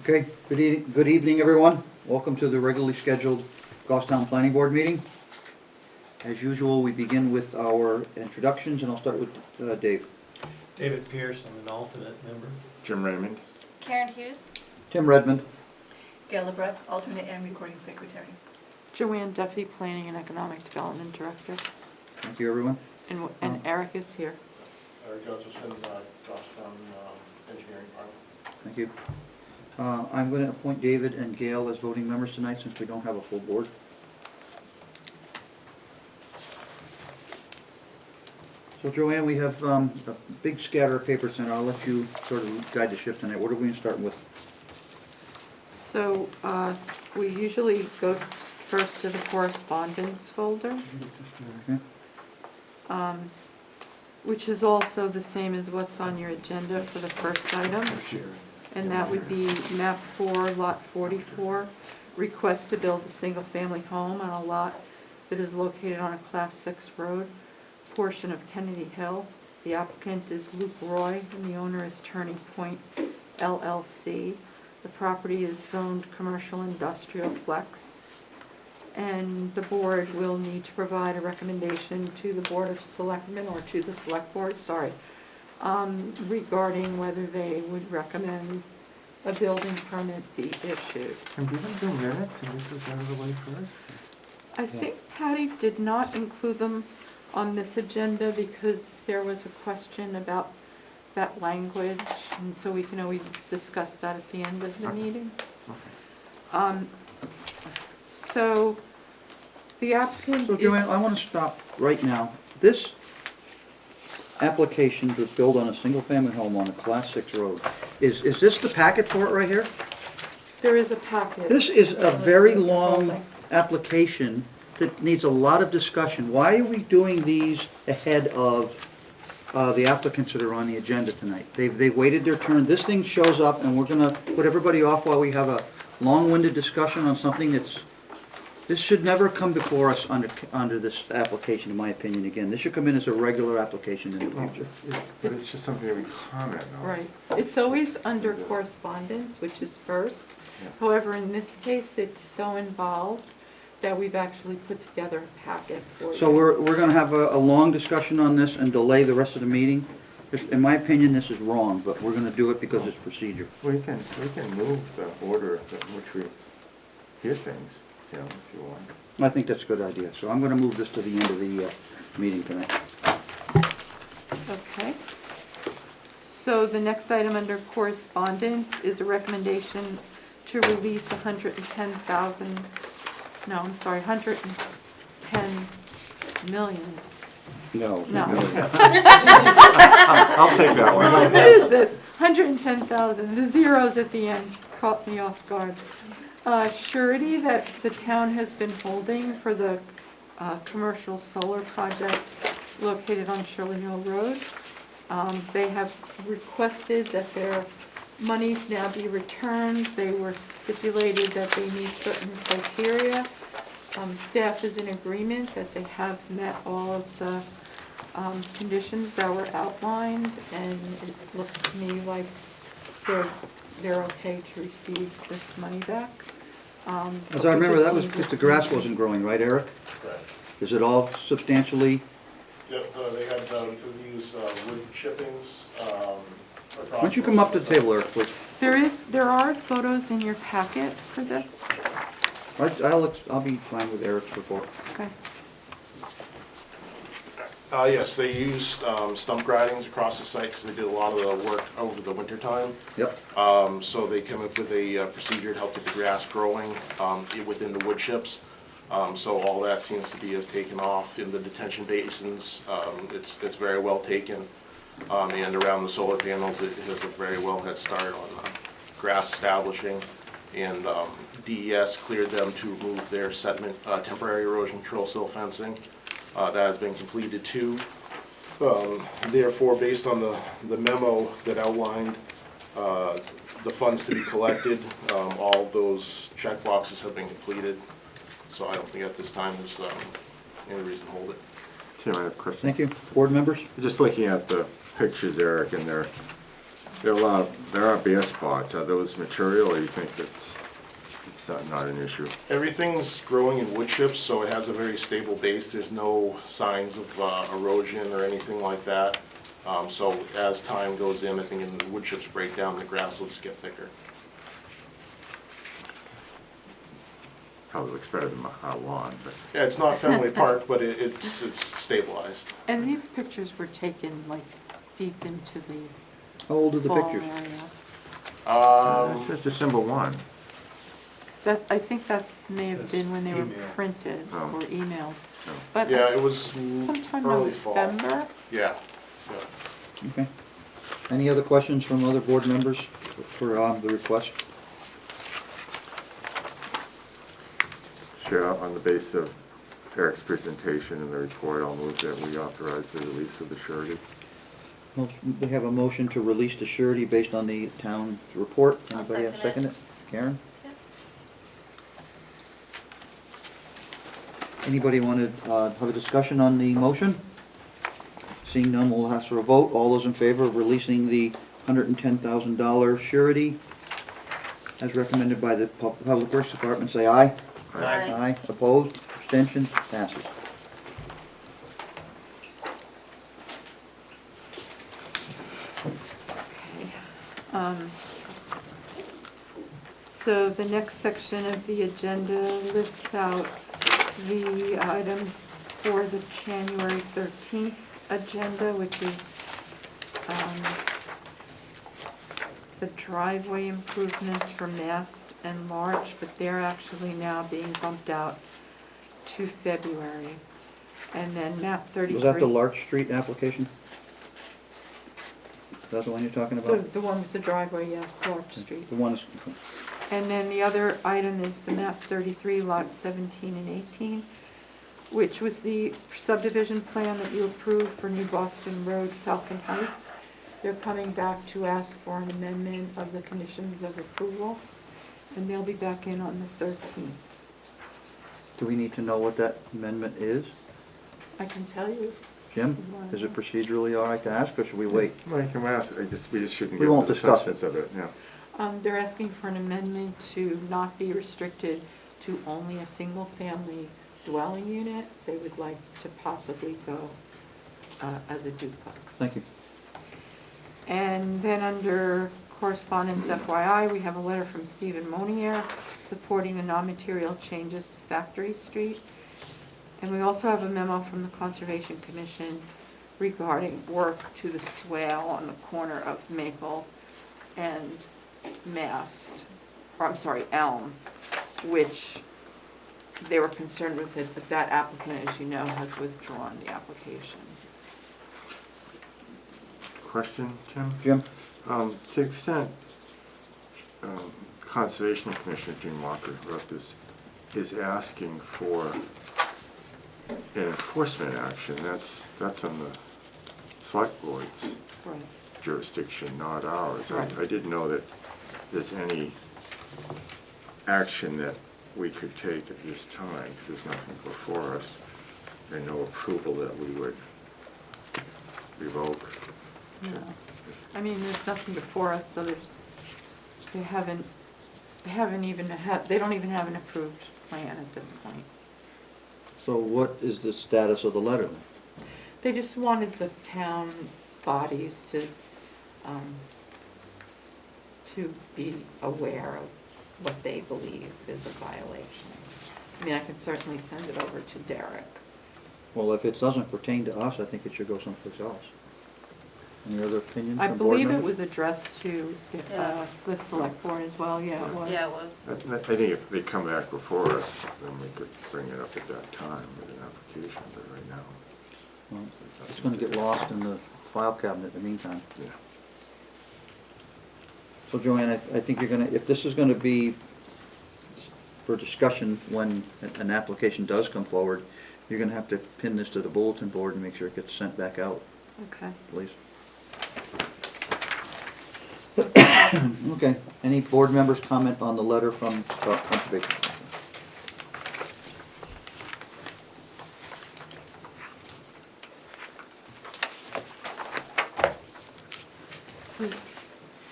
Okay, good evening, everyone. Welcome to the regularly scheduled Goffstown Planning Board meeting. As usual, we begin with our introductions, and I'll start with Dave. David Pierce, I'm an alternate member. Jim Raymond. Karen Hughes. Tim Redmond. Gail LeBrec, alternate and recording secretary. Joanne Duffy, Planning and Economic Development Director. Thank you, everyone. And Eric is here. Eric Josephson, Goffstown Engineering Department. Thank you. I'm going to appoint David and Gail as voting members tonight since we don't have a full board. So Joanne, we have a big scatter of papers, and I'll let you sort of guide the shift tonight. What are we starting with? So we usually go first to the correspondence folder, Okay. which is also the same as what's on your agenda for the first item. And that would be map 4, lot 44, request to build a single-family home on a lot that is located on a Class 6 road, portion of Kennedy Hill. The applicant is Luke Roy, and the owner is Turning Point LLC. The property is zoned commercial industrial flex. And the board will need to provide a recommendation to the Board of Selectmen, or to the Select Board, sorry, regarding whether they would recommend a building permit be issued. And we didn't do minutes, and this was out of the way first? I think Patty did not include them on this agenda because there was a question about that language, and so we can always discuss that at the end of the meeting. So the applicant So is... Joanne, I want to stop right now. This application to build on a single-family home on a Class 6 road, is this the packet for it right here? There is a packet. This is a very long application that needs a lot of discussion. Why are we doing these ahead of the applicants that are on the agenda tonight? They've waited their turn. This thing shows up, and we're going to put everybody off while we have a long-winded discussion on something that's... This should never come before us under this application, in my opinion, again. This should come in as a regular application in the future. But it's just something that we comment on. Right. It's always under correspondence, which is first. Yeah. However, in this case, it's so involved that we've actually put together a packet for you. So we're going to have a long discussion on this and delay the rest of the meeting. In my opinion, this is wrong, but we're going to do it because it's procedure. We can move the order in which we hear things, you know, if you want. I think that's a good idea. So I'm going to move this to the end of the meeting tonight. Okay. So the next item under correspondence is a recommendation to release 110 million. No. No. I'll take that one. What is this? 110,000. The zeros at the end caught me off guard. Surety that the town has been holding for the commercial solar project located on Shirley Hill Road. They have requested that their monies now be returned. They were stipulated that they meet certain criteria. Staff is in agreement that they have met all of the conditions that were outlined, and it looks to me like they're okay to receive this money back. As I remember, that was because the grass wasn't growing, right, Eric? Correct. Is it all substantially? Yep, they had, we use wood chippings across... Why don't you come up to the table, Eric, please? There are photos in your packet for this. I'll be fine with Eric's report. Okay. Yes, they used stump grindings across the site because they did a lot of the work over the winter time. Yep. So they came up with a procedure to help get the grass growing within the wood chips. So all that seems to be taken off in the detention basins. It's very well taken. And around the solar panels, it has a very well head start on grass establishing. And DES cleared them to remove their sediment, temporary erosion control sill fencing. That has been completed too. Therefore, based on the memo that outlined the funds to be collected, all those check boxes have been completed. So I don't think at this time there's any reason to hold it. Tim, I have a question. Thank you. Board members? Just looking at the pictures, Eric, and they're There are bare spots. Are those material, or you think it's not an issue? Everything's growing in wood chips, so it has a very stable base. There's no signs of erosion or anything like that. So as time goes in, I think and the wood chips break down, the grass will just get thicker. Probably looks better than our lawn, but Yeah, it's not Fenway Park, but it's stabilized. And these pictures were taken like deep into the How old are the fall pictures? area. it's just December 1. That, I think that's may have That's been when they were email. printed Oh. or emailed. No. But Yeah, it was sometime early fall. November. Yeah. Yeah. Okay. Any other questions from other board members for the request? Chair, on the basis of Eric's presentation and the report, I'll move that we authorize the release of the surety. We have a motion to release the surety based on the town report. I'll Anybody have second second it? Karen? Yep. Anybody want to have a discussion on the motion? Seeing none, we'll ask for a vote. All those in favor of releasing the $110,000 surety as recommended by the Public Works Department, say aye. Aye. Aye. Opposed? Abstentions? Passes. Okay. So the next section of the agenda lists out the items for the January 13th agenda, which is the driveway improvements for Mast and Larch, but they're actually now being bumped out to February. And then map 33. Was that the Larch Street application? Is that the one you're talking about? The one with the driveway, yes, Larch Street. The one is, And then the other item is the map 33, lot 17 and 18, which was the subdivision plan that you approved for New Boston Road, Falcon Heights. They're coming back to ask for an amendment of the conditions of approval, and they'll be back in on the 13th. do we need to know what that amendment is? I can tell you. Jim, is it procedurally all right to ask, or should we wait? Well, you can ask, we just shouldn't We get won't into the discuss it. substance of it, yeah. They're asking for an amendment to not be restricted to only a single-family dwelling unit. They would like to possibly go as a duplex. Thank you. And then under correspondence FYI, we have a letter from Stephen Monier supporting the non-material changes to Factory Street. And we also have a memo from the Conservation Commission regarding work to the swale on the corner of Maple and Mast, or I'm sorry, Elm, which they were concerned with it, but that applicant, as you know, has withdrawn the application. Question, Tim? Jim? To the extent Conservation Commissioner Jim Walker wrote this, is asking for an enforcement action, that's on the select board's Right. jurisdiction, not ours. Right. I didn't know that there's any action that we could take at this time, because there's nothing before us, and no approval that we would revoke. No. I mean, there's nothing before us, so they don't even have an approved plan at this point. So what is the status of the letter then? They just wanted the town bodies to be aware of what they believe is a violation. I mean, I can certainly send it over to Derek. Well, if it doesn't pertain to us, I think it should go someplace else. Any other opinions I from board believe it members? was addressed to the select board as well, yeah, it was. Yeah, it was. I think if they come back before us, then we could bring it up at that time with an application, but right now. Well, it's gonna get lost in the file cabinet in the meantime. Yeah. So Joanne, I think you're gonna, if this is gonna be for discussion when an application does come forward, you're gonna have to pin this to the bulletin board and make sure it gets sent back out, Okay. please. Okay, any board members comment on the letter from Conservation Commission? So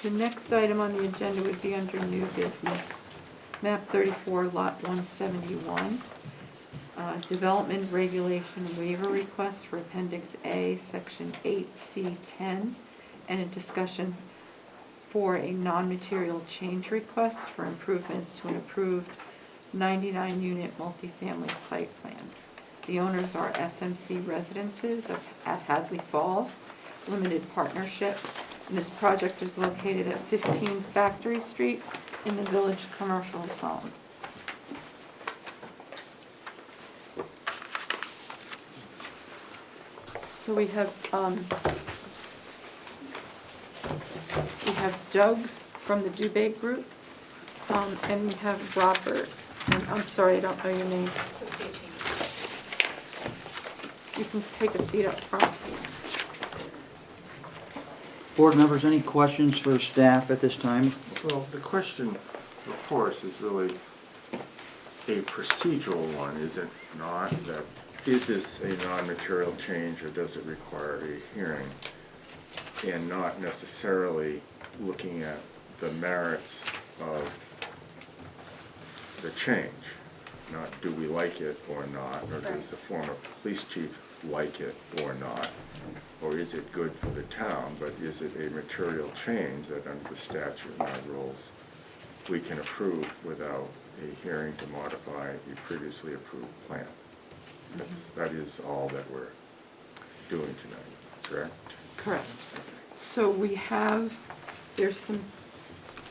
The next item on the agenda would be under new business. Map 34, lot 171. Development regulation waiver request for Appendix A, Section 8C10, and a discussion for a non-material change request for improvements to an approved 99-unit multifamily site plan. The owners are SMC Residences at Hadley Falls Limited Partnership, and this project is located at 15 Factory Street in the Village Commercial Zone. So we have Doug from the Dubé Group, and we have Robert, and I'm sorry, I don't know your name. You can take a seat up front. Board members, any questions for staff at this time? Well, the question before us is really a procedural one, is it not? That is this a non-material change or does it require a hearing? And not necessarily looking at the merits of the change. Not do we like it or not, or does the former police chief like it or not? Or is it good for the town, but is it a material change that under the statute and our rules we can approve without a hearing to modify a previously approved plan? That is all that we're doing tonight, correct? Correct. So there's some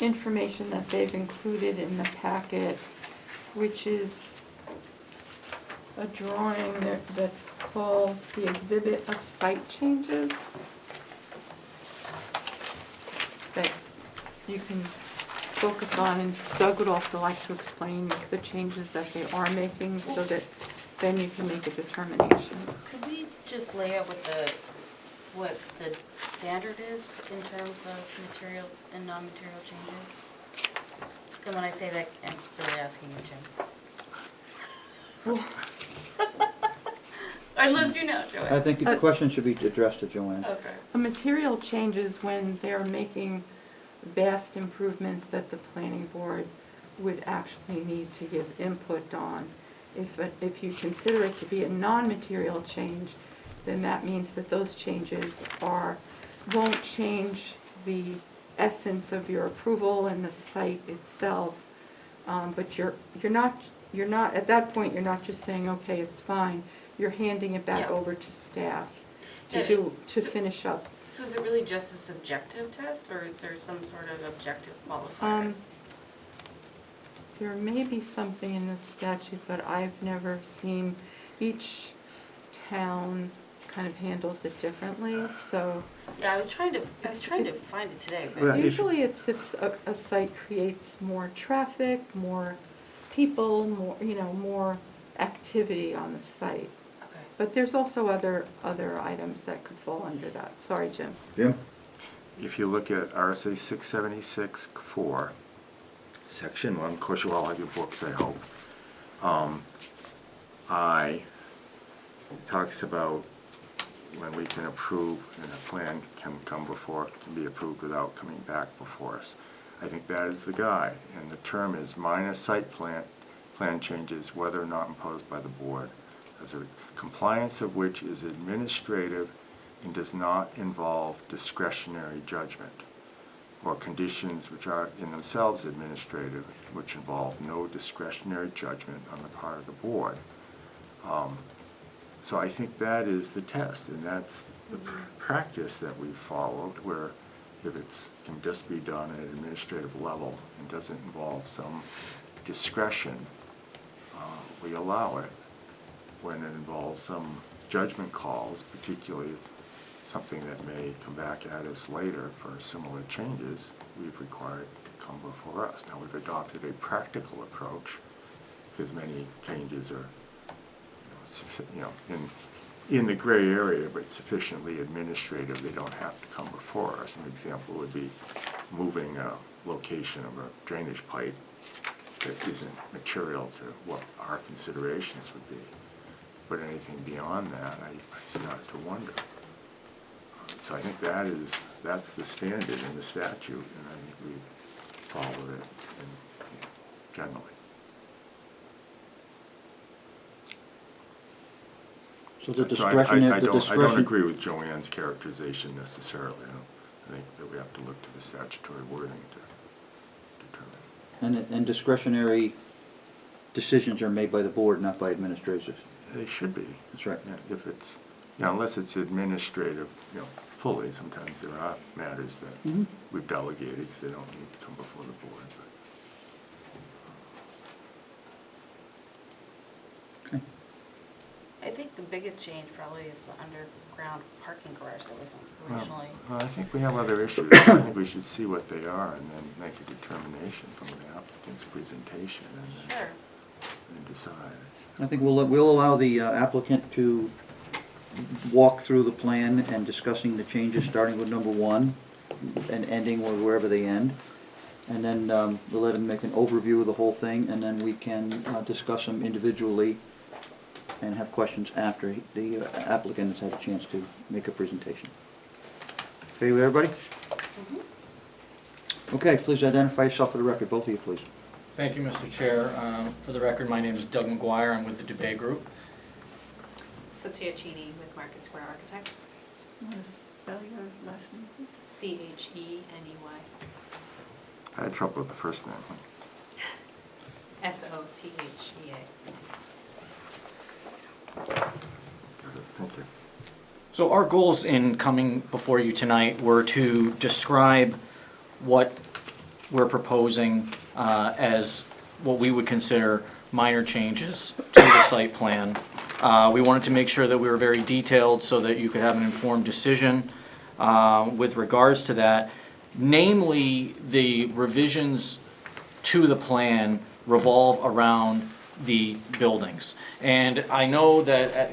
information that they've included in the packet, which is a drawing that's called the Exhibit of Site Changes that you can focus on, and Doug would also like to explain the changes that they are making so that then you can make a determination. Could we just lay out what the standard is in terms of material and non-material changes? And when I say that, I'm really asking you, Jim. Unless you know, Joanne. I think the question should be addressed to Joanne. Okay. A material change is when they're making vast improvements that the planning board would actually need to give input on. If you consider it to be a non-material change, then that means that those changes won't change the essence of your approval and the site itself. But you're not at that point. You're not just saying, okay, it's fine. You're handing it back Yeah. over to staff Yeah, to so- finish up. So is it really just a subjective test, or is there some sort of objective qualifiers? There may be something in the statute, but I've never seen. Each town kind of handles it differently, so Yeah, I was trying to find it today, Well, but if- usually it's if a site creates more traffic, more people, more activity on the site. okay. But there's also other items that could fall under that. Sorry, Jim. Jim? If you look at RSA 676-4, Section 1, of course you all have your books, I hope. It talks about when we can approve and a plan can be approved without coming back before us. I think that is the guide, and the term is minor site plan changes, whether or not imposed by the board, as a compliance of which is administrative and does not involve discretionary judgment, or conditions which are in themselves administrative, which involve no discretionary judgment on the part of the board. So I think that is the test, and that's the practice that we've followed, where if it can just be done at an administrative level and doesn't involve some discretion, we allow it. When it involves some judgment calls, particularly something that may come back at us later for similar changes, we've required it to come before us. Now, we've adopted a practical approach because many changes are in the gray area, but sufficiently administrative, they don't have to come before us. An example would be moving a location of a drainage pipe that isn't material to what our considerations would be. But anything beyond that, I start to wonder. So I think that is that's the standard in the statute, and I think we follow it generally. So the So I discretionary, the don't discretion. agree with Joanne's characterization necessarily. I think that we have to look to the statutory wording to determine. And discretionary decisions are made by the board, not by administrators. They should be. That's right. Yeah, if it's, unless it's administrative, fully, sometimes there are matters that Mhm. we've delegated because they don't need to come before the board. Okay. I think the biggest change probably is the underground parking garage that wasn't But, originally. well, I think we have other issues. I think we should see what they are and then make a determination from the applicant's presentation and Sure. then decide. I think we'll allow the applicant to walk through the plan and discussing the changes, starting with number 1 and ending with wherever they end. And then we'll let him make an overview of the whole thing, and then we can discuss them individually and have questions after the applicant has had a chance to make a presentation. Okay with everybody? Okay, please identify yourself for the record, both of you, please. Thank you, Mr. Chair. For the record, my name is Doug McGuire. I'm with the Dubay Group. Satya Cheney with Market Square Architects. You want to spell your last name, please? C-H-E-N-E-Y. I had trouble with the first name. S-O-T-H-E-A. Thank you. So our goals in coming before you tonight were to describe what we're proposing as what we would consider minor changes to the site plan. We wanted to make sure that we were very detailed so that you could have an informed decision with regards to that. Namely, the revisions to the plan revolve around the buildings. And I know that,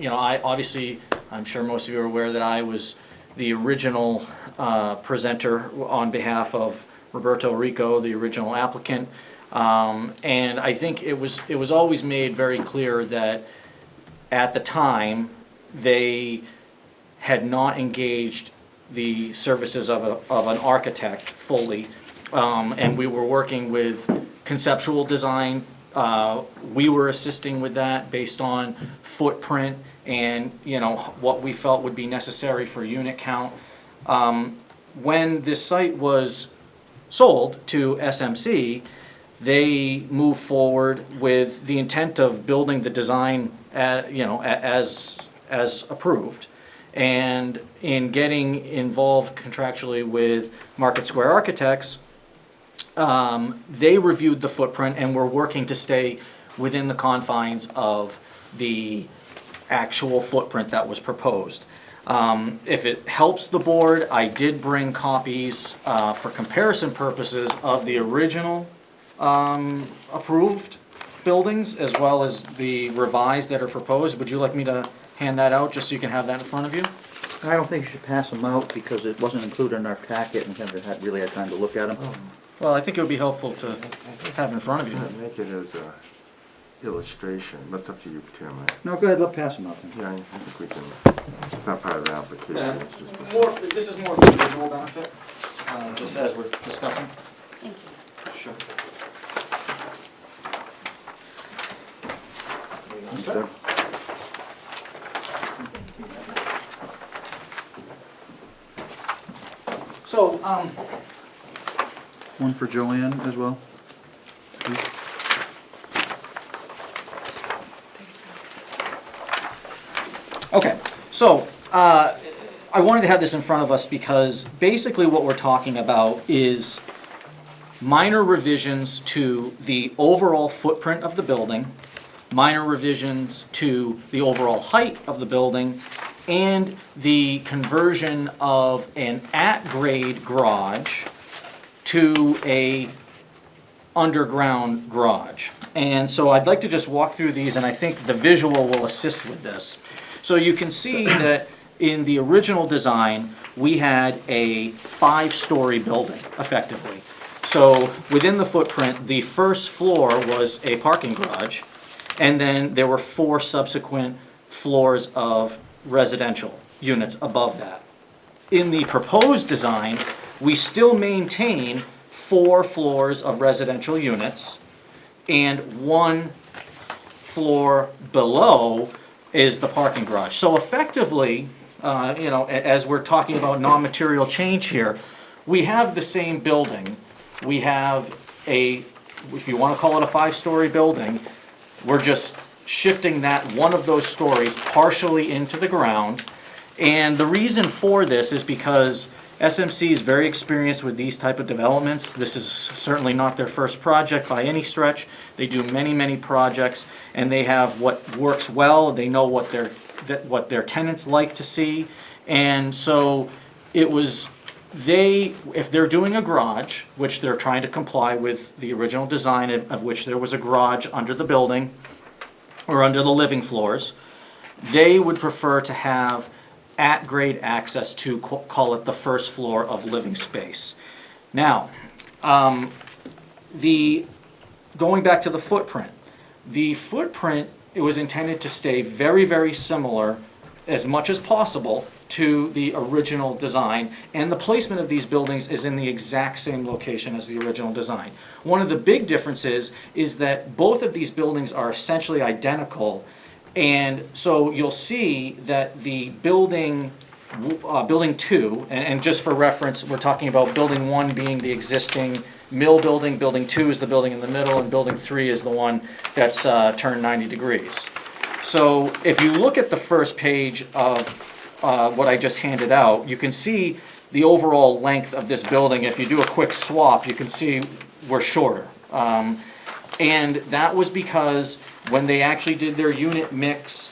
I'm sure most of you are aware that I was the original presenter on behalf of Roberto Rico, the original applicant. And I think it was always made very clear that at the time, they had not engaged the services of an architect fully. And we were working with conceptual design. We were assisting with that based on footprint and what we felt would be necessary for unit count. When this site was sold to SMC, they moved forward with the intent of building the design as approved. And in getting involved contractually with Market Square Architects, they reviewed the footprint and were working to stay within the confines of the actual footprint that was proposed. If it helps the board, I did bring copies for comparison purposes of the original approved buildings as well as the revised that are proposed. Would you like me to hand that out just so you can have that in front of you? I don't think you should pass them out because it wasn't included in our packet and haven't really had time to look at them. Well, I think it would be helpful to have in front of you. Make it as a illustration. That's up to you, Tim. No, go ahead, let's pass them out then. Yeah, I think we can, it's not part of the application, it's just. This is more for visual benefit, just as we're discussing. Thank you. Sure. Thanks, Doug. So, One for Joanne as well. please. okay, so I wanted to have this in front of us because basically what we're talking about is minor revisions to the overall footprint of the building, minor revisions to the overall height of the building, and the conversion of an at-grade garage to a underground garage. And so I'd like to just walk through these, and I think the visual will assist with this. So you can see that in the original design, we had a 5-story building, effectively. So within the footprint, the first floor was a parking garage, and then there were 4 subsequent floors of residential units above that. in the proposed design, we still maintain 4 floors of residential units, and 1 floor below is the parking garage. So effectively, as we're talking about non-material change here, we have the same building. We have if you want to call it a 5-story building, we're just shifting that one of those stories partially into the ground. And the reason for this is because SMC is very experienced with these type of developments. This is certainly not their first project by any stretch. They do many, many projects, and they have what works well. They know what their tenants like to see. And so it was if they're doing a garage, which they're trying to comply with the original design of which there was a garage under the building or under the living floors, they would prefer to have at-grade access to, call it the first floor of living space. Now, going back to the footprint, it was intended to stay very, very similar as much as possible to the original design, and the placement of these buildings is in the exact same location as the original design. One of the big differences is that both of these buildings are essentially identical, and so you'll see that the building 2, and just for reference, we're talking about building 1 being the existing mill building, building 2 is the building in the middle, and building 3 is the one that's turned 90 degrees. So if you look at the first page of what I just handed out, you can see the overall length of this building. If you do a quick swap, you can see we're shorter. And that was because when they actually did their unit mix,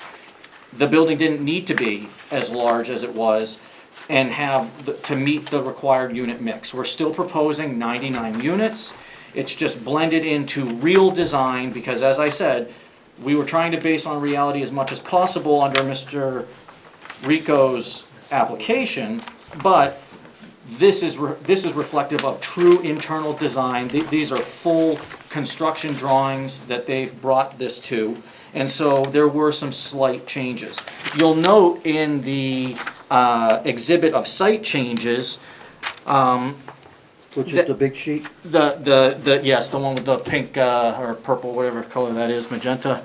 the building didn't need to be as large as it was and to meet the required unit mix. We're still proposing 99 units. It's just blended into real design because, as I said, we were trying to base on reality as much as possible under Mr. Rico's application, but this is reflective of true internal design. These are full construction drawings that they've brought this to, and so there were some slight changes. You'll note in the exhibit of site changes, Which is the big sheet? yes, the one with the pink or purple, whatever color that is, magenta,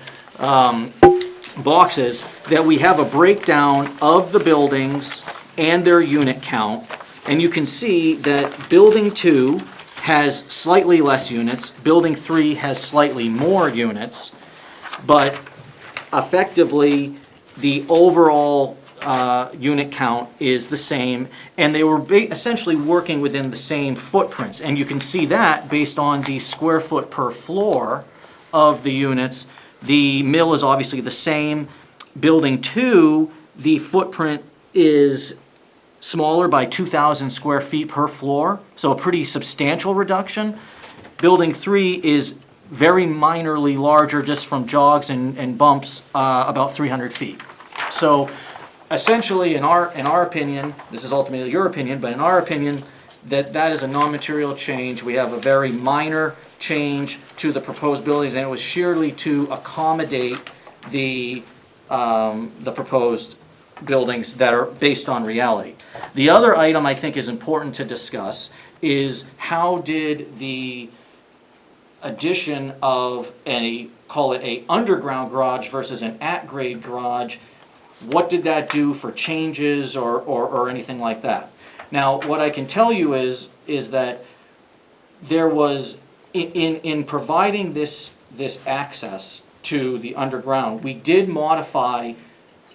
boxes, that we have a breakdown of the buildings and their unit count. And you can see that building 2 has slightly less units, building 3 has slightly more units, but effectively the overall unit count is the same, and they were essentially working within the same footprints. And you can see that based on the square foot per floor of the units. The mill is obviously the same. Building 2, the footprint is smaller by 2,000 square feet per floor, so a pretty substantial reduction. Building 3 is very minorly larger just from jogs and bumps, about 300 feet. So essentially, in our opinion, this is ultimately your opinion, but in our opinion, that is a non-material change. We have a very minor change to the proposed buildings, and it was sheerly to accommodate the proposed buildings that are based on reality. The other item I think is important to discuss is how did the addition of call it a underground garage versus an at-grade garage, what did that do for changes or anything like that? Now, what I can tell you is that there was, in providing this access to the underground, we did modify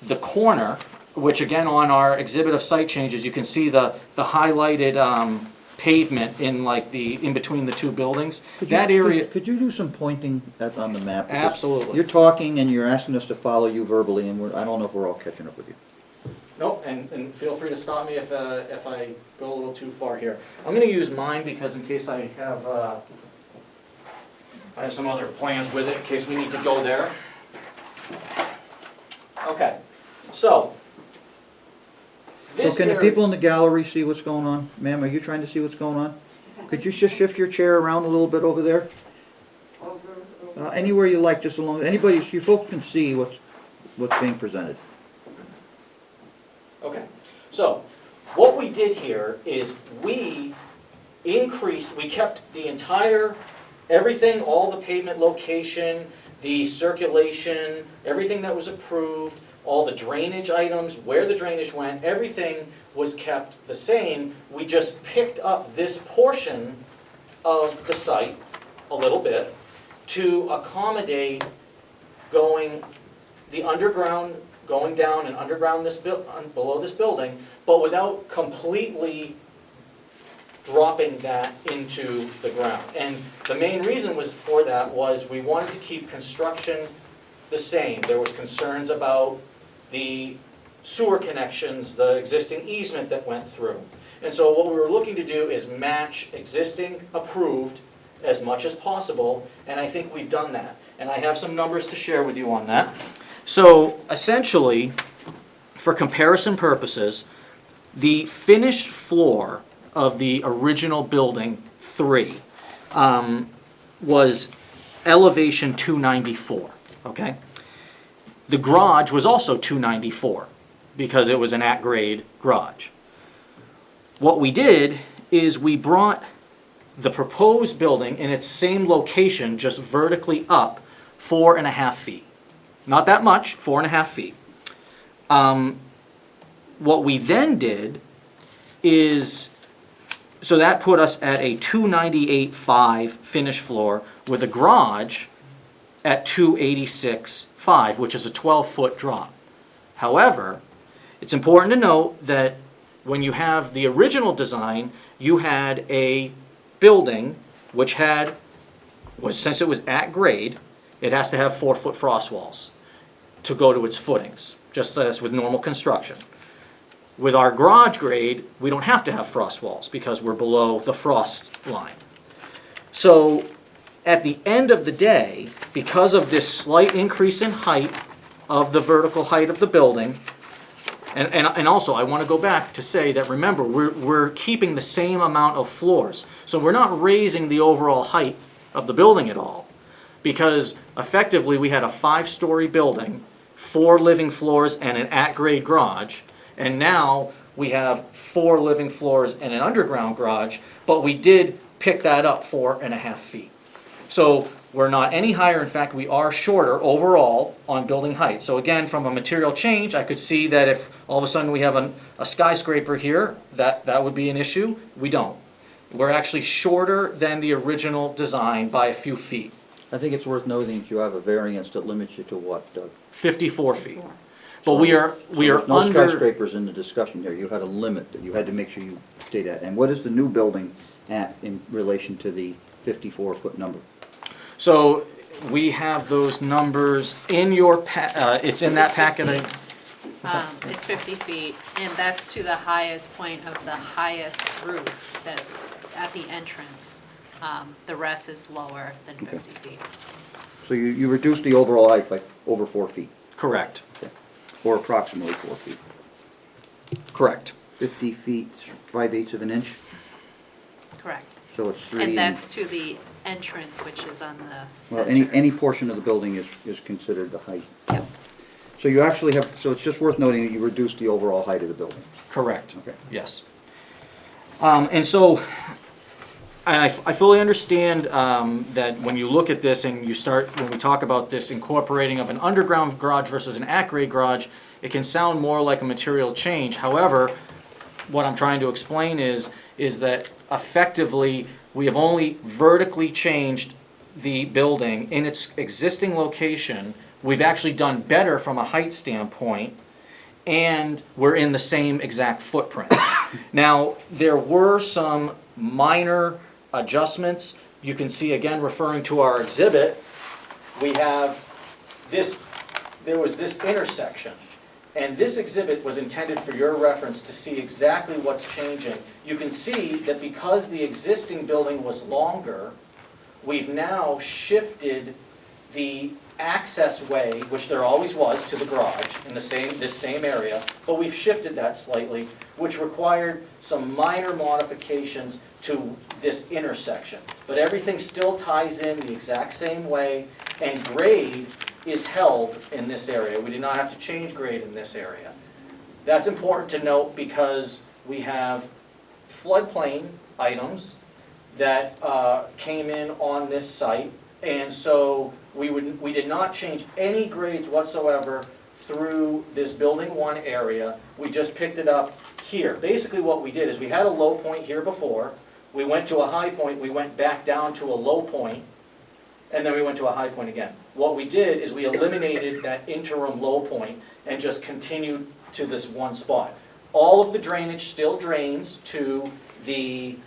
the corner, which again on our exhibit of site changes, you can see the highlighted pavement in between the two buildings. That area. Could you do some pointing on the map? Because Absolutely. You're talking and you're asking us to follow you verbally, and I don't know if we're all catching up with you. Nope, and feel free to stop me if I go a little too far here. I'm going to use mine because in case I have some other plans with it in case we need to go there. Okay, so. So can the people in the gallery see what's going on? Ma'am, are you trying to see what's going on? Could you just shift your chair around a little bit over there? Anywhere you like, just along, anybody, so you folks can see what's being presented. Okay, so what we did here is we kept the entire, everything, all the pavement location, the circulation, everything that was approved, all the drainage items, where the drainage went, everything was kept the same. We just picked up this portion of the site a little bit to accommodate going the underground, going down and underground below this building, but without completely dropping that into the ground. And the main reason for that was we wanted to keep construction the same. There was concerns about the sewer connections, the existing easement that went through. And so what we were looking to do is match existing approved as much as possible, and I think we've done that. And I have some numbers to share with you on that. So essentially, for comparison purposes, the finished floor of the original building 3 was elevation 294, okay? The garage was also 294 because it was an at-grade garage. What we did is we brought the proposed building in its same location, just vertically up 4.5 feet. Not that much, 4.5 feet. What we then did is, so that put us at a 298.5 finished floor with a garage at 286.5, which is a 12-foot drop. However, it's important to note that when you have the original design, you had a building which since it was at grade, it has to have 4-foot frost walls to go to its footings, just as with normal construction. With our garage grade, we don't have to have frost walls because we're below the frost line. So at the end of the day, because of this slight increase in height of the vertical height of the building, and also I want to go back to say that, remember, we're keeping the same amount of floors. So we're not raising the overall height of the building at all, because effectively we had a 5-story building, 4 living floors and an at-grade garage, and now we have 4 living floors and an underground garage, but we did pick that up 4.5 feet. So we're not any higher. In fact, we are shorter overall on building height. So again, from a material change, I could see that if all of a sudden we have a skyscraper here, that would be an issue. We don't. We're actually shorter than the original design by a few feet. I think it's worth noting that you have a variance that limits you to what, Doug? 54 feet. But we are There's no under. skyscrapers in the discussion here. You had a limit that you had to make sure you stayed at. And what is the new building at in relation to the 54-foot number? So we have those numbers in your it's in that packet. It's 50 feet, and that's to the highest point of the highest roof that's at the entrance. The rest is lower than 50 feet. So you reduced the overall height by over 4 feet, Correct. or approximately 4 feet. Correct. 50 feet, 5/8 of an inch, Correct. so it's 3. And that's to the entrance, which is on the Well, center. any portion of the building is considered the height. Yep. So you actually have, so it's just worth noting that you reduced the overall height of the building. Correct. Okay. Yes. And so I fully understand that when you look at this and when we talk about this incorporating of an underground garage versus an at-grade garage, it can sound more like a material change. However, what I'm trying to explain is that effectively we have only vertically changed the building in its existing location. We've actually done better from a height standpoint, and we're in the same exact footprint. Now, there were some minor adjustments. You can see, again, referring to our exhibit, we have this, there was this intersection. And this exhibit was intended for your reference to see exactly what's changing. You can see that because the existing building was longer, we've now shifted the access way, which there always was, to the garage in this same area, but we've shifted that slightly, which required some minor modifications to this intersection. But everything still ties in the exact same way, and grade is held in this area. We did not have to change grade in this area. That's important to note because we have floodplain items that came in on this site. And so we did not change any grades whatsoever through this building 1 area. We just picked it up here. Basically what we did is we had a low point here before. We went to a high point, we went back down to a low point, and then we went to a high point again. What we did is we eliminated that interim low point and just continued to this one spot. All of the drainage still drains to the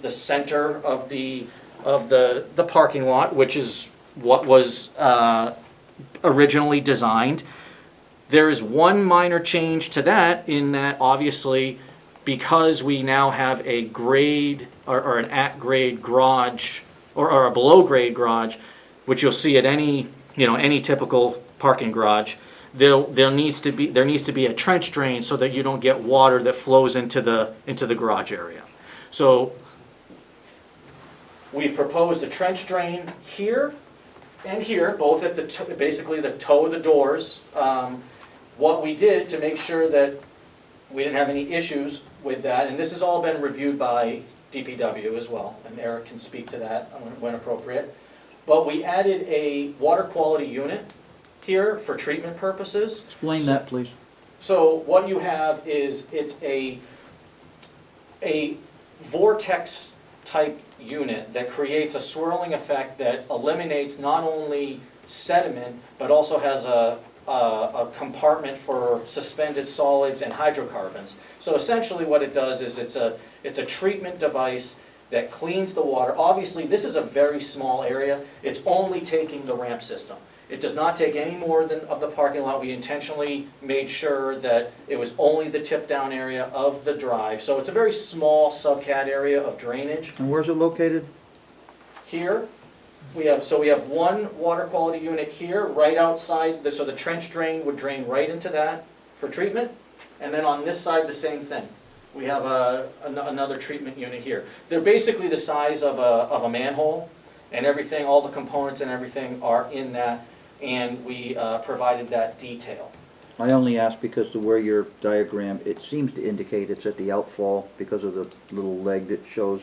center of the parking lot, which is what was originally designed. There is one minor change to that, in that obviously because we now have a grade or an at-grade garage or a below-grade garage, which you'll see at any typical parking garage, there needs to be a trench drain so that you don't get water that flows into the garage area. So we've proposed a trench drain here and here, both at basically the toe of the doors. What we did to make sure that we didn't have any issues with that, and this has all been reviewed by DPW as well, and Eric can speak to that when appropriate. But we added a water quality unit here for treatment purposes. Explain that, please. So what you have is it's a Vortech type unit that creates a swirling effect that eliminates not only sediment but also has a compartment for suspended solids and hydrocarbons. So essentially what it does is it's a treatment device that cleans the water. Obviously this is a very small area. It's only taking the ramp system. It does not take any more of the parking lot. We intentionally made sure that it was only the tip down area of the drive. So it's a very small subcat area of drainage. And where's it located? Here, we have one water quality unit here, right outside, so the trench drain would drain right into that for treatment. And then on this side, the same thing. We have another treatment unit here. They're basically the size of a manhole, and everything, all the components and everything are in that, and we provided that detail. I only ask because of where your diagram, it seems to indicate it's at the outfall because of the little leg that shows,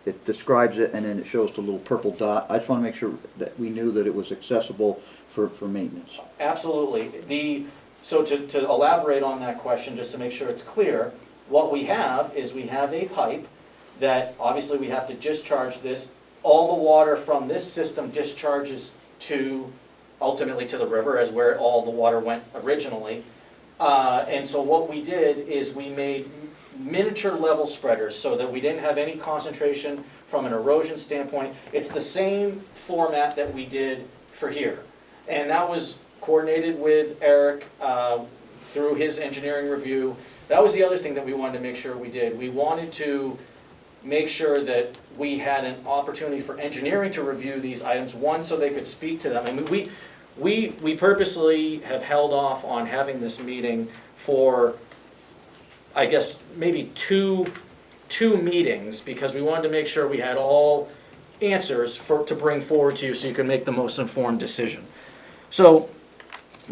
it describes it, and then it shows the little purple dot. I just want to make sure that we knew that it was accessible for maintenance. Absolutely. So to elaborate on that question, just to make sure it's clear, what we have is we have a pipe that obviously we have to discharge this. All the water from this system discharges ultimately to the river, as where all the water went originally. And so what we did is we made miniature level spreaders so that we didn't have any concentration from an erosion standpoint. It's the same format that we did for here. And that was coordinated with Eric through his engineering review. That was the other thing that we wanted to make sure we did. We wanted to make sure that we had an opportunity for engineering to review these items, one, so they could speak to them. I mean, we purposely have held off on having this meeting for, I guess, maybe two meetings, because we wanted to make sure we had all answers to bring forward to you so you can make the most informed decision. So,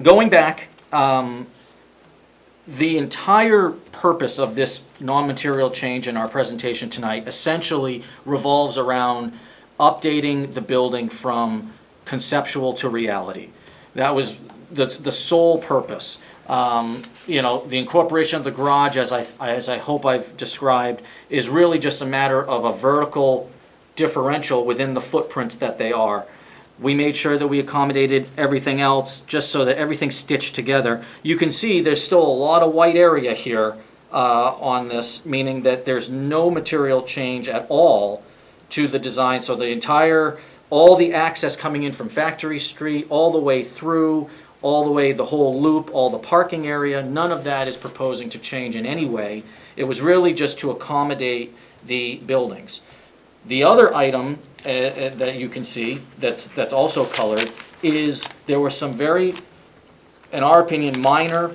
going back, the entire purpose of this non-material change in our presentation tonight essentially revolves around updating the building from conceptual to reality. That was the sole purpose. The incorporation of the garage, as I hope I've described, is really just a matter of a vertical differential within the footprints that they are. We made sure that we accommodated everything else just so that everything's stitched together. You can see there's still a lot of white area here on this, meaning that there's no material change at all to the design. So all the access coming in from Factory Street, all the way through, all the way the whole loop, all the parking area, none of that is proposing to change in any way. It was really just to accommodate the buildings. The other item that you can see that's also colored is there were some very, in our opinion, minor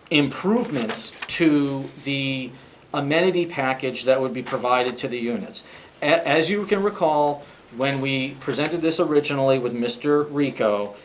improvements to the amenity package that would be provided to the units. As you can recall, when we presented this originally with Mr. Rico,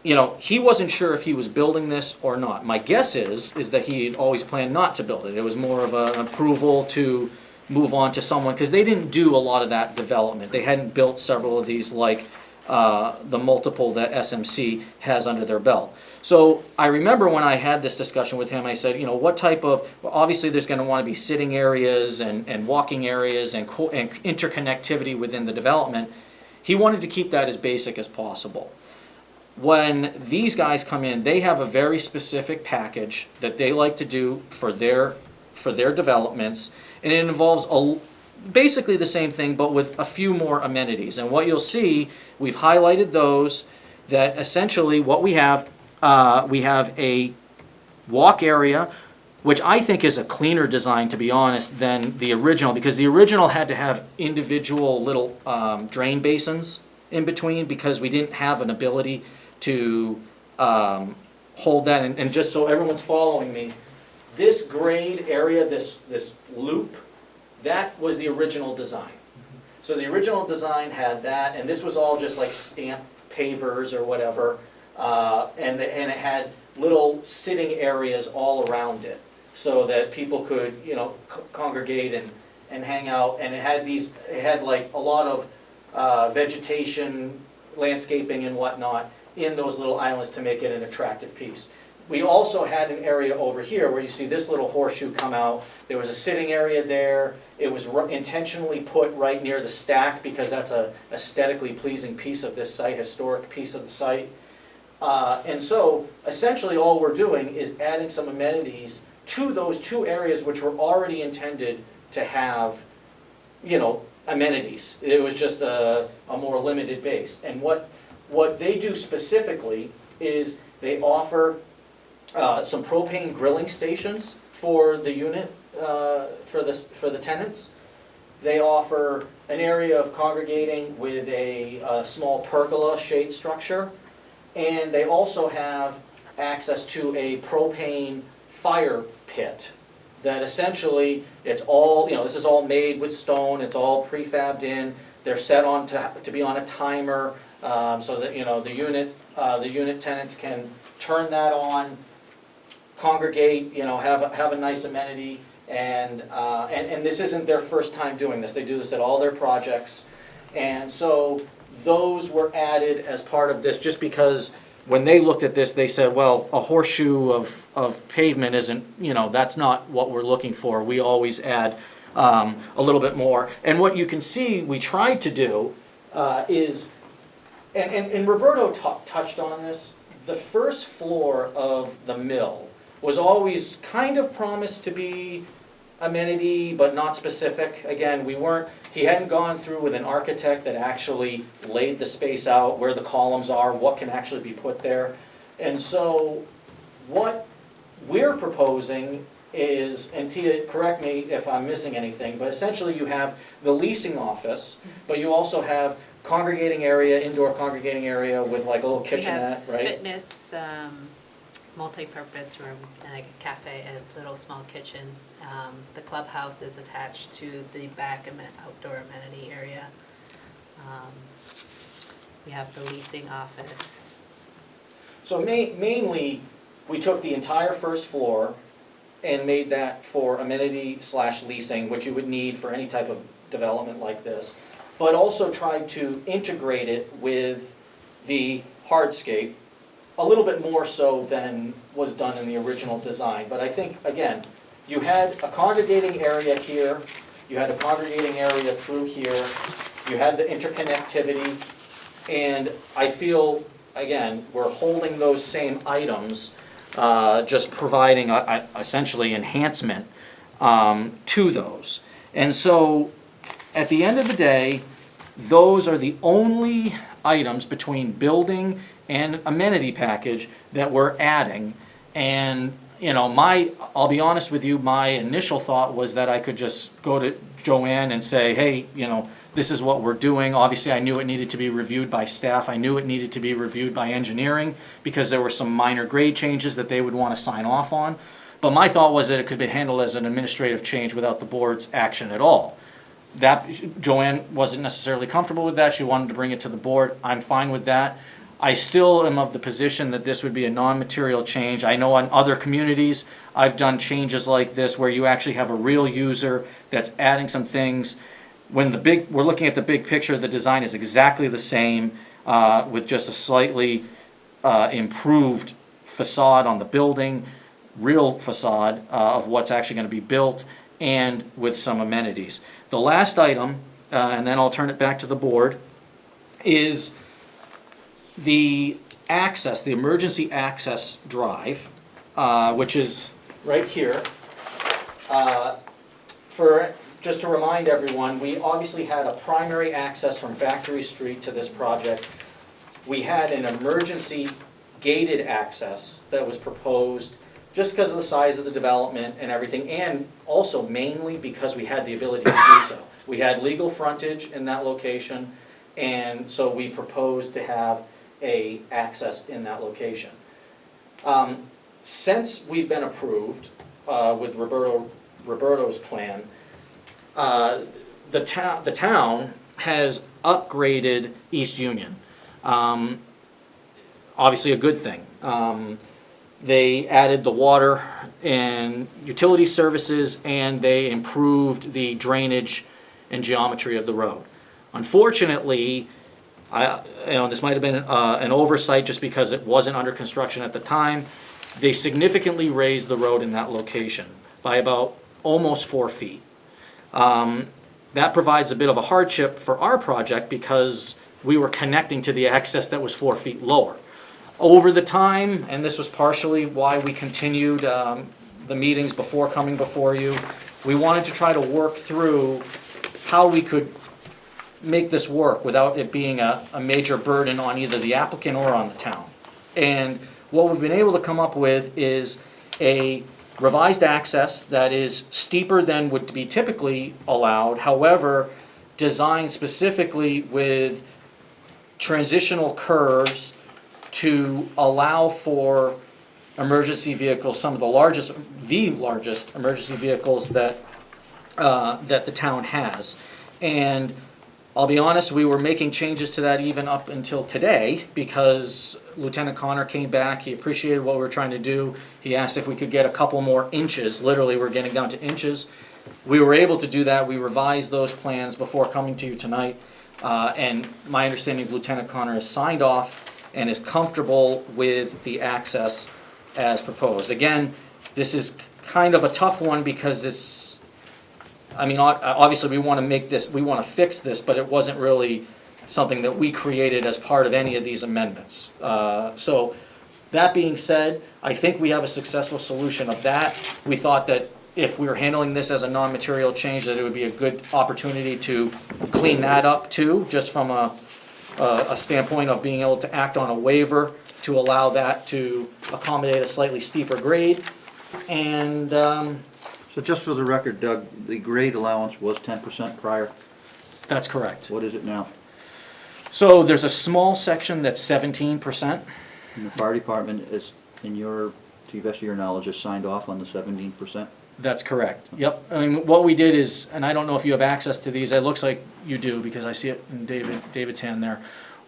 you know, he wasn't sure if he was building this or not. My guess is that he had always planned not to build it. It was more of an approval to move on to someone, because they didn't do a lot of that development. They hadn't built several of these like the multiple that SMC has under their belt. So I remember when I had this discussion with him, I said, you know, what type of, well, obviously there's going to want to be sitting areas and walking areas and interconnectivity within the development. He wanted to keep that as basic as possible. When these guys come in, they have a very specific package that they like to do for their developments, and it involves basically the same thing, but with a few more amenities. And what you'll see, we've highlighted those, that essentially what we have a walk area, which I think is a cleaner design, to be honest, than the original, because the original had to have individual little drain basins in between, because we didn't have an ability to hold that. And just so everyone's following me, this grade area, this loop, that was the original design. So the original design had that, and this was all just like stamped pavers or whatever, and it had little sitting areas all around it, so that people could, you know, congregate and hang out. And it had like a lot of vegetation, landscaping and whatnot in those little islands to make it an attractive piece. We also had an area over here where you see this little horseshoe come out. There was a sitting area there. It was intentionally put right near the stack, because that's a aesthetically pleasing piece of this site, historic piece of the site. And so essentially all we're doing is adding some amenities to those two areas which were already intended to have, you know, amenities. It was just a more limited base. And what they do specifically is they offer some propane grilling stations for the unit, for the tenants. They offer an area of congregating with a small pergola shade structure, and they also have access to a propane fire pit that essentially, it's all, you know, this is all made with stone, it's all prefabbed in. They're set on to be on a timer, so that, you know, the unit tenants can turn that on, congregate, you know, have a nice amenity, and this isn't their first time doing this. They do this at all their projects, and so those were added as part of this, just because when they looked at this, they said, well, a horseshoe of pavement isn't, you know, that's not what we're looking for. We always add a little bit more. And what you can see we tried to do is, and Roberto touched on this, the first floor of the mill was always kind of promised to be amenity, but not specific. Again, he hadn't gone through with an architect that actually laid the space out, where the columns are, what can actually be put there. And so what we're proposing is, and Tia, correct me if I'm missing anything, but essentially you have the leasing office, but you also have congregating area, indoor congregating area with like a little kitchenette, right? We have fitness, multi-purpose room, and like a cafe, a little small kitchen. The clubhouse is attached to the back outdoor amenity area. We have the leasing office. So mainly, we took the entire first floor and made that for amenity/leasing, which you would need for any type of development like this, but also tried to integrate it with the hardscape a little bit more so than was done in the original design. But I think, again, you had a congregating area here, you had a congregating area through here, you had the interconnectivity, and I feel, again, we're holding those same items, just providing essentially enhancement to those. And so, at the end of the day, those are the only items between building and amenity package that we're adding. And, you know, I'll be honest with you, my initial thought was that I could just go to Joanne and say, hey, you know, this is what we're doing. Obviously, I knew it needed to be reviewed by staff. I knew it needed to be reviewed by engineering, because there were some minor grade changes that they would want to sign off on. But my thought was that it could be handled as an administrative change without the board's action at all. That Joanne wasn't necessarily comfortable with that. She wanted to bring it to the board. I'm fine with that. I still am of the position that this would be a non-material change. I know on other communities, I've done changes like this where you actually have a real user that's adding some things. When we're looking at the big picture, the design is exactly the same, with just a slightly improved facade on the building, real facade of what's actually going to be built, and with some amenities. The last item, and then I'll turn it back to the board, is the access, the emergency access drive, which is right here. Just to remind everyone, we obviously had a primary access from Factory Street to this project. We had an emergency gated access that was proposed just because of the size of the development and everything, and also mainly because we had the ability to do so. We had legal frontage in that location, and so we proposed to have a access in that location. Since we've been approved with Roberto's plan, the town has upgraded East Union. Obviously a good thing. They added the water and utility services, and they improved the drainage and geometry of the road. Unfortunately, this might have been an oversight just because it wasn't under construction at the time. They significantly raised the road in that location by about almost 4 feet. That provides a bit of a hardship for our project because we were connecting to the access that was 4 feet lower. Over the time, and this was partially why we continued the meetings before coming before you, we wanted to try to work through how we could make this work without it being a major burden on either the applicant or on the town. And what we've been able to come up with is a revised access that is steeper than would be typically allowed, however, designed specifically with transitional curves to allow for emergency vehicles, some of the largest emergency vehicles that the town has. And I'll be honest, we were making changes to that even up until today because Lieutenant Connor came back, he appreciated what we were trying to do. He asked if we could get a couple more inches, literally we're getting down to inches. We were able to do that, we revised those plans before coming to you tonight. And my understanding is Lieutenant Connor has signed off and is comfortable with the access as proposed. Again, this is kind of a tough one because it's, obviously we want to fix this, but it wasn't really something that we created as part of any of these amendments. So that being said, I think we have a successful solution of that. We thought that if we were handling this as a non-material change, that it would be a good opportunity to clean that up too, just from a standpoint of being able to act on a waiver to allow that to accommodate a slightly steeper grade. And So just for the record, Doug, the grade allowance was 10% prior. that's correct. What is it now? So there's a small section that's 17%. And the fire department is, to the best of your knowledge, has signed off on the 17%? That's correct. Yep. I mean, what we did is, and I don't know if you have access to these, it looks like you do because I see it in David's hand there.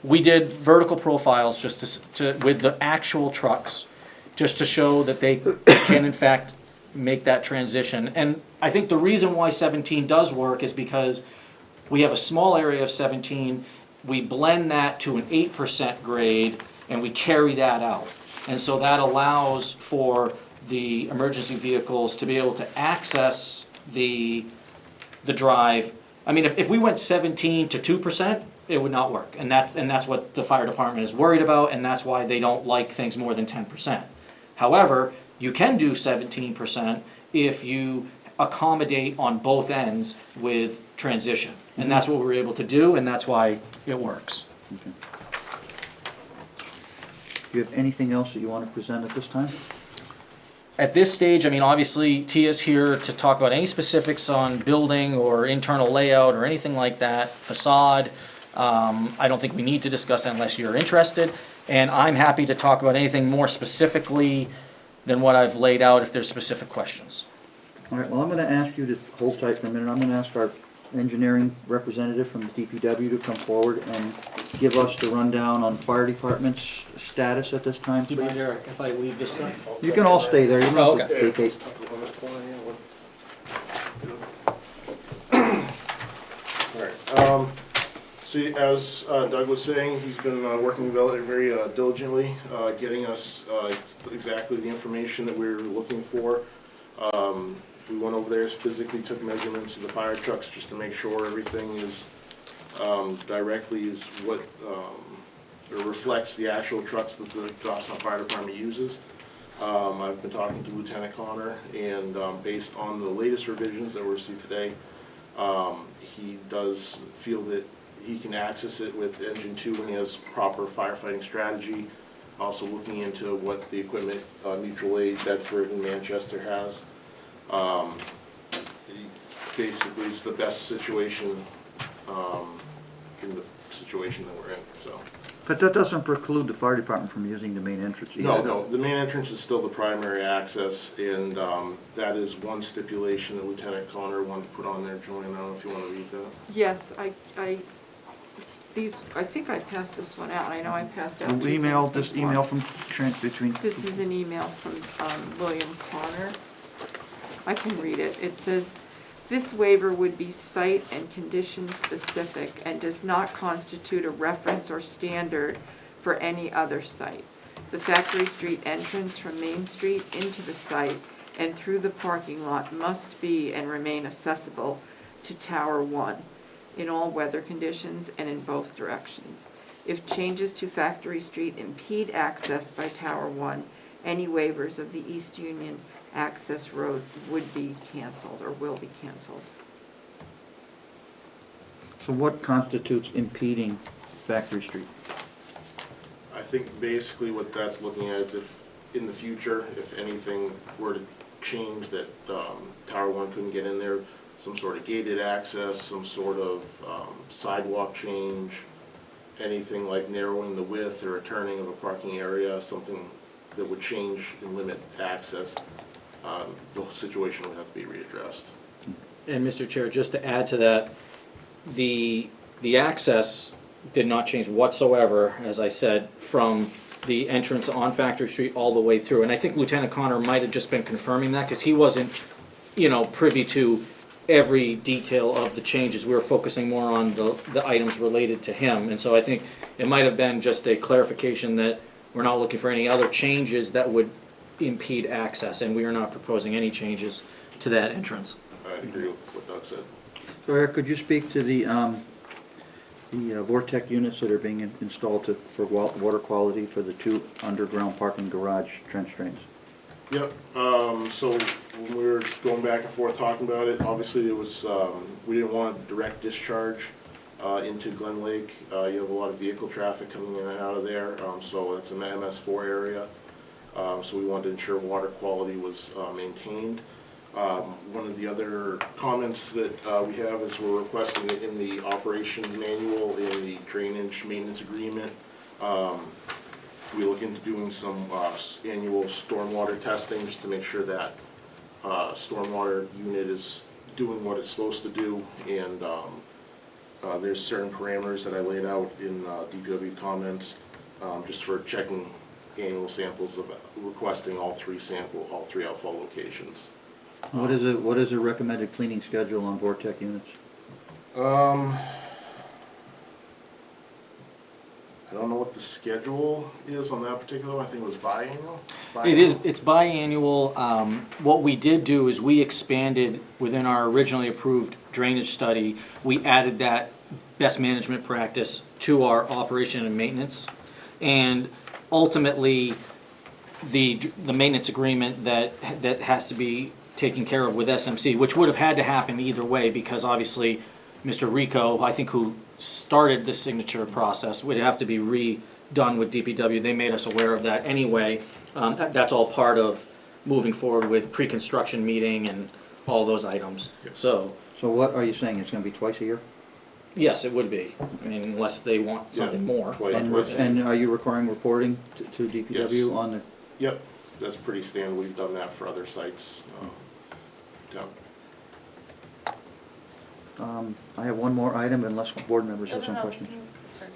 We did vertical profiles just with the actual trucks, just to show that they can in fact make that transition. And I think the reason why 17 does work is because we have a small area of 17, we blend that to an 8% grade, and we carry that out. And so that allows for the emergency vehicles to be able to access the drive. I mean, if we went 17 to 2%, it would not work. And that's what the fire department is worried about, and that's why they don't like things more than 10%. However, you can do 17% if you accommodate on both ends with transition. And that's what we were able to do, and that's why it works. Okay. Do you have anything else that you want to present at this time? At this stage, I mean, obviously, Tia's here to talk about any specifics on building or internal layout or anything like that, facade. I don't think we need to discuss that unless you're interested. And I'm happy to talk about anything more specifically than what I've laid out if there's specific questions. All right, well, I'm going to ask you to hold tight for a minute. I'm going to ask our engineering representative from the DPW to come forward and give us the rundown on fire department's status at this time, Do you mind, please? Eric, if I leave this stuff? You can all stay there, you Oh, don't have to okay. vacate. Alright, so as Doug was saying, he's been working very diligently, getting us exactly the information that we were looking for. We went over there, physically took measurements of the fire trucks just to make sure everything is directly is what or reflects the actual trucks that the Goffstown Fire Department uses. I've been talking to Lieutenant Connor, and based on the latest revisions that we received today, he does feel that he can access it with engine 2 when he has proper firefighting strategy. Also looking into what the equipment Mutual Aid, Bedford, and Manchester has. Basically, it's the best situation in the situation that we're in. So. But that doesn't preclude the fire department from using the main entrance either. No, the main entrance is still the primary access, and that is one stipulation that Lieutenant Connor wanted to put on there. Julian, I don't know if you want to read that. Yes, I think I passed this one out. I know I passed out. We'll two email, things this before. email from Trent between, This is an email from William Connor. I can read it. It says, "This waiver would be site and condition specific and does not constitute a reference or standard for any other site. The Factory Street entrance from Main Street into the site and through the parking lot must be and remain accessible to Tower 1 in all weather conditions and in both directions. If changes to Factory Street impede access by Tower 1, any waivers of the East Union access road would be canceled or will be canceled." so what constitutes impeding Factory Street? I think basically what that's looking at is if, in the future, if anything were to change that Tower 1 couldn't get in there, some sort of gated access, some sort of sidewalk change, anything like narrowing the width or a turning of a parking area, something that would change and limit access, the situation would have to be readdressed. And Mr. Chair, just to add to that, the access did not change whatsoever, as I said, from the entrance on Factory Street all the way through. And I think Lieutenant Connor might have just been confirming that, because he wasn't, privy to every detail of the changes. We were focusing more on the items related to him. And so I think it might have been just a clarification that we're not looking for any other changes that would impede access, and we are not proposing any changes to that entrance. I agree with what Doug said. So Eric, could you speak to the Vortech units that are being installed for water quality for the 2 underground parking garage trench drains? Yep, so when we were going back and forth talking about it, obviously it was, we didn't want direct discharge into Glen Lake. You have a lot of vehicle traffic coming in and out of there, so it's an MS4 area. So we wanted to ensure water quality was maintained. One of the other comments that we have is we're requesting it in the operation manual, in the drainage maintenance agreement. We look into doing some annual stormwater testing just to make sure that stormwater unit is doing what it's supposed to do, and there's certain parameters that I laid out in DPW comments just for checking annual samples of requesting all 3 outfall locations. What is a recommended cleaning schedule on Vortech units? I don't know what the schedule is on that particular one. I think it was biannual. It's biannual. What we did do is we expanded within our originally approved drainage study. We added that best management practice to our operation and maintenance. And ultimately, the maintenance agreement that has to be taken care of with SMC, which would have had to happen either way, because obviously Mr. Rico, I think, who started the signature process, would have to be redone with DPW. They made us aware of that anyway. That's all part of moving forward with pre-construction meeting and all those items. So what are you saying, it's going to be twice a year? yes, it would be. I mean, unless they want something more. Twice. And are you requiring reporting to DPW Yes. on the? Yep, that's pretty standard. We've done that for other sites. Yeah. I have one more item unless board members have some No, questions. you can-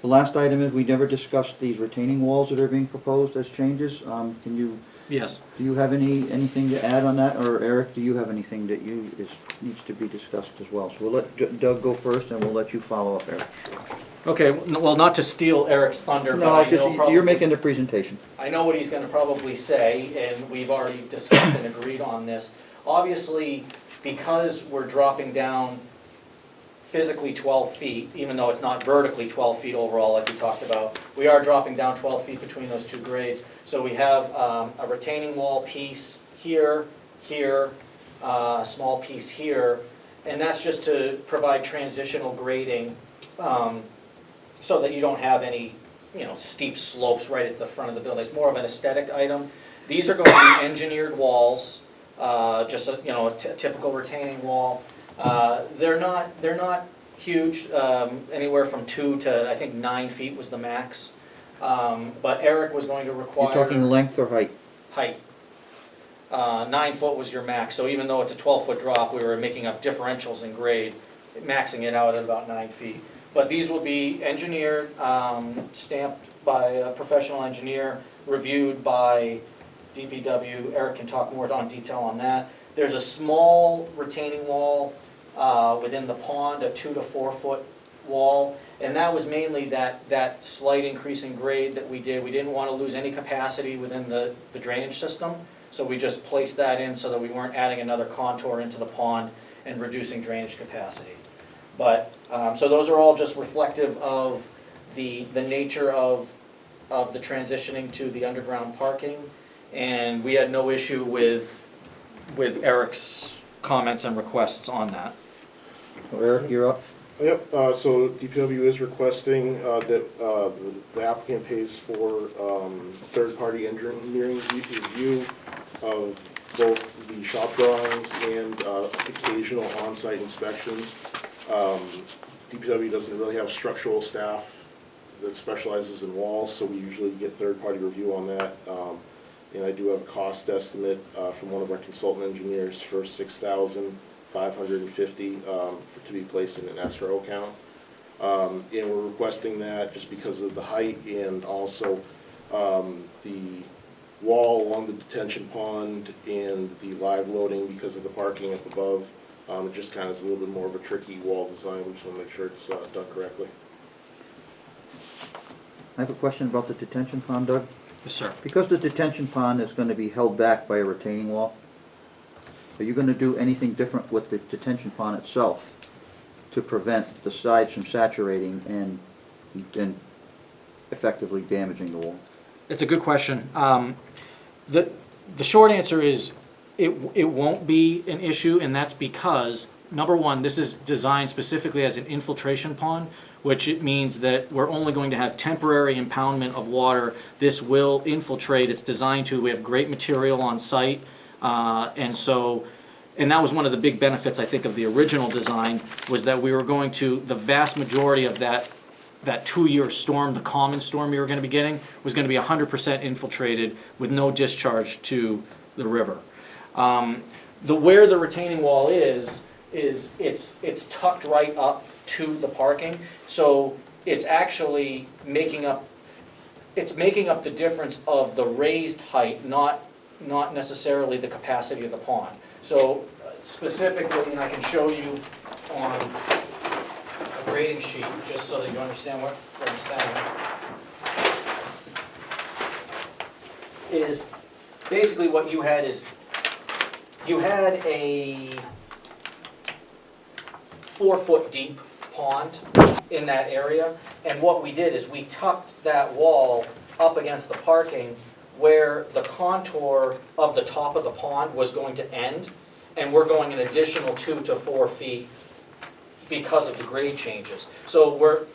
The last item is we never discussed these retaining walls that are being proposed as changes. Can you, Yes. do you have anything to add on that? Or Eric, do you have anything that needs to be discussed as well? So we'll let Doug go first and we'll let you follow up, Eric. Okay, well, not to steal Eric's thunder, but No, I know just, probably. you're making the presentation. I know what he's gonna probably say, and we've already discussed and agreed on this. Obviously, because we're dropping down physically 12 feet, even though it's not vertically 12 feet overall like we talked about, we are dropping down 12 feet between those two grades. So we have a retaining wall piece here, a small piece here, and that's just to provide transitional grading so that you don't have any, steep slopes right at the front of the building. It's more of an aesthetic item. These are going to be engineered walls, just a typical retaining wall. They're not huge, anywhere from 2 to I think 9 feet was the max. But Eric was going to require. You're talking length or height? Height. 9 foot was your max, so even though it's a 12-foot drop, we were making up differentials in grade, maxing it out at about 9 feet. But these will be engineered, stamped by a professional engineer, reviewed by DPW. Eric can talk more on detail on that. There's a small retaining wall within the pond, a 2 to 4 foot wall, and that was mainly that slight increase in grade that we did. We didn't want to lose any capacity within the drainage system, so we just placed that in so that we weren't adding another contour into the pond and reducing drainage capacity. But, so those are all just reflective of the nature of the transitioning to the underground parking, and we had no issue with Eric's comments and requests on that. So Eric, you're up. Yep, so DPW is requesting that the applicant pays for third-party engineering review of both the shop drawings and occasional on-site inspections. DPW doesn't really have structural staff that specializes in walls, so we usually get third-party review on that. And I do have a cost estimate from one of our consultant engineers for $6,550 to be placed in an escrow account. And we're requesting that just because of the height and also the wall along the detention pond and the live loading because of the parking up above. It just kind of is a little bit more of a tricky wall design. We just want to make sure it's done correctly. I have a question about the detention pond, Doug. Yes, sir. Because the detention pond is going to be held back by a retaining wall, are you going to do anything different with the detention pond itself to prevent the sides from saturating and effectively damaging the wall? It's a good question. The short answer is it won't be an issue, and that's because, number one, this is designed specifically as an infiltration pond, which it means that we're only going to have temporary impoundment of water. This will infiltrate. It's designed to. We have great material on site, and that was one of the big benefits, I think, of the original design, was that we were going to, the vast majority of that 2-year storm, the common storm we were going to be getting, was going to be 100% infiltrated with no discharge to the river. Where the retaining wall is it's tucked right up to the parking, so it's actually making up the difference of the raised height, not necessarily the capacity of the pond. So specifically, and I can show you on a grading sheet, just so that you understand what I'm saying, is basically what you had is, you had a 4-foot deep pond in that area, and what we did is we tucked that wall up against the parking where the contour of the top of the pond was going to end, and we're going an additional 2 to 4 feet because of the grade changes. So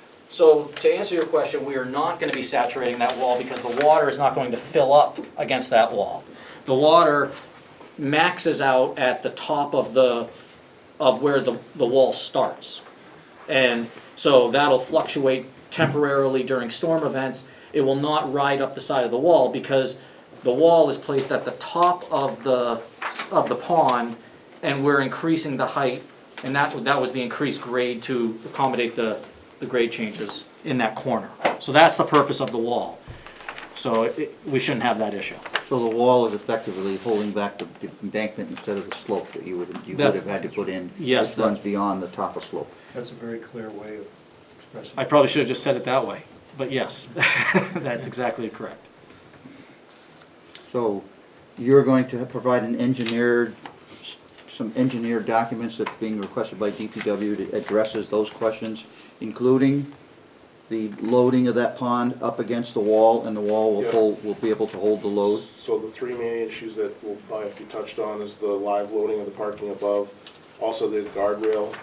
to answer your question, we are not going to be saturating that wall because the water is not going to fill up against that wall. The water maxes out at the top of where the wall starts, and so that'll fluctuate temporarily during storm events. It will not ride up the side of the wall because the wall is placed at the top of the pond, and we're increasing the height And that was the increased grade to accommodate the grade changes in that corner. So that's the purpose of the wall. So we shouldn't have that issue. So the wall is effectively holding back the embankment instead of the slope that you would That's- have had to put in. Yes, Which runs beyond the top of slope. That's a very clear way of expressing. I probably should have just said it that way, but yes, that's exactly correct. So you're going to provide some engineered documents that's being requested by DPW that addresses those questions, including the loading of that pond up against the wall, and the wall Yeah. will be able to hold the load? So the three main issues that we'll probably have to be touched on is the live loading of the parking above. Also the guardrail,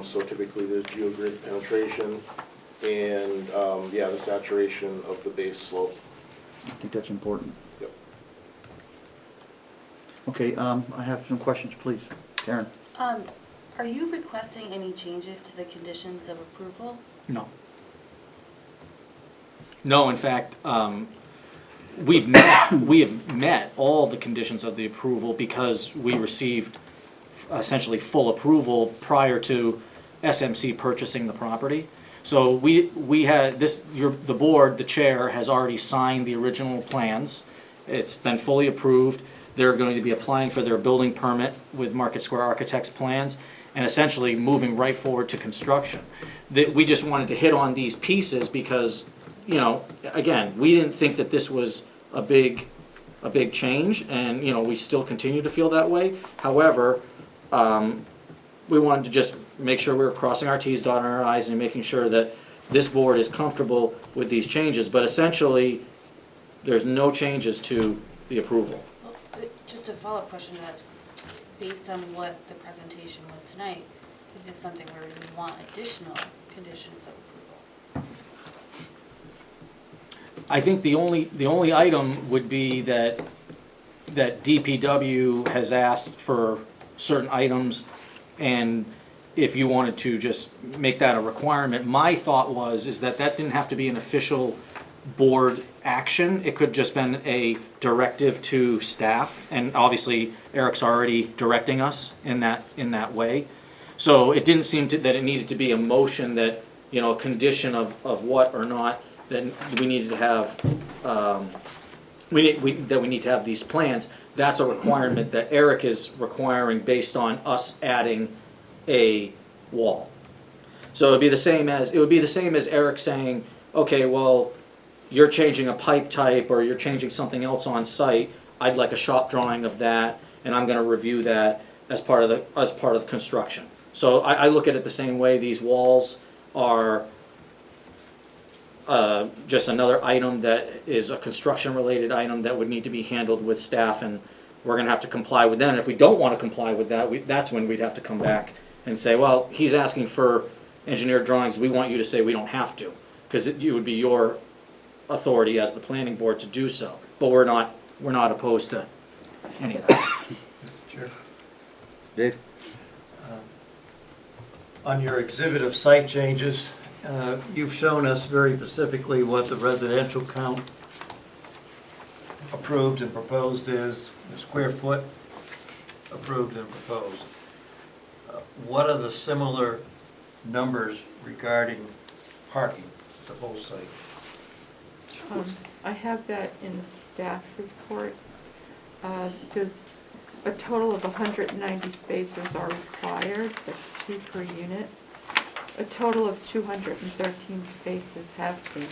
so typically the geogrid penetration, and, yeah, the saturation of the base slope. I think that's important. Yep. Okay, I have some questions, please. Karen? Are you requesting any changes to the conditions of approval? No. No, in fact, we have met all the conditions of the approval because we received essentially full approval prior to SMC purchasing the property. So we had this, the board, the chair, has already signed the original plans. It's been fully approved. They're going to be applying for their building permit with Market Square Architects plans and essentially moving right forward to construction. We just wanted to hit on these pieces because, you know, again, we didn't think that this was a big change, and, you know, we still continue to feel that way. However, we wanted to just make sure we were crossing our T's, dotting our I's, and making sure that this board is comfortable with these changes. But essentially, there's no changes to the approval. Well, just a follow-up question to that, based on what the presentation was tonight, is this something where we want additional conditions of approval? I think the only item would be that DPW has asked for certain items, and if you wanted to just make that a requirement, my thought is that didn't have to be an official board action. It could just been a directive to staff, and obviously Eric's already directing us in that way. So it didn't seem that it needed to be a motion that, you know, a condition of what or not that we needed to have, that we need to have these plans. That's a requirement that Eric is requiring based on us adding a wall. So it would be the same as Eric saying, okay, well, you're changing a pipe type or you're changing something else on site. I'd like a shop drawing of that, and I'm going to review that as part of the construction. So I look at it the same way. These walls are just another item that is a construction-related item that would need to be handled with staff, and we're going to have to comply with them. And if we don't want to comply with that, that's when we'd have to come back and say, well, he's asking for engineered drawings. We want you to say we don't have to, because it would be your authority as the planning board to do so. But we're not opposed to any of that. Mr. Chair. Dave? On your exhibit of site changes, you've shown us very specifically what the residential count approved and proposed is, the square foot approved and proposed. What are the similar numbers regarding parking, the whole site? I have that in the staff report. There's a total of 190 spaces are required, that's 2 per unit. A total of 213 spaces have been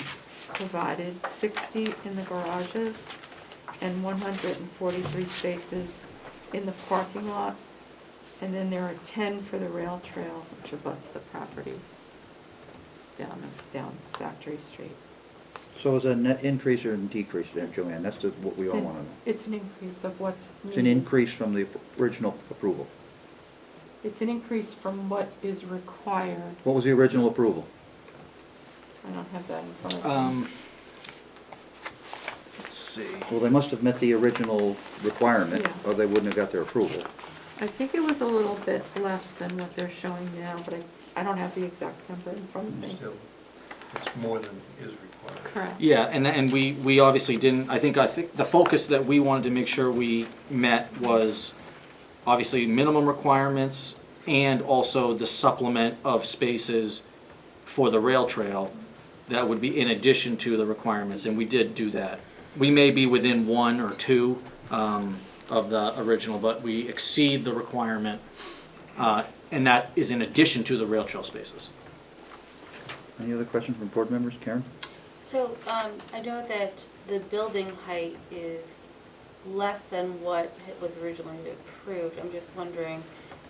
provided, 60 in the garages and 143 spaces in the parking lot. And then there are 10 for the rail trail, which abuts the property down Factory Street. So is that a net increase or a decrease there, Joanne? That's what we all want to know. It's an increase of what's It's an needed. increase from the original approval. It's an increase from what is required. What was the original approval? I don't have that in front of me. Let's see. Well, they must have met the original requirement, Yeah. or they wouldn't have got their approval. I think it was a little bit less than what they're showing now, but I don't have the exact number in front of me. Still, it's more than is required. Correct. Yeah, and we obviously didn't, I think the focus that we wanted to make sure we met was obviously minimum requirements and also the supplement of spaces for the rail trail that would be in addition to the requirements, and we did do that. We may be within 1 or 2 of the original, but we exceed the requirement, and that is in addition to the rail trail spaces. Any other questions from board members? Karen? So, I know that the building height is less than what was originally approved. I'm just wondering,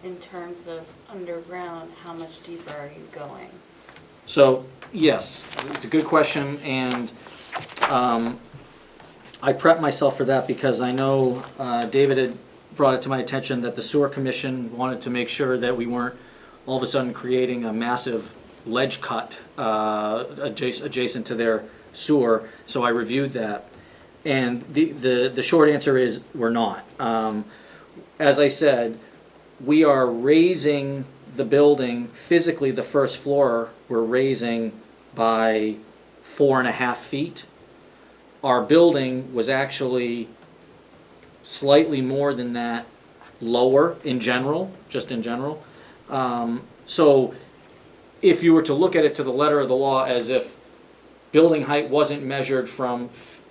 in terms of underground, how much deeper are you going? So, yes, it's a good question, and I prepped myself for that because I know David had brought it to my attention that the sewer commission wanted to make sure that we weren't all of a sudden creating a massive ledge cut adjacent to their sewer, so I reviewed that. And the short answer is we're not. As I said, we are raising the building, physically the first floor we're raising by 4.5 feet. Our building was actually slightly more than that lower in general, just in general. So if you were to look at it to the letter of the law as if building height wasn't measured from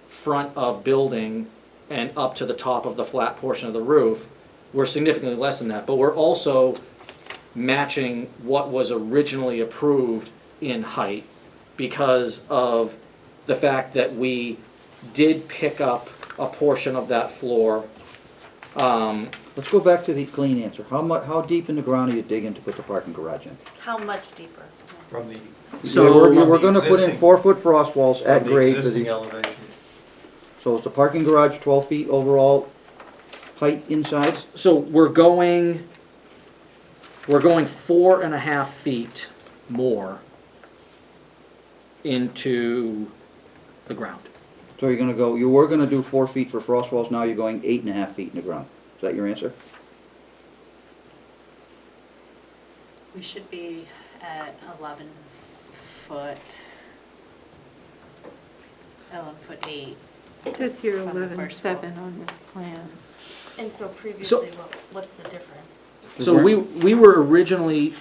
front of building and up to the top of the flat portion of the roof, we're significantly less than that. But we're also matching what was originally approved in height because of the fact that we did pick up a portion of that floor. Let's go back to the clean answer. How deep in the ground are you digging to put the parking garage in? How much deeper? From the, So We're gonna put in existing- 4-foot frost walls at from the grade for existing the, elevation. so is the parking garage 12 feet overall height inside? So we're going 4.5 feet more into the ground. So you're gonna go, you were gonna do 4 feet for frost walls, now you're going 8.5 feet in the ground. Is that your answer? We should be at 11 foot 8. It says here From the first 11.7 on this plan. And so previously, what's the difference? So we were originally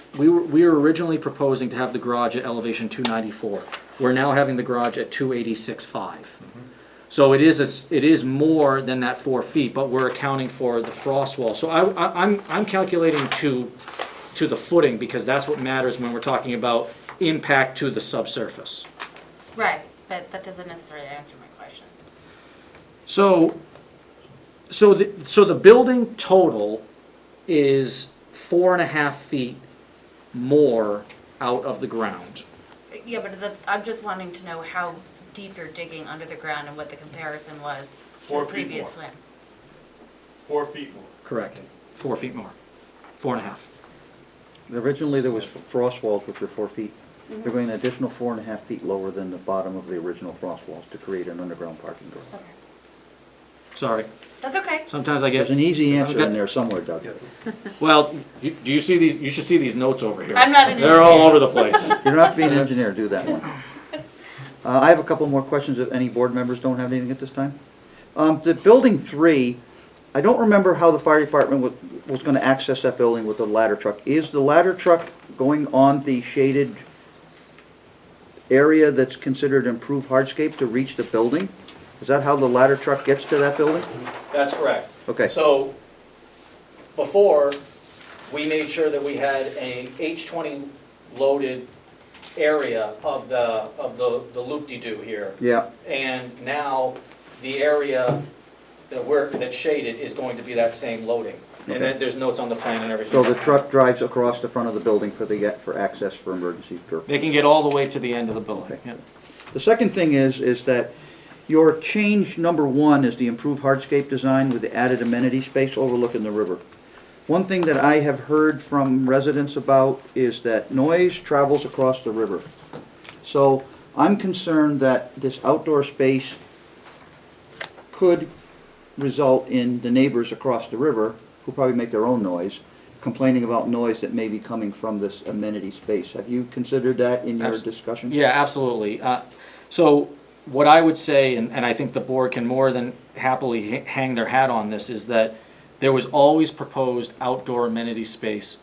proposing to have the garage at elevation 294. We're now having the garage at 286.5. So it is more than that 4 feet, but we're accounting for the frost wall. So I'm calculating to the footing because that's what matters when we're talking about impact to the subsurface. Right, but that doesn't necessarily answer my question. So the building total is 4.5 feet more out of the ground. Yeah, but I'm just wanting to know how deep you're digging under the ground and what the comparison was to 4 the feet previous more. plan. 4 feet more. Correct. 4 feet more. 4.5. Originally, there was frost walls, which are 4 feet. They're going an additional 4.5 feet lower than the bottom of the original frost walls to create an underground parking garage. Okay. Sorry. That's okay. Sometimes I get. There's an easy answer Okay. in there somewhere, Doug. Yeah. Well, do you see these? You should see these notes over here. I'm not an They're all engineer. over the place. You don't have to be an engineer to do that one. I have a couple more questions if any board members don't have anything at this time. The building 3, I don't remember how the fire department was going to access that building with the ladder truck. Is the ladder truck going on the shaded area that's considered improved hardscape to reach the building? Is that how the ladder truck gets to that building? That's correct. Okay. So before, we made sure that we had a H20 loaded area of the loop-de-doo here. Yeah, And now the area that's shaded is going to be that same loading. And Okay. then there's notes on the plan and everything. so the truck drives across the front of the building for access for emergency purposes. They can get all the way to the end of the building. Okay. Yeah. The second thing is that your change number 1 is the improved hardscape design with the added amenity space overlooking the river. One thing that I have heard from residents about is that noise travels across the river. So I'm concerned that this outdoor space could result in the neighbors across the river, who probably make their own noise, complaining about noise that may be coming from this amenity space. Have you considered that in your discussion? Yeah, absolutely. So what I would say, and I think the board can more than happily hang their hat on this, is that there was always proposed outdoor amenity space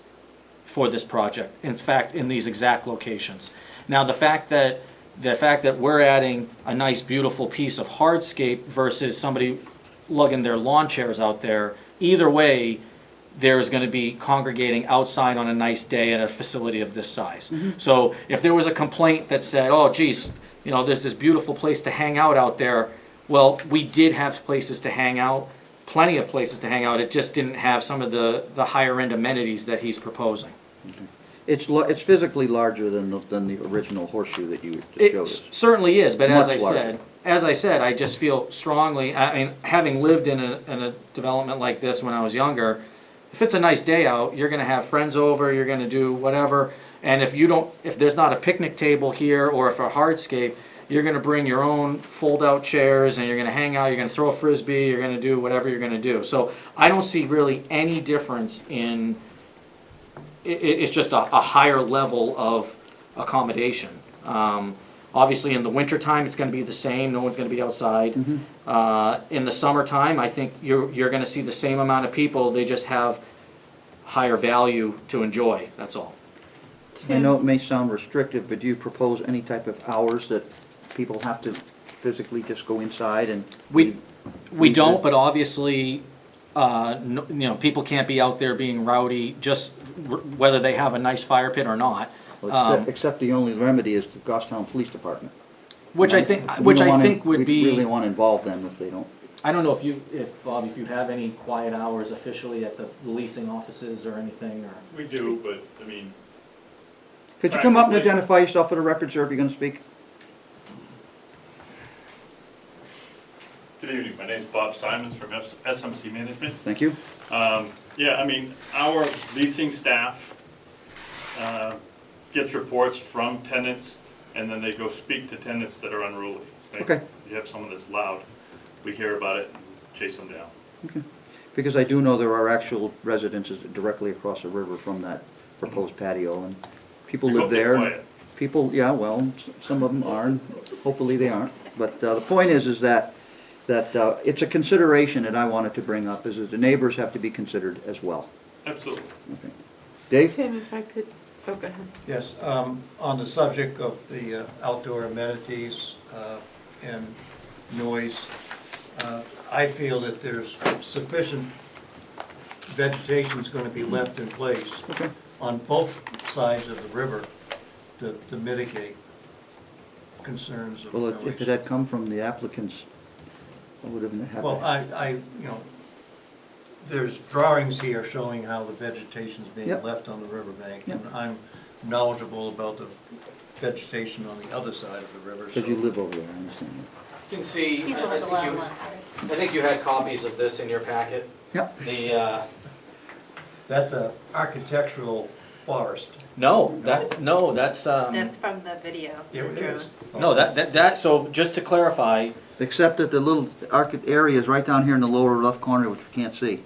for this project. In fact, in these exact locations. Now, the fact that we're adding a nice, beautiful piece of hardscape versus somebody lugging their lawn chairs out there, either way, there's going to be congregating outside on a nice day at a facility of this size. So if there was a complaint that said, oh, geez, you know, there's this beautiful place to hang out there, well, we did have places to hang out, plenty of places to hang out. It just didn't have some of the higher end amenities that he's proposing. It's physically larger than the original horseshoe that you It showed us. certainly is, but Much larger. as I said, I just feel strongly, I mean, having lived in a development like this when I was younger, if it's a nice day out, you're gonna have friends over, you're gonna do whatever, and if there's not a picnic table here, or if a hardscape, you're gonna bring your own fold-out chairs, and you're gonna hang out, you're gonna throw a frisbee, you're gonna do whatever you're gonna do. So I don't see really any difference in, it's just a higher level of accommodation. Obviously, in the wintertime, it's gonna be the same, no one's gonna be outside. In the summertime, I think you're gonna see the same amount of people, they just have higher value to enjoy, that's all. I know it may sound restrictive, but do you propose any type of hours that people have to physically just go inside and? We don't, but obviously, you know, people can't be out there being rowdy, just whether they have a nice fire pit or not. Well, except the only remedy is the Goffstown Police Department. Which I think We would be. really want to involve them if they don't. I don't know if Bob, if you have any quiet hours officially at the leasing offices or anything, or. We do, but, I mean, Could you come up and identify yourself for the record, sir, if you're going to speak? good evening, my name's Bob Simons from SMC Management. Thank you. Yeah, I mean, our leasing staff gets reports from tenants, and then they go speak to tenants that are unruly. Okay. You have someone that's loud, we hear about it and chase them down. Okay. Because I do know there are actual residences directly across the river from that proposed patio, and people We live hope they're there. quiet. People, yeah, well, some of them are, and hopefully they aren't. But the point is that it's a consideration that I wanted to bring up, is that the neighbors have to be considered as well. Absolutely. Okay. Dave? Tim, if I could, oh, go ahead. Yes, on the subject of the outdoor amenities and noise, I feel that there's sufficient vegetation is going to be left in place Okay. on both sides of the river to mitigate concerns of Well, noise. if it had come from the applicants, I would have had. Well, you know, there's drawings here showing how the vegetation's being Yep. left on the riverbank, Yep. and I'm knowledgeable about the vegetation on the other side of the river. Because so- you live over there, I understand You can see, These will have the loud ones, right? I think you had copies of this in your packet. Yep. The, That's a architectural forest. that's, That's from the video, the It drone. is. no, that, so just to clarify, Except that the little area is right down here in the lower left corner, which you can't see.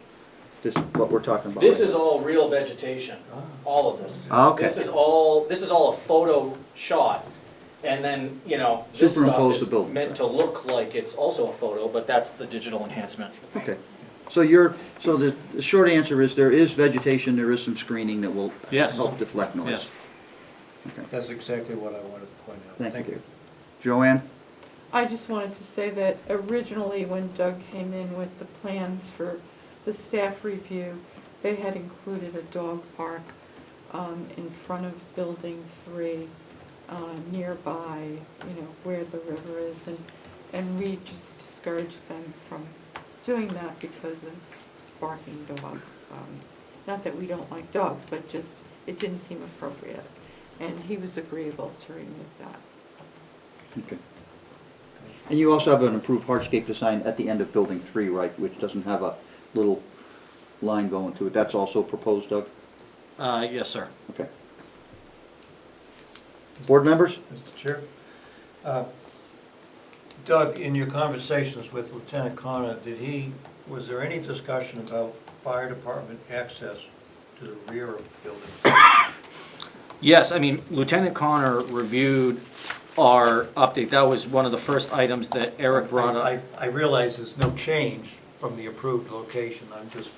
This is what we're talking about. this right is all real vegetation, all of this. Okay. This is all a photo shot. And then, you know, this stuff Superimpose the is building. meant to look like it's also a photo, but that's the digital enhancement. now. Okay. So the short answer is there is vegetation, there is some screening that will Yes. help deflect noise. Yes. That's exactly what I wanted to point out. Thank you. Joanne? I just wanted to say that originally when Doug came in with the plans for the staff review, they had included a dog park in front of Building 3, nearby, you know, where the river is, and we just discouraged them from doing that because of barking dogs. Not that we don't like dogs, but just, it didn't seem appropriate. And he was agreeable to remove that. Okay. And you also have an improved hardscape design at the end of Building 3, right, which doesn't have a little line going to it. That's also proposed, Doug? Yes, sir. Okay. Board members? Mr. Chair. Doug, in your conversations with Lieutenant Connor, was there any discussion about fire department access to the rear of the building? Yes, I mean, Lieutenant Connor reviewed our update. That was one of the first items that Eric brought up. I realize there's no change from the approved location, I'm just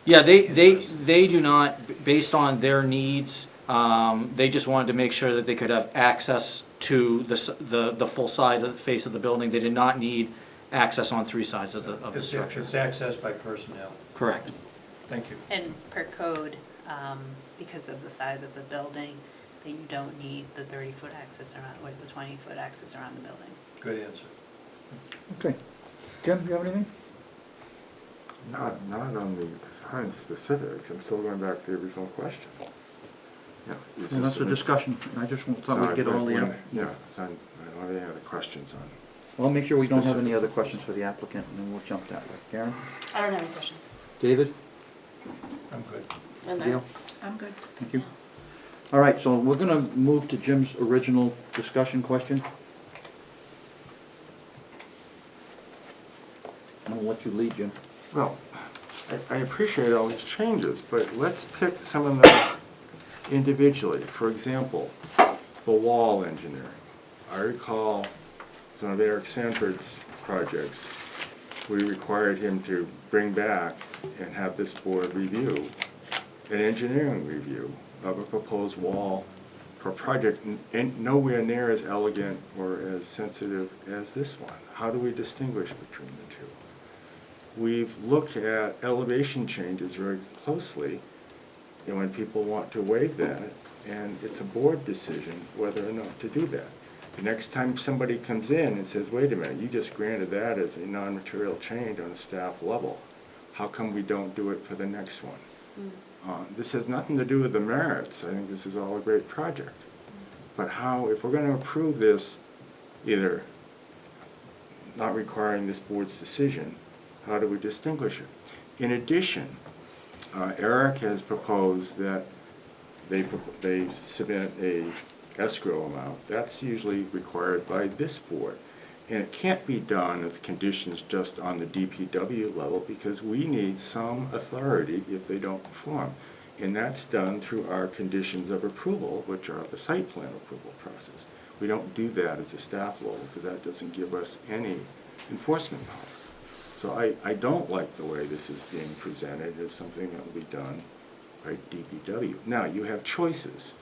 Yeah, they do not, based on their needs, they just wanted to make sure that they could have access to the full side of the face of the building. They did not need access on three sides of the It's structure. accessed by personnel. Correct. Thank you. And per code, because of the size of the building, that you don't need the 30-foot access around, or the 20-foot access around the building. Good answer. Okay. Jim, you have anything? Not on the design specifics, I'm still going back to the original question. Yeah. is Well, this that's a an- discussion. I just thought we'd get all the, Yeah, I don't have any other questions on. well, I'll make sure we don't have any other questions for the applicant, and then we'll jump that way. Karen? I don't have any questions. David? I'm good. And Gail? I'm good. Thank you. All right, so we're gonna move to Jim's original discussion question. I'm gonna let you lead, Jim. Well, I appreciate all these changes, but let's pick some of them individually. For example, the wall engineering. I recall some of Eric Sanford's projects, we required him to bring back and have this board review an engineering review of a proposed wall for a project and nowhere near as elegant or as sensitive as this one. How do we distinguish between the two? We've looked at elevation changes very closely, and when people want to waive that, and it's a board decision whether or not to do that. The next time somebody comes in and says, wait a minute, you just granted that as a non-material change on a staff level. How come we don't do it for the next one? This has nothing to do with the merits. I think this is all a great project. But how, if we're going to approve this, either not requiring this board's decision, how do we distinguish it? In addition, Eric has proposed that they submit a escrow amount. That's usually required by this board. And it can't be done with conditions just on the DPW level because we need some authority if they don't perform. And that's done through our conditions of approval, which are the site plan approval process. We don't do that at the staff level because that doesn't give us any enforcement power. So I don't like the way this is being presented as something that will be done by DPW. Now, you have choices.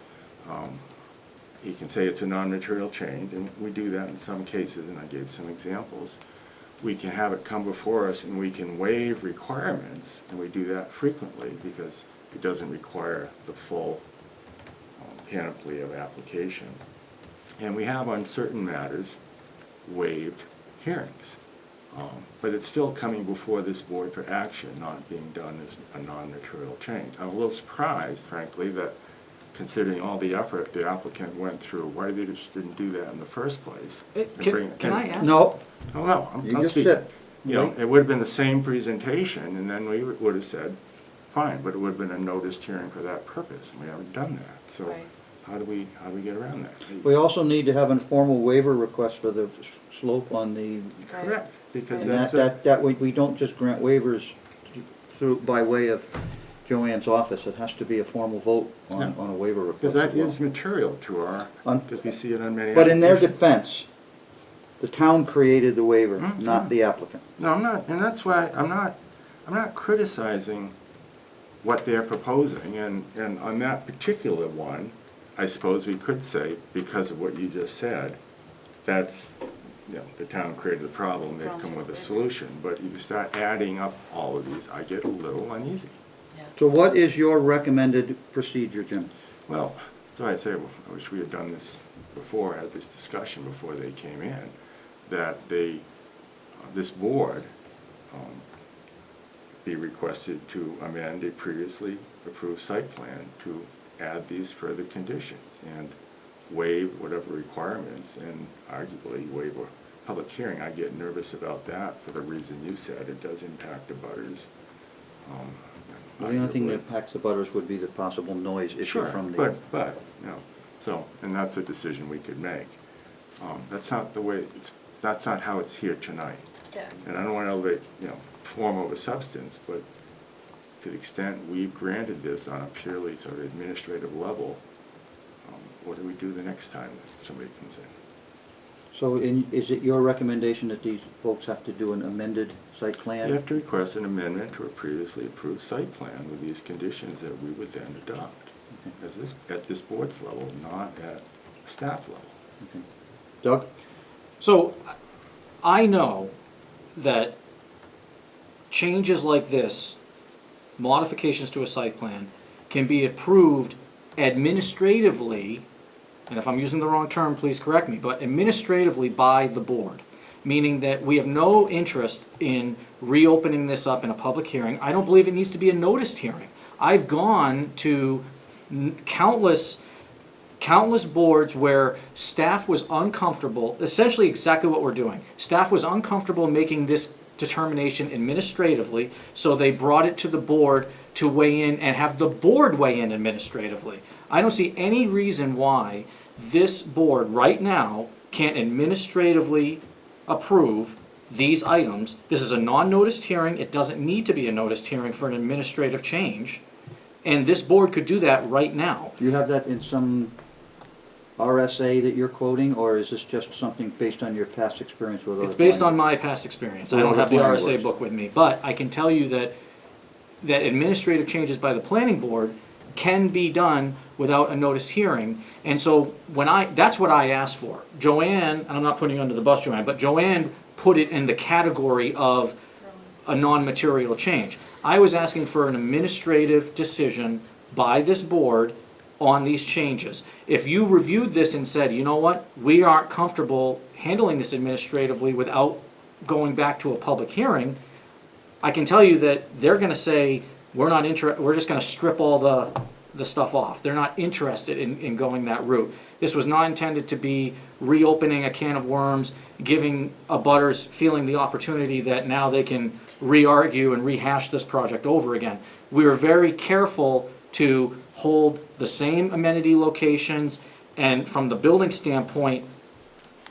You can say it's a non-material change, and we do that in some cases, and I gave some examples. We can have it come before us and we can waive requirements, and we do that frequently because it doesn't require the full panoply of application. And we have on certain matters waived hearings. But it's still coming before this board for action, not being done as a non-material change. I'm a little surprised, frankly, that considering all the effort the applicant went through, why they just didn't do that in the first place. Can I ask? No, Oh, no, I'm you not just speaking. sit. You know, Wait. it would have been the same presentation, and then we would have said, fine, but it would have been a noticed hearing for that purpose, and we haven't done that. So Right. how do we get around that? We also need to have a formal waiver request for the slope on the, Correct, because and that's that we don't just grant waivers through, by way of Joanne's office. It has to be a formal vote on a waiver request. because that as well. is material to our, because we see it on many But in their applications. defense, the town created the waiver, Mhm. not the applicant. No, I'm not, and that's why I'm not criticizing what they're proposing, and on that particular one, I suppose we could say, because of what you just said, that's, you know, the town created the problem, they've come with a solution, but you start adding up all of these, I get a little uneasy. So what is your recommended procedure, Jim? Well, so I say, well, I wish we had done this before, had this discussion before they came in, that they, this board, be requested to amend a previously approved site plan to add these further conditions and waive whatever requirements and arguably waive a public hearing. I get nervous about that for the reason you said. It does impact the butters. The only thing that impacts the butters would be the possible noise issue Sure, from the... but, you know, so, and that's a decision we could make. That's not the way, that's not how it's here tonight. Yeah. And I don't want to elevate, you know, form over substance, but to the extent we've granted this on a purely sort of administrative level, what do we do the next time somebody comes in? So is it your recommendation that these folks have to do an amended site You plan? have to request an amendment to a previously approved site plan with these conditions that we would then adopt. At this board's level, not at staff level. Okay. Doug? So I know that changes like this, modifications to a site plan, can be approved administratively, and if I'm using the wrong term, please correct me, but administratively by the board, meaning that we have no interest in reopening this up in a public hearing. I don't believe it needs to be a noticed hearing. I've gone to countless boards where staff was uncomfortable, essentially exactly what we're doing. Staff was uncomfortable making this determination administratively, so they brought it to the board to weigh in and have the board weigh in administratively. I don't see any reason why this board right now can't administratively approve these items. This is a non-noticed hearing. It doesn't need to be a noticed hearing for an administrative change. And this board could do that right now. Do you have that in some RSA that you're quoting, or is this just something based on your past experience with other It's based on planning? my past experience. I Well, don't the have the planning RSA boards. book with me, but I can tell you that administrative changes by the planning board can be done without a notice hearing. And so that's what I asked for. Joanne, and I'm not putting you under the bus, Joanne, but Joanne put it in the category of a non-material change. I was asking for an administrative decision by this board on these changes. If you reviewed this and said, you know what, we aren't comfortable handling this administratively without going back to a public hearing, I can tell you that they're gonna say, we're just gonna strip all the stuff off. They're not interested in going that route. This was not intended to be reopening a can of worms, giving abutters feeling the opportunity that now they can re-argue and rehash this project over again. We were very careful to hold the same amenity locations, and from the building standpoint,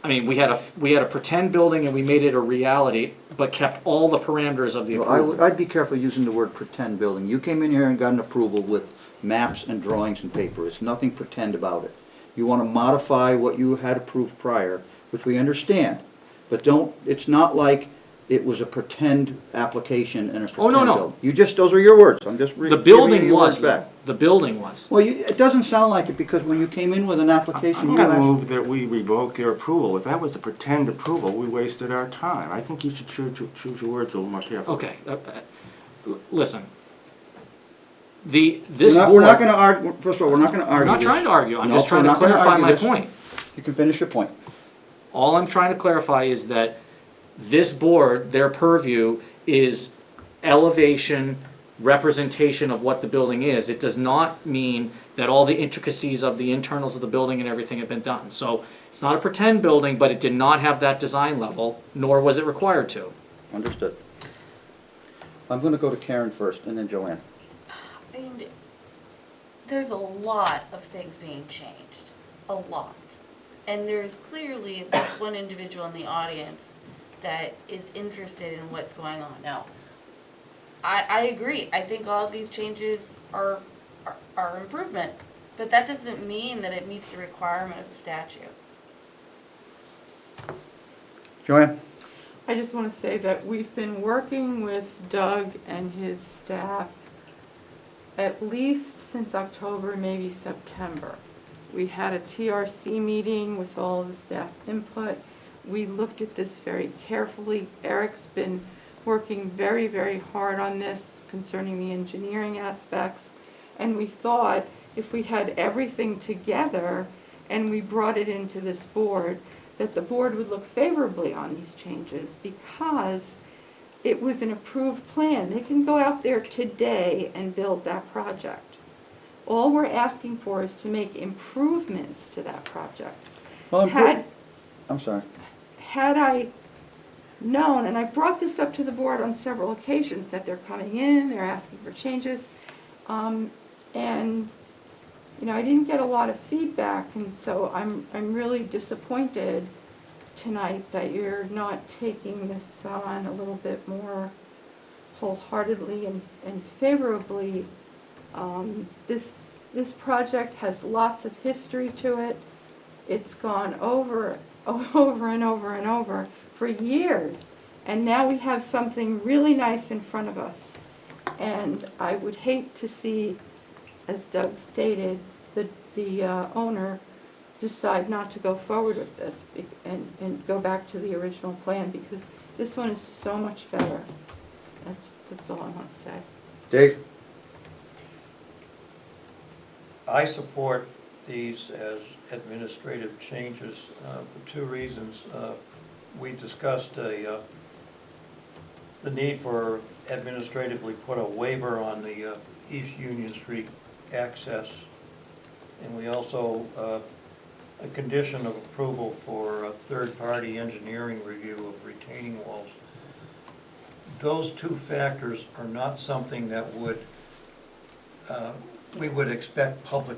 I mean, we had a pretend building and we made it a reality, but kept all the parameters of the Well, approval. I'd be careful using the word pretend building. You came in here and got an approval with maps and drawings and paper. It's nothing pretend about it. You want to modify what you had approved prior, which we understand, but it's not like it was a pretend application and a pretend Oh, no, no. building. Those are your words. I'm just The giving building you your was, words back. the building was. Well, it doesn't sound like it, because when you came in with an application, I'm you gonna actually... move that we revoke their approval. If that was a pretend approval, we wasted our time. I think you should choose your words a little more carefully. Okay, listen. This We're board. not going to argue, first of all, we're not going to I'm argue not this. trying to argue, I'm No, just trying we're to not gonna clarify argue my this. point. You can finish your point. All I'm trying to clarify is that this board, their purview is elevation, representation of what the building is. It does not mean that all the intricacies of the internals of the building and everything have been done. So it's not a pretend building, but it did not have that design level, nor was it required to. Understood. I'm going to go to Karen first, and then Joanne. I mean, there's a lot of things being changed, a lot. And there's clearly this one individual in the audience that is interested in what's going on. Now, I agree, I think all of these changes are improvements, but that doesn't mean that it meets the requirement of the statute. Joanne? I just want to say that we've been working with Doug and his staff at least since October, maybe September. We had a TRC meeting with all of the staff input. We looked at this very carefully. Eric's been working very, very hard on this concerning the engineering aspects. And we thought if we had everything together and we brought it into this board, that the board would look favorably on these changes because it was an approved plan. They can go out there today and build that project. All we're asking for is to make improvements to that project. Well, I'm sorry. Had I known, and I brought this up to the board on several occasions, that they're coming in, they're asking for changes, and I didn't get a lot of feedback, and so I'm really disappointed tonight that you're not taking this on a little bit more wholeheartedly and favorably. This project has lots of history to it. It's gone over over and over and over for years. And now we have something really nice in front of us. And I would hate to see, as Doug stated, the owner decide not to go forward with this and go back to the original plan, because this one is so much better. That's all I want to say. Dave? I support these as administrative changes for two reasons. We discussed the need for administratively put a waiver on the East Union Street access, and we also a condition of approval for a third-party engineering review of retaining walls. Those two factors are not something that would we would expect public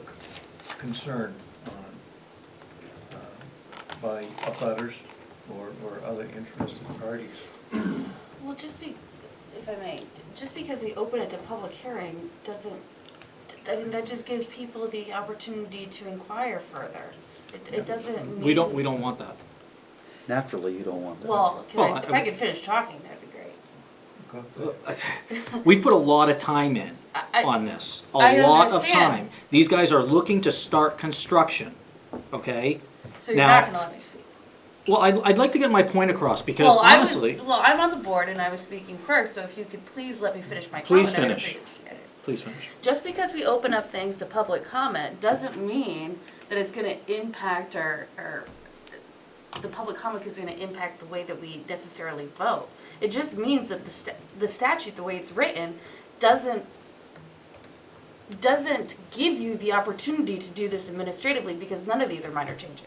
concern on by abutters or other interested parties. Well, if I may, just because we open it to public hearing doesn't, I mean, that just gives people the opportunity to inquire further. It doesn't mean. We don't want that. Naturally, you don't want that. Well, Well, if I could finish talking, that'd be great. Okay. We put a lot of time in on this, a lot of understand. time. These guys are looking to start construction, okay? So you're Now- not gonna let me speak? Well, I'd like to get my point across, because honestly, I'm on the board and I was speaking first, so if you could please let me finish my Please comment. I would finish. appreciate it. please finish. Just because we open up things to public comment doesn't mean that it's gonna impact the public comment is gonna impact the way that we necessarily vote. It just means that the statute, the way it's written, doesn't give you the opportunity to do this administratively, because none of these are minor changes.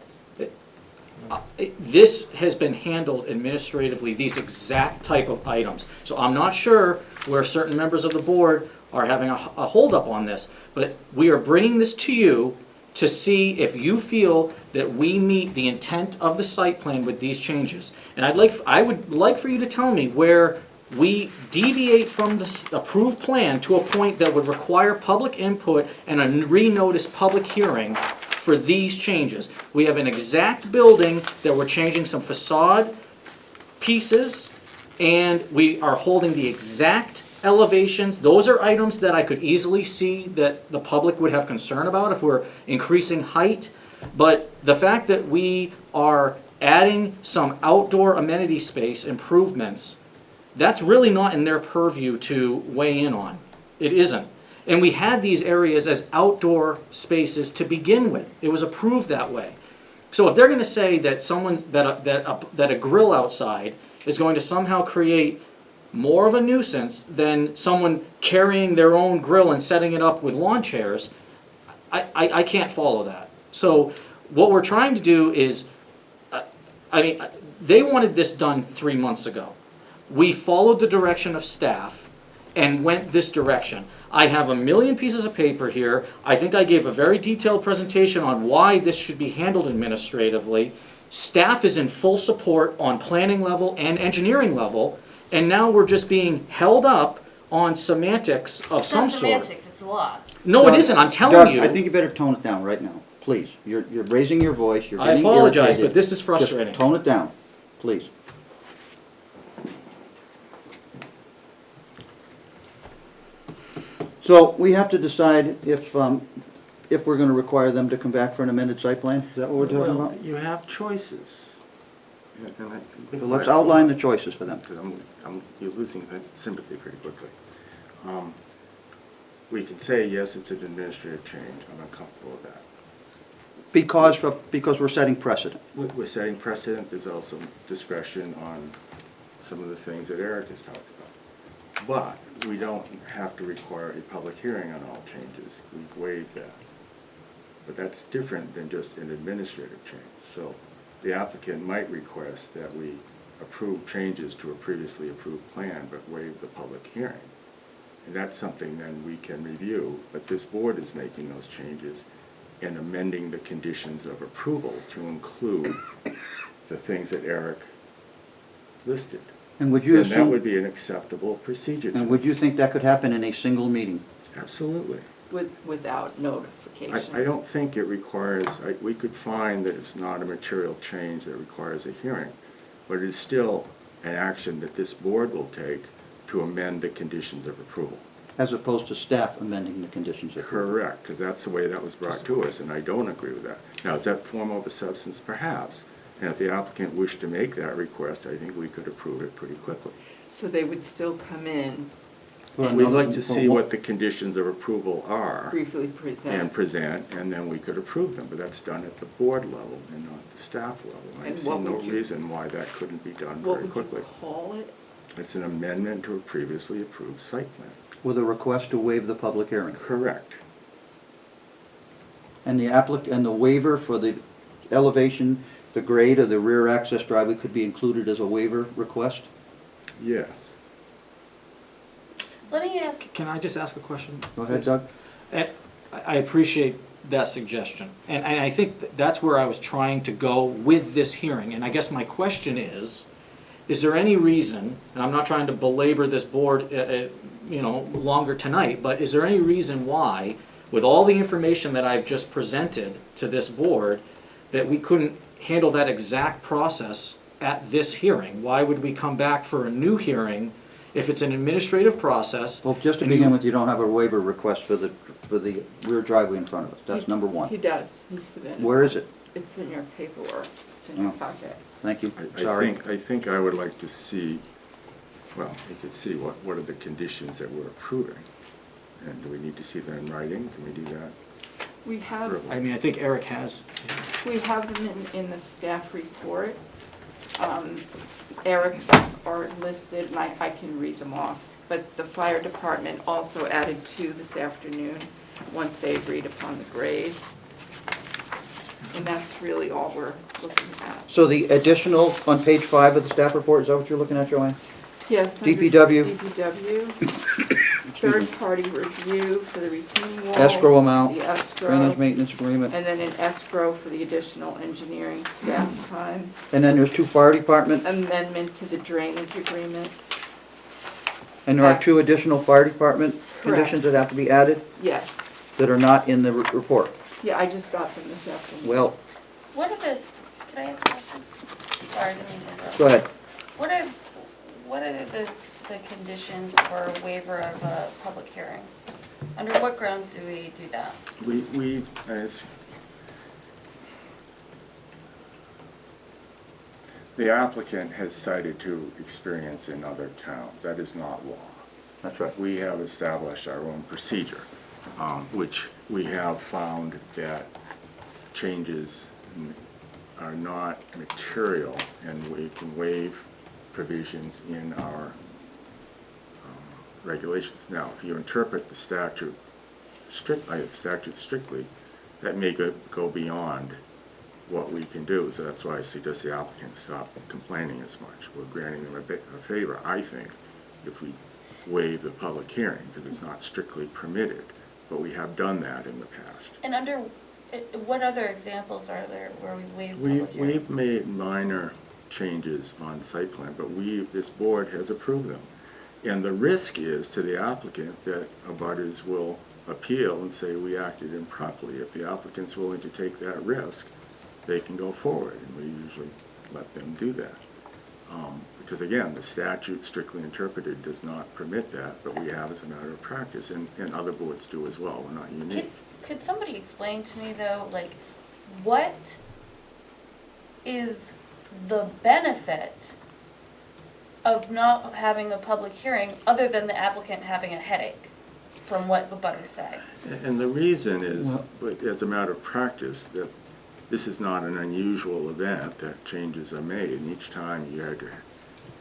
This has been handled administratively, these exact type of items. So I'm not sure where certain members of the board are having a holdup on this, but we are bringing this to you to see if you feel that we meet the intent of the site plan with these changes. And I would like for you to tell me where we deviate from the approved plan to a point that would require public input and a renoticed public hearing for these changes. We have an exact building that we're changing some facade pieces, and we are holding the exact elevations. Those are items that I could easily see that the public would have concern about if we're increasing height. But the fact that we are adding some outdoor amenity space improvements, that's really not in their purview to weigh in on. It isn't. And we had these areas as outdoor spaces to begin with. It was approved that way. So if they're going to say that that a grill outside is going to somehow create more of a nuisance than someone carrying their own grill and setting it up with lawn chairs, I can't follow that. So what we're trying to do is, they wanted this done 3 months ago. We followed the direction of staff and went this direction. I have a million pieces of paper here. I think I gave a very detailed presentation on why this should be handled administratively. Staff is in full support on planning level and engineering level, and now we're just being held up on semantics of some It's not sort. semantics, it's law. No, it Doug, isn't. I'm telling Doug, you. I think you better tone it down right now, please. You're raising your voice, you're I getting apologize, irritated. but this is frustrating. Just tone it down, please. So we have to decide if we're gonna require them to come back for an amended site plan? Is that what we're talking Well, about? you have choices. So let's outline the choices for them. Because you're losing sympathy pretty quickly. We can say, yes, it's an administrative change. I'm uncomfortable with that. Because we're setting precedent. We're setting precedent. There's also discretion on some of the things that Eric has talked about. But we don't have to require a public hearing on all changes. We've waived that. But that's different than just an administrative change. So the applicant might request that we approve changes to a previously approved plan, but waive the public hearing. And that's something then we can review, but this board is making those changes and amending the conditions of approval to include the things that Eric listed. And would you And that would be an acceptable procedure. And would you think that could happen in a single meeting? Absolutely. without notification. I don't think it requires, we could find that it's not a material change that requires a hearing, but it is still an action that this board will take to amend the conditions of approval. As opposed to staff amending the conditions of approval. Correct, because that's the way that was brought to us, and I don't agree with that. Now, is that form over substance? Perhaps. And if the applicant wished to make that request, I think we could approve it pretty quickly. So they would still come in Well, We'd no, like to well, see what- what the conditions of approval are briefly and present, and then we could approve them, but that's done at the board level and not the staff level. I And see what no would you- reason why that couldn't be done What very would quickly. you call it? It's an amendment to a previously approved site plan. With a request to waive the public hearing. Correct. And the waiver for the elevation, the grade of the rear access driveway could be included as a waiver request? Yes. Let me ask, Can I just ask a question? Go ahead, Doug. I appreciate that suggestion, and I think that's where I was trying to go with this hearing, and I guess my question is there any reason, and I'm not trying to belabor this board, longer tonight, but is there any reason why, with all the information that I've just presented to this board, that we couldn't handle that exact process at this hearing? Why would we come back for a new hearing if it's an administrative process? Well, just to and begin you- with, you don't have a waiver request for the rear driveway in front of us. That's number He one. does, he's submitted. Where is it? It's in your paperwork, it's in your Oh. pocket. Thank you. I Sorry. think I would like to see, well, you could see what are the conditions that we're approving. And do we need to see them in writing? Can we do that? We have, I mean, I think Eric has. we have them in the staff report. Eric's are listed, and I can read them off. But the fire department also added two this afternoon, once they agreed upon the grade. And that's really all we're looking at. So the additional, on page 5 of the staff report, is that what you're looking at, Joanne? Yes. under DPW. DPW, Excuse me. third-party review for the retaining walls. Escrow amount, The escrow. Drainage maintenance agreement. And then an escrow for the additional engineering staff time. And then there's 2 fire department, Amendment to the drainage agreement. and there are 2 additional fire department conditions that have to be added Yes. that are not in the report. Yeah, I just got them this afternoon. Well, what are this, can I ask a question? Sorry, I didn't mean to interrupt. go ahead. What are the conditions for waiver of a public hearing? Under what grounds do we do that? The applicant has cited to experience in other towns. That is not law. That's right. We have established our own procedure, which we have found that changes are not material, and we can waive provisions in our regulations. Now, if you interpret the statute strictly, that may go beyond what we can do. So that's why I suggest the applicant stop complaining as much. We're granting them a favor, I think, if we waive the public hearing, because it's not strictly permitted. But we have done that in the past. And under, what other examples are there where we waive public hearing? We've made minor changes on site plan, but this board has approved them. And the risk is to the applicant that abutters will appeal and say we acted improperly. If the applicant's willing to take that risk, they can go forward, and we usually let them do that. Because again, the statute strictly interpreted does not permit that, but we have as a matter of practice, and other boards do as well. We're not unique. Could somebody explain to me though, like, what is the benefit of not having a public hearing other than the applicant having a headache, from what the butters say? And the reason is, as a matter of practice, that this is not an unusual event that changes are made, and each time you had to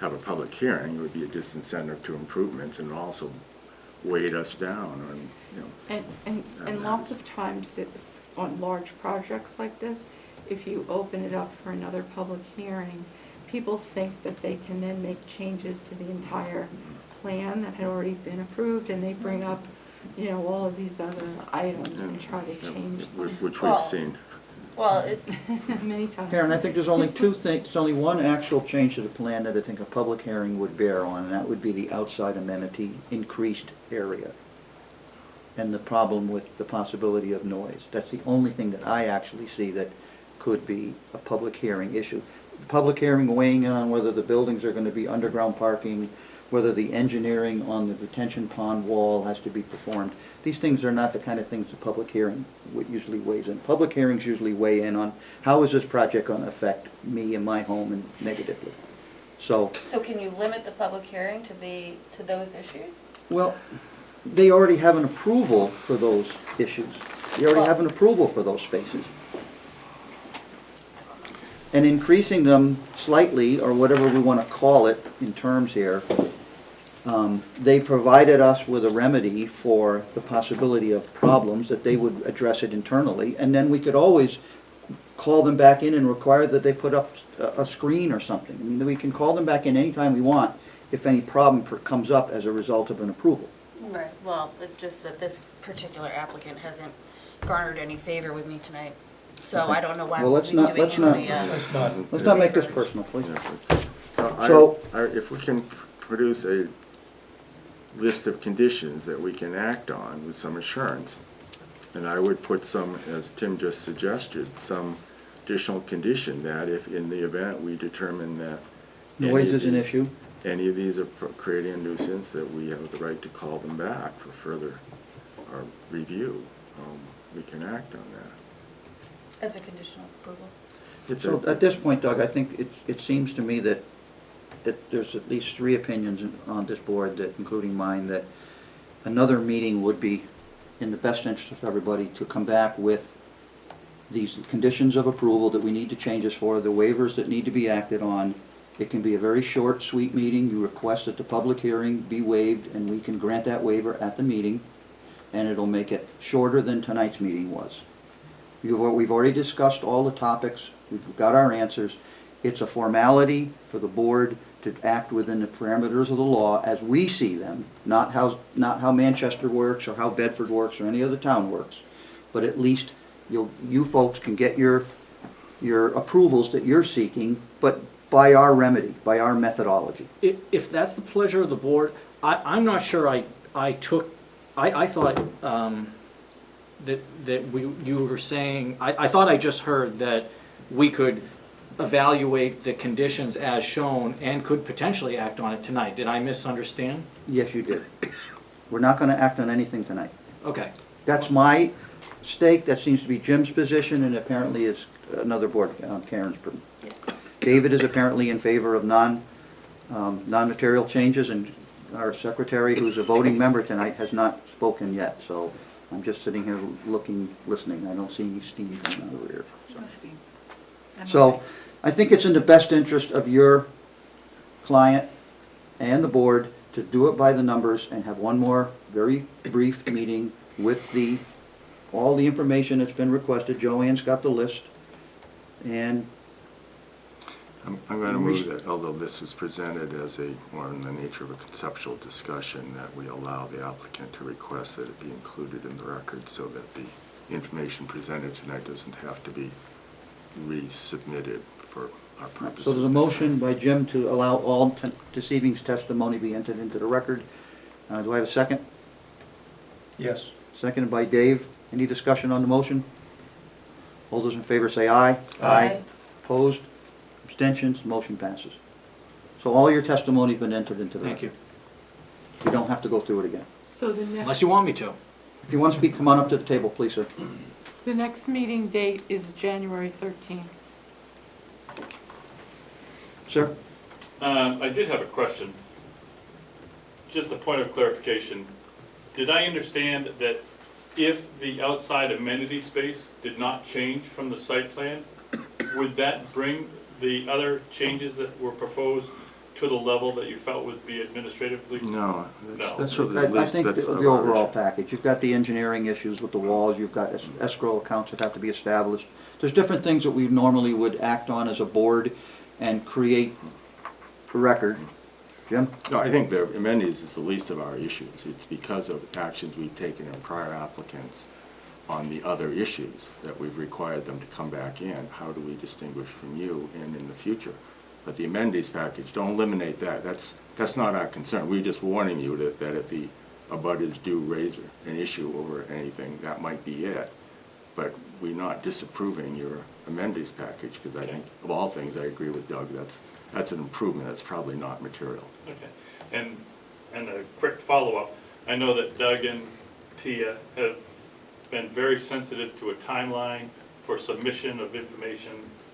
have a public hearing, it would be a disincentive to improvements and also weighed us down on, And lots of times, on large projects like this, if you open it up for another public hearing, people think that they can then make changes to the entire plan that had already been approved, and they bring up, all of these other items and try to change them. which we've Well, seen. Well, it's, Many times. Karen, I think there's only 2 things, there's only one actual change to the plan that I think a public hearing would bear on, and that would be the outside amenity increased area. and the problem with the possibility of noise. That's the only thing that I actually see that could be a public hearing issue. Public hearing weighing in on whether the buildings are going to be underground parking, whether the engineering on the retention pond wall has to be performed. These things are not the kind of things the public hearing usually weighs in. Public hearings usually weigh in on how is this project going to affect me and my home and negatively. So, So can you limit the public hearing to those issues? well, they already have an approval for those issues. They already have an approval for those spaces. And increasing them slightly, or whatever we want to call it in terms here, they provided us with a remedy for the possibility of problems, that they would address it internally, and then we could always call them back in and require that they put up a screen or something. I mean, we can call them back in anytime we want if any problem comes up as a result of an approval. Right, well, it's just that this particular applicant hasn't garnered any favor with me tonight. So Okay. I don't know why Well, we're let's doing not- the, let's not- Let's not make this personal, please. So- If we can produce a list of conditions that we can act on with some assurance, and I would put some, as Tim just suggested, some additional condition that if in the event we determine that Noise is an issue. any of these are creating a nuisance, that we have the right to call them back for further review, we can act on that. as a conditional approval. It's So at this point, Doug, I think it seems to me that there's at least 3 opinions on this board, that, including mine, that another meeting would be in the best interest of everybody to come back with these conditions of approval that we need to change this for, the waivers that need to be acted on. It can be a very short, sweet meeting. You request that the public hearing be waived, and we can grant that waiver at the meeting, and it'll make it shorter than tonight's meeting was. We've already discussed all the topics. We've got our answers. It's a formality for the board to act within the parameters of the law as we see them, not how Manchester works or how Bedford works or any other town works. But at least you folks can get your approvals that you're seeking, but by our remedy, by our methodology. If that's the pleasure of the board, I'm not sure I thought that you were saying, I thought I just heard that we could evaluate the conditions as shown and could potentially act on it tonight. Did I misunderstand? Yes, you did. We're not going to act on anything tonight. Okay. That's my stake, that seems to be Jim's position, and apparently it's another board, Karen's. Yes. David is apparently in favor of non-material changes, and our secretary, who's a voting member tonight, has not spoken yet, so I'm just sitting here looking, listening. I don't see any steam coming out of here. So I think it's in the best interest of your client and the board to do it by the numbers and have one more very brief meeting with all the information that's been requested. Joanne's got the list, and I'm going to move that, although this was presented as more in the nature of a conceptual discussion, that we allow the applicant to request that it be included in the record so that the information presented tonight doesn't have to be resubmitted for our purposes. so there's a motion by Jim to allow all this evening's testimony be entered into the record. Do I have a second? Yes. Seconded by Dave. Any discussion on the motion? All those in favor say aye. Aye. Opposed? Abstentions? Motion passes. So all your testimony's been entered into the record. Thank you. You don't have to go through it again. So the Unless next, you want me to. If you want to speak, come on up to the table, please, sir. The next meeting date is January 13th. Sir? I did have a question. Just a point of clarification. Did I understand that if the outside amenity space did not change from the site plan, would that bring the other changes that were proposed to the level that you felt would be administratively? No, No. that's sort of the I list think that's the of our overall issue. package. You've got the engineering issues with the walls, you've got escrow accounts that have to be established. There's different things that we normally would act on as a board and create a record. Jim? No, I think the amenities is the least of our issues. It's because of actions we've taken in prior applicants on the other issues that we've required them to come back in. How do we distinguish from you and in the future? But the amenities package, don't eliminate that. That's not our concern. We're just warning you that if the abutters do raise an issue over anything, that might be it. But we're not disapproving your amendments package, because I think, of all things, I agree with Doug, that's an improvement, that's probably not material. Okay, and a quick follow-up. I know that Doug and Tia have been very sensitive to a timeline for submission of information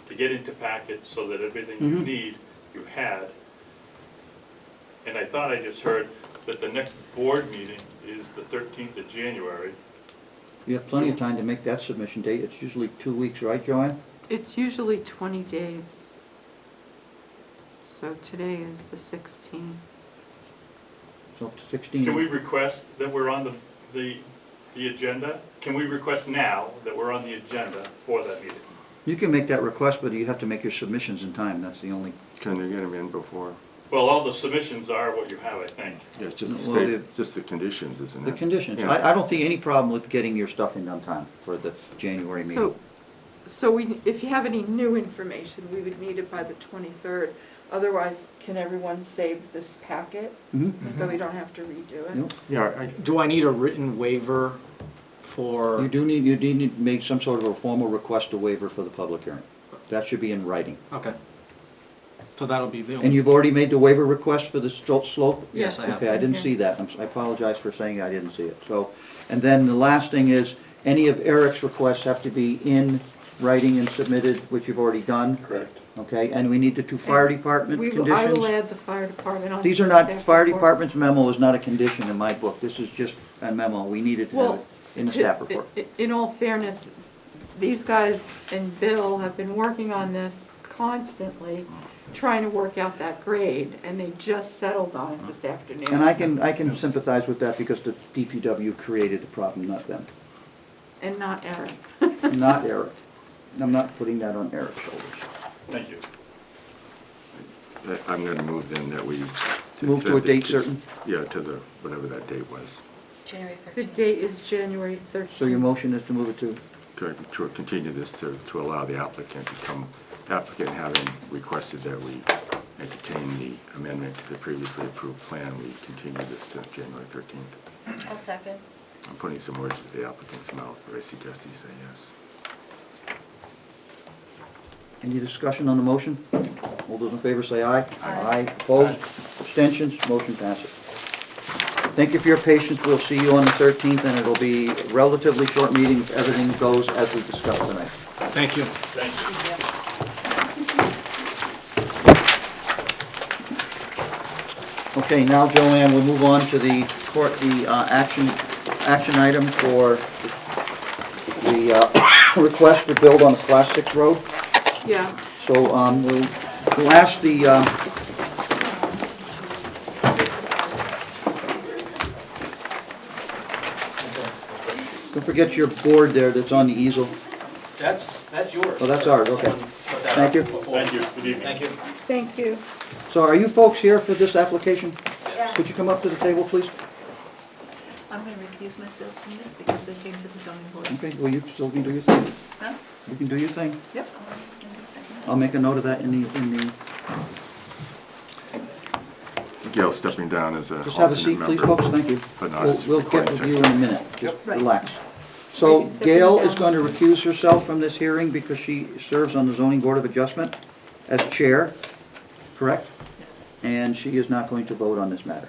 to get into packets so that everything you need, you had. And I thought I just heard that the next board meeting is the 13th of January. You have plenty of time to make that submission date. It's usually 2 weeks, right, Joanne? It's usually 20 days. So today is the 16th. So 16. Can we request that we're on the agenda? Can we request now that we're on the agenda for that meeting? You can make that request, but you have to make your submissions in time. That's the only. Can you get them in before? Well, all the submissions are what you have, I think. Yeah, it's just, Well, it's just the conditions, isn't it? The conditions. Yeah. I don't see any problem with getting your stuff in on time for the January meeting. So if you have any new information, we would need it by the 23rd. Otherwise, can everyone save this packet so we don't have to redo it? Nope. Yeah, Do I need a written waiver for? You need to make some sort of a formal request to waiver for the public hearing. That should be in writing. Okay. So that'll be the And only. you've already made the waiver request for the slope? Yes, I have. Okay, I didn't see that. I apologize for saying I didn't see it. So, and then the last thing is, any of Eric's requests have to be in writing and submitted, which you've already done. correct. Okay, and we need the 2 fire department I conditions. will add the fire department on. These are the not, staff fire report. department's memo is not a condition in my book. This is just a memo. We needed to have it in the staff report. In all fairness, these guys and Bill have been working on this constantly, trying to work out that grade, and they just settled on it this afternoon. And I can sympathize with that because the DPW created the problem, not them. And not Eric. Not Eric. I'm not putting that on Eric's shoulders. Thank you. I'm gonna move then that we. Move to a date certain? Yeah, to the, whatever that date was. January The 13th. date is January 13th. So your motion is to move it to, To continue this to allow the applicant to come, applicant having requested that we entertain the amendment to the previously approved plan, we continue this to January 13th. I'll second. I'm putting some words with the applicant's mouth, but I suggest he say yes. any discussion on the motion? All those in favor say aye. Aye. Opposed? Abstentions? Motion passes. Thank you for your patience. We'll see you on the 13th, and it'll be a relatively short meeting if everything goes as we discussed tonight. Thank you. Thank you. Okay, now Joanne, we'll move on to the action item for the request to build on a Class 6 road. Yeah, So we'll ask the, don't forget your board there that's on the easel. That's yours. Oh, that's ours, okay. Thank you. Thank you. Good evening. Thank you. thank you. So are you folks here for this application? Could you come up to the table, please? I'm going to recuse myself from this because they came to the zoning board. Okay, well, you still can do your thing. Huh? You can do your thing. Yep. I'll make a note of that in the, Gail stepping down as a just have a alternate seat, please, member, folks, thank you. but not We'll as we'll get recording with you secretary. in a minute, just Right. relax. So Maybe stepping Gail is down. going to recuse herself from this hearing because she serves on the zoning board of adjustment as chair, correct? Yes. And she is not going to vote on this matter.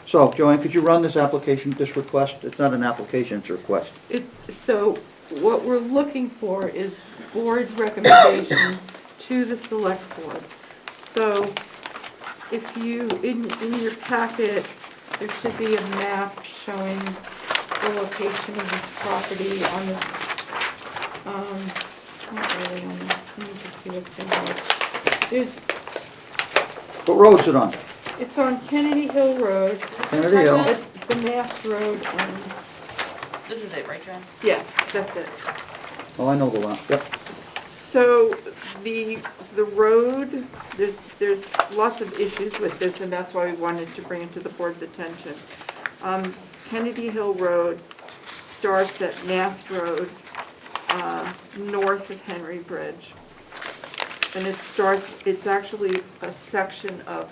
So Joanne, could you run this application, this request? It's not an application, it's a request. So what we're looking for is board recommendation to the select board. So if you, in your packet, there should be a map showing the location of this property on the, it's not really on the, let me just see what's in there. There's, What road is it on? it's on Kennedy Hill Road, Kennedy Hill? the Mast Road, and, This is it, right, John? yes, that's it. Oh, I know the one, yep. So the road, there's lots of issues with this, and that's why we wanted to bring it to the board's attention. Kennedy Hill Road starts at Mast Road, north of Henry Bridge. And it's actually a section of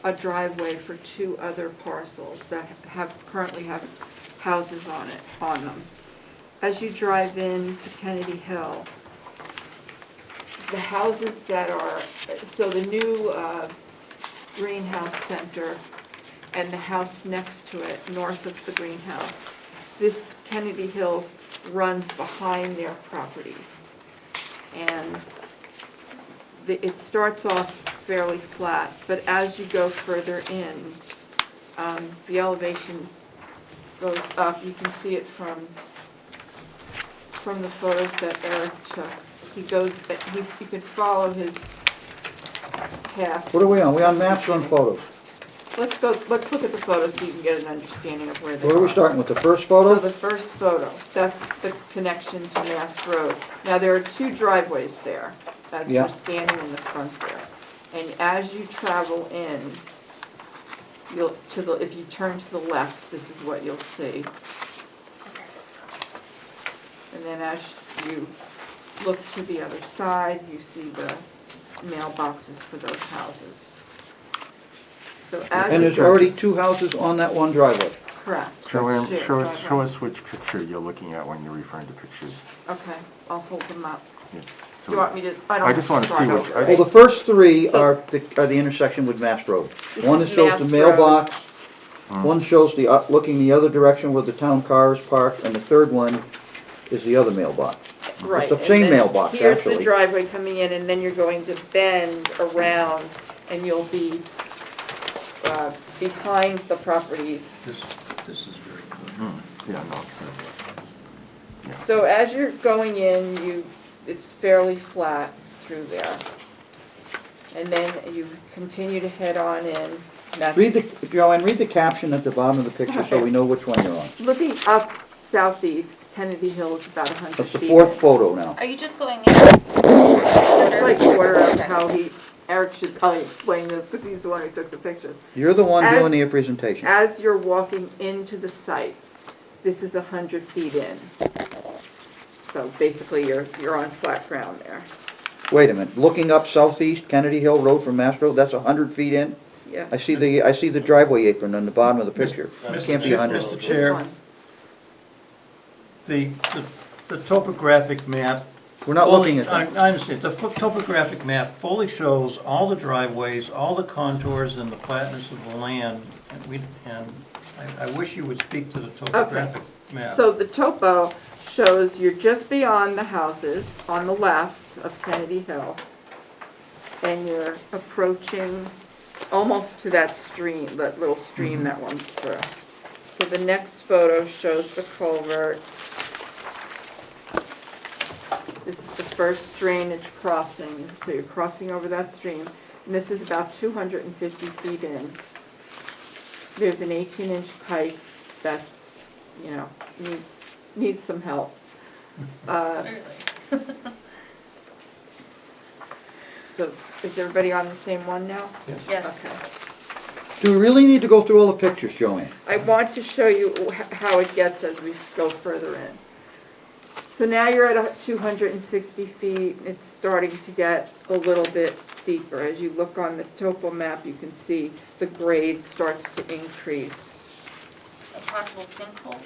a driveway for 2 other parcels that currently have houses on them. As you drive into Kennedy Hill, the houses that are, so the new greenhouse center and the house next to it, north of the greenhouse, this Kennedy Hill runs behind their properties. And it starts off fairly flat, but as you go further in, the elevation goes up. You can see it from the photos that Eric took. He goes, you could follow his path. What are we on? We on maps or on photos? Let's look at the photos so you can get an understanding of where they are. Where are we starting with, the first So photo? the first photo, that's the connection to Mass Road. Now, there are 2 driveways there, as Yeah. you're standing in the front there. And as you travel in, if you turn to the left, this is what you'll see. And then as you look to the other side, you see the mailboxes for those houses. So as And you there's already 2 houses on that one driveway. correct. Joanne, Shared show us driveway. which picture you're looking at when you're referring to pictures. Okay, I'll hold them up. Yes. Do you want me to? I just want to see which, Well, the first 3 So- are the intersection with Mass Road. This One is that shows the Mass mailbox, Hmm. one shows looking the other direction where the town car is parked, and the third one is the other mailbox. Right. the and same then mailbox, Here's actually. the driveway coming in, and then you're going to bend around, and you'll be behind the properties. This is very clear. yeah, no. So as you're going in, it's fairly flat through there. And then you continue to head on in. Joanne, read the caption at the bottom of the picture so we know which one you're on. Looking up southeast, Kennedy Hill is about 100 That's the feet. 4th photo now. Are you just going in? That's like order of how Eric should probably explain this, because he's the one who took the pictures. You're the one As- doing the presentation. As you're walking into the site, this is 100 feet in. So basically, you're on flat ground there. Wait a minute, looking up southeast Kennedy Hill Road from Mass Road, that's 100 feet in? Yeah. I see the driveway apron on the bottom of the picture. It can't be 100. Mr. This Chair, one. the topographic map. We're not looking at that. I understand. The topographic map fully shows all the driveways, all the contours, and the flatness of the land. And I wish you would speak to the topographic map. So the topo shows you're just beyond the houses on the left of Kennedy Hill, and you're approaching almost to that stream, that little stream that runs through. So the next photo shows the culvert. This is the first drainage crossing, so you're crossing over that stream, and this is about 250 feet in. There's an 18-inch pipe that's, needs some help. So is everybody on the same one now? Yes. Okay. Do we really need to go through all the pictures, Joanne? I want to show you how it gets as we go further in. So now you're at 260 feet. It's starting to get a little bit steeper. As you look on the topo map, you can see the grade starts to increase. A possible sinkhole?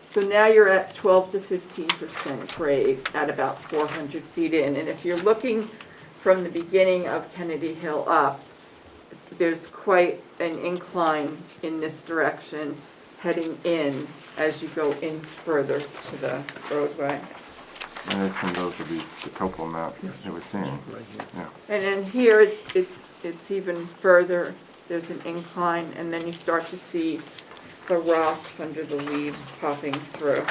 So now you're at 12 to 15% grade at about 400 feet in. And if you're looking from the beginning of Kennedy Hill up, there's quite an incline in this direction heading in as you go in further to the roadway. And I assume those are the topo map that we're seeing. Yeah. And then here it's even further. There's an incline, and then you start to see the rocks under the leaves popping through.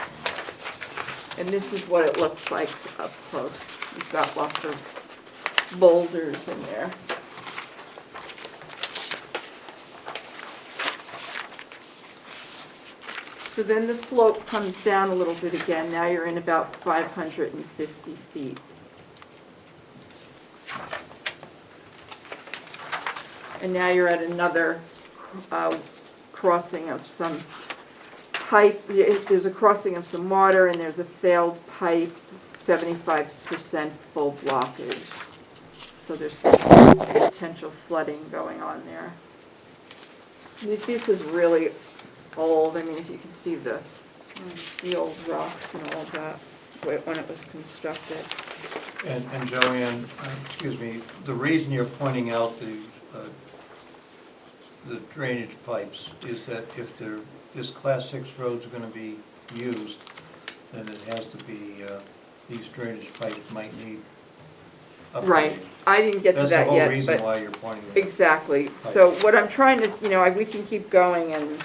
And this is what it looks like up close. You've got lots of boulders in there. So then the slope comes down a little bit again. Now you're in about 550 feet. And now you're at another crossing of some pipe. There's a crossing of some water, and there's a failed pipe, 75% full blockage. so there's some potential flooding going on there. This is really old, I mean, if you can see the old rocks and all that, when it was constructed. And Joanne, excuse me, the reason you're pointing out the drainage pipes is that if this Class 6 road's going to be used, then it has to be, these drainage pipes might need upgrading. Right, I didn't get to That's the that whole yet, reason but, why you're pointing that. exactly. So what I'm trying to, we can keep going and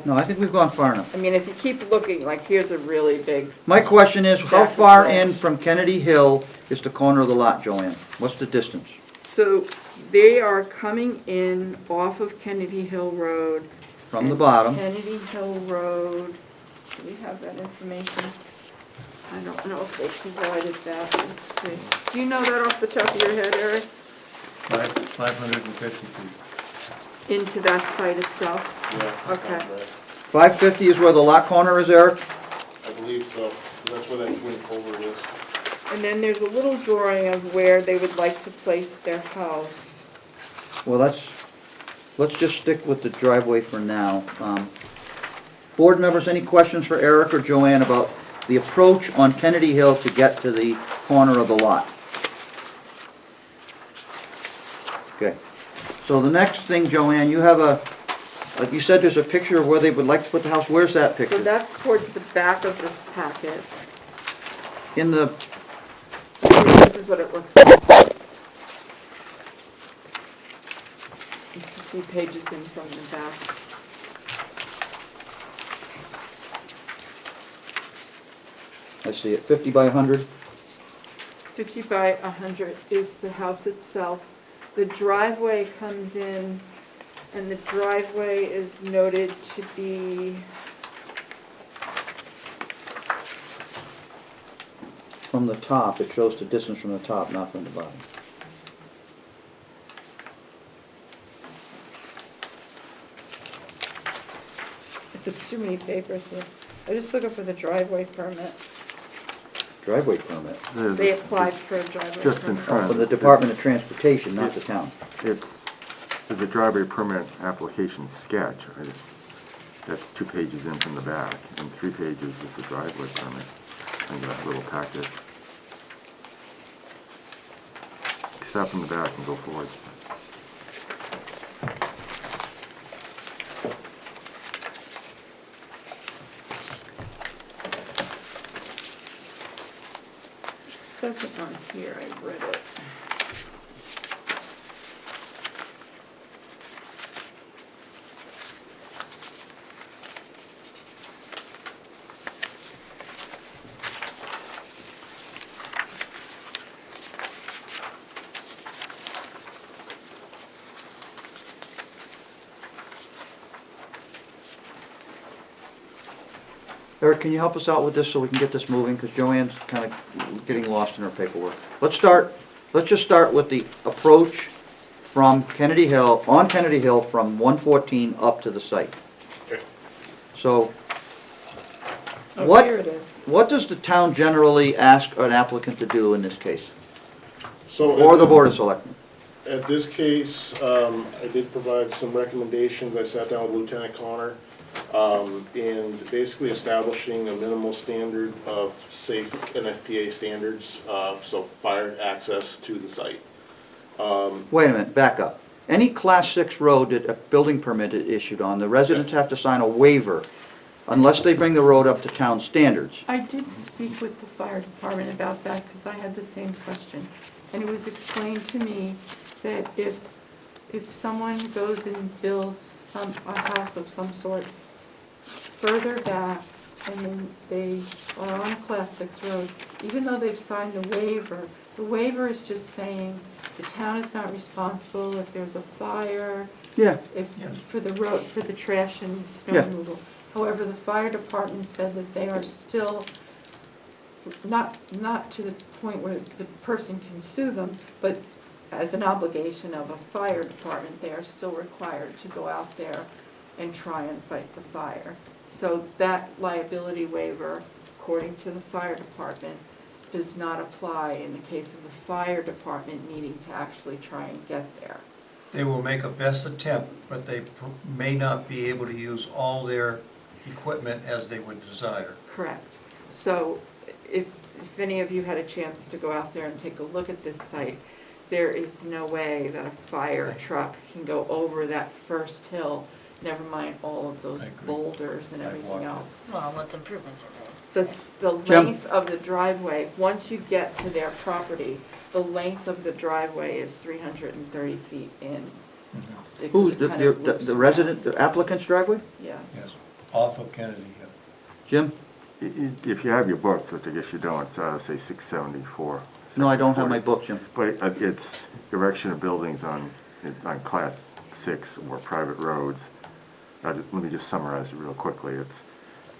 No, I think we've gone far enough. I mean, if you keep looking, like, here's a really big, My question is, how Stack of far rock. in from Kennedy Hill is the corner of the lot, Joanne? What's the distance? so they are coming in off of Kennedy Hill Road. From the and bottom. Kennedy Hill Road, do we have that information? I don't know if they provided that, let's see. Do you know that off the top of your head, Eric? 550 feet. Into that site itself? Yeah. that Okay. sounds right. 550 is where the lot corner is, Eric? I believe so. That's where that twin culvert is. And then there's a little drawing of where they would like to place their house. Well, let's just stick with the driveway for now. Board members, any questions for Eric or Joanne about the approach on Kennedy Hill to get to the corner of the lot? Okay. So the next thing, Joanne, you have like you said, there's a picture of where they would like to put the house. Where's that picture? So that's towards the back of this packet. In the, This is what it looks like. It's a few pages in from the back. I see it, 50 by 100. 50 by 100 is the house itself. The driveway comes in, and the driveway is noted to be, From the top, it shows the distance from the top, not from the bottom. if it's too many papers here. I just looking for the driveway permit. Driveway permit. They applied for a driveway Just in permit. front. For the Department of Transportation, not the town. There's a driveway permit application sketch, right? That's 2 pages in from the back, and 3 pages is the driveway permit in that little packet. Stop from the back and go forward. It says it on here, I read it. Eric, can you help us out with this so we can get this moving? Because Joanne's kind of getting lost in her paperwork. Let's just start with the approach from Kennedy Hill, on Kennedy Hill from 114 up to the site. Okay. So, Oh, what, here it is. what does the town generally ask an applicant to do in this case? So Or the Board of Selectmen? At this case, I did provide some recommendations. I sat down with Lieutenant Connor, and basically establishing a minimal standard of safe NFPA standards, so fire access to the site. Wait a minute, back up. Any Class 6 road that a building permit is issued on, the residents have to sign a waiver unless they bring the road up to town standards. I did speak with the fire department about that because I had the same question. And it was explained to me that if someone goes and builds a house of some sort further back and then they are on a Class 6 road, even though they've signed the waiver is just saying the town is not responsible if there's a fire, Yeah, Yes. for the road, for the trash and snow Yeah. removal. However, the fire department said that they are still, not to the point where the person can sue them, but as an obligation of a fire department, they are still required to go out there and try and fight the fire. So that liability waiver, according to the fire department, does not apply in the case of the fire department needing to actually try and get there. They will make a best attempt, but they may not be able to use all their equipment as they would desire. Correct. So if any of you had a chance to go out there and take a look at this site, there is no way that a fire truck can go over that first hill, never mind all of those I agree. boulders and I everything walked it. else. Well, unless improvements are made. The Jim? length of the driveway, once you get to their property, the length of the driveway is 330 feet in. Because Who's, it kind of loops the around. resident, the applicant's driveway? Yeah. Yes, off of Kennedy Hill. Jim? If you have your books, which I guess you don't, it's, say, 674. No, I don't have my 740. book, Jim. But it's erection of buildings on class 6 or private roads. Let me just summarize it real quickly.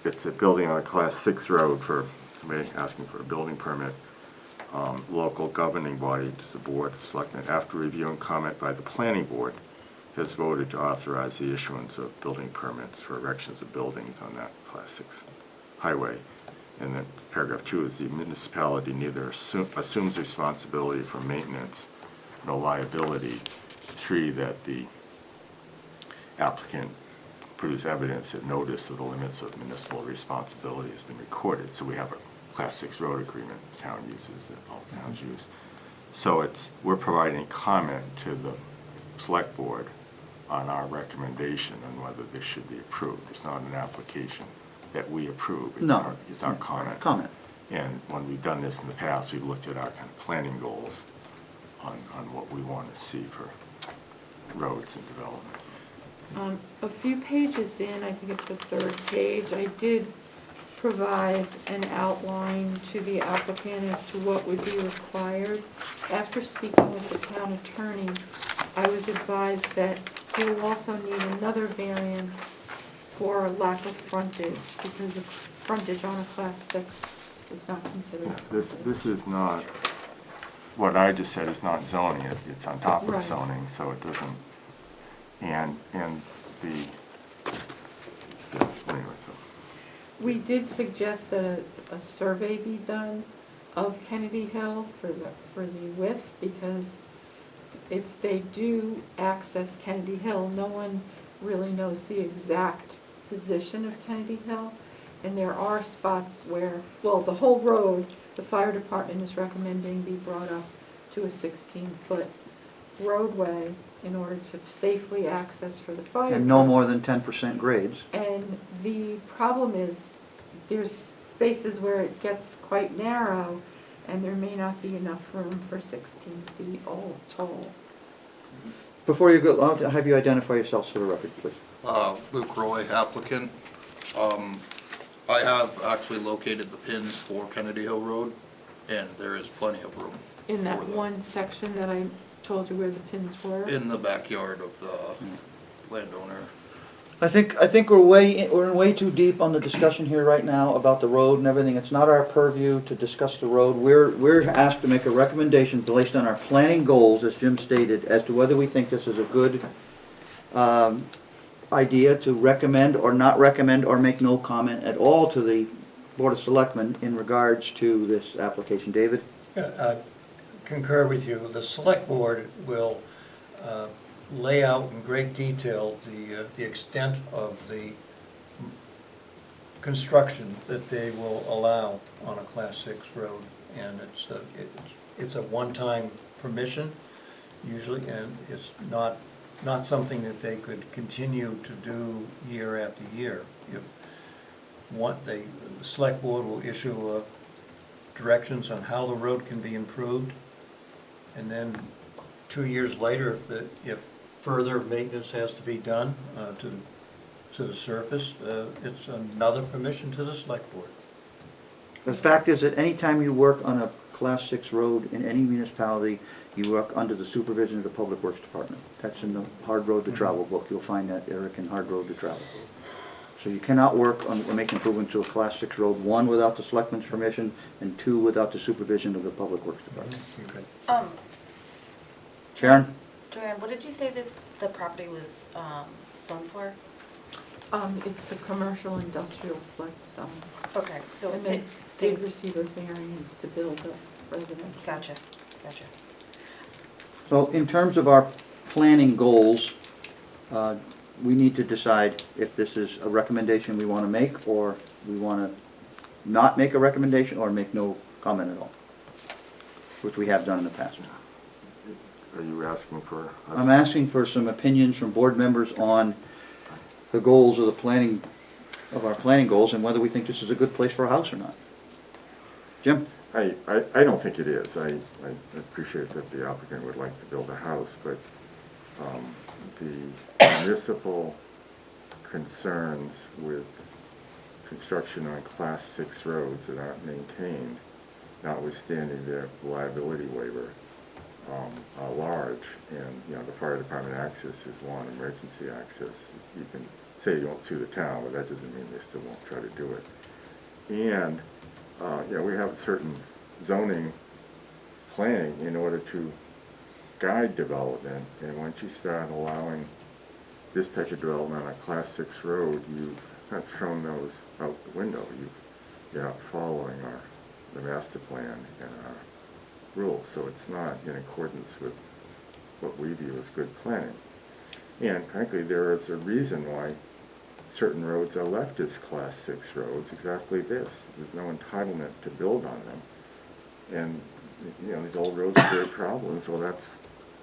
It's a building on a class 6 road for somebody asking for a building permit. Local governing body, which is the board of selectmen, after review and comment by the planning board, has voted to authorize the issuance of building permits for erections of buildings on that class 6 highway. And then paragraph 2 is the municipality neither assumes responsibility for maintenance nor liability. 3, that the applicant produce evidence that notice of the limits of municipal responsibility has been recorded. So we have a class 6 road agreement the town uses, that all towns use. So we're providing comment to the select board on our recommendation on whether this should be approved. It's not an application that we approve. No. It's our comment. Comment. And when we've done this in the past, we've looked at our kind of planning goals on what we want to see for roads and development. A few pages in, I think it's the third page, I did provide an outline to the applicant as to what would be required. After speaking with the town attorney, I was advised that he will also need another variance for lack of frontage, because the frontage on a class 6 is not considered. This is not, what I just said is not zoning, it's on top of Right. zoning, so it doesn't, and the, yeah, anyway, so. We did suggest that a survey be done of Kennedy Hill for the width, because if they do access Kennedy Hill, no one really knows the exact position of Kennedy Hill. And there are spots where, well, the whole road, the fire department is recommending be brought up to a 16-foot roadway in order to safely access for the fire. And no more than 10% grades. And the problem is, there's spaces where it gets quite narrow, and there may not be enough room for 16 feet all tall. Before you go, I'll have you identify yourselves for the record, please. Luke Roy, applicant. I have actually located the pins for Kennedy Hill Road, and there is plenty of room. In that for them. one section that I told you where the pins were? In the backyard of the landowner. I think we're way too deep on the discussion here right now about the road and everything. It's not our purview to discuss the road. We're asked to make a recommendation based on our planning goals, as Jim stated, as to whether we think this is a good idea to recommend or not recommend or make no comment at all to the Board of Selectmen in regards to this application. David? Yeah, I concur with you. The select board will lay out in great detail the extent of the construction that they will allow on a class 6 road. And it's a one-time permission usually, and it's not something that they could continue to do year after year. If the select board will issue directions on how the road can be improved, and then 2 years later, if further maintenance has to be done to the surface, it's another permission to the select board. The fact is that anytime you work on a Class 6 road in any municipality, you work under the supervision of the Public Works Department. That's in the Hard Road to Travel book. You'll find that, Eric, in Hard Road to Travel. So you cannot work on or make improvements to a Class 6 road, 1, without the selectmen's permission, and 2, without the supervision of the Public Works Department. Okay. Sharon? Joanne, what did you say the property was zoned for? It's the commercial industrial flex zone. Okay, so And they did receive a variance to build a residential. Gotcha. So in terms of our planning goals, we need to decide if this is a recommendation we want to make, or we want to not make a recommendation, or make no comment at all, which we have done in the past. Are you asking for? I'm asking for some opinions from board members on the goals of our planning goals, and whether we think this is a good place for a house or not. Jim? I don't think it is. I appreciate that the applicant would like to build a house, but the municipal concerns with construction on Class 6 roads that aren't maintained, notwithstanding their liability waiver, are large. And, you know, the fire department access is one, emergency access. You can say you won't sue the town, but that doesn't mean they still won't try to do it. And, you know, we have certain zoning planning in order to guide development, and once you start allowing this type of development on a Class 6 road, you've kind of thrown those out the window. You're not following the master plan and our rules, so it's not in accordance with what we view as good planning. And frankly, there is a reason why certain roads are left as Class 6 roads, exactly this. There's no entitlement to build on them. And, you know, these old roads create problems. Well, that's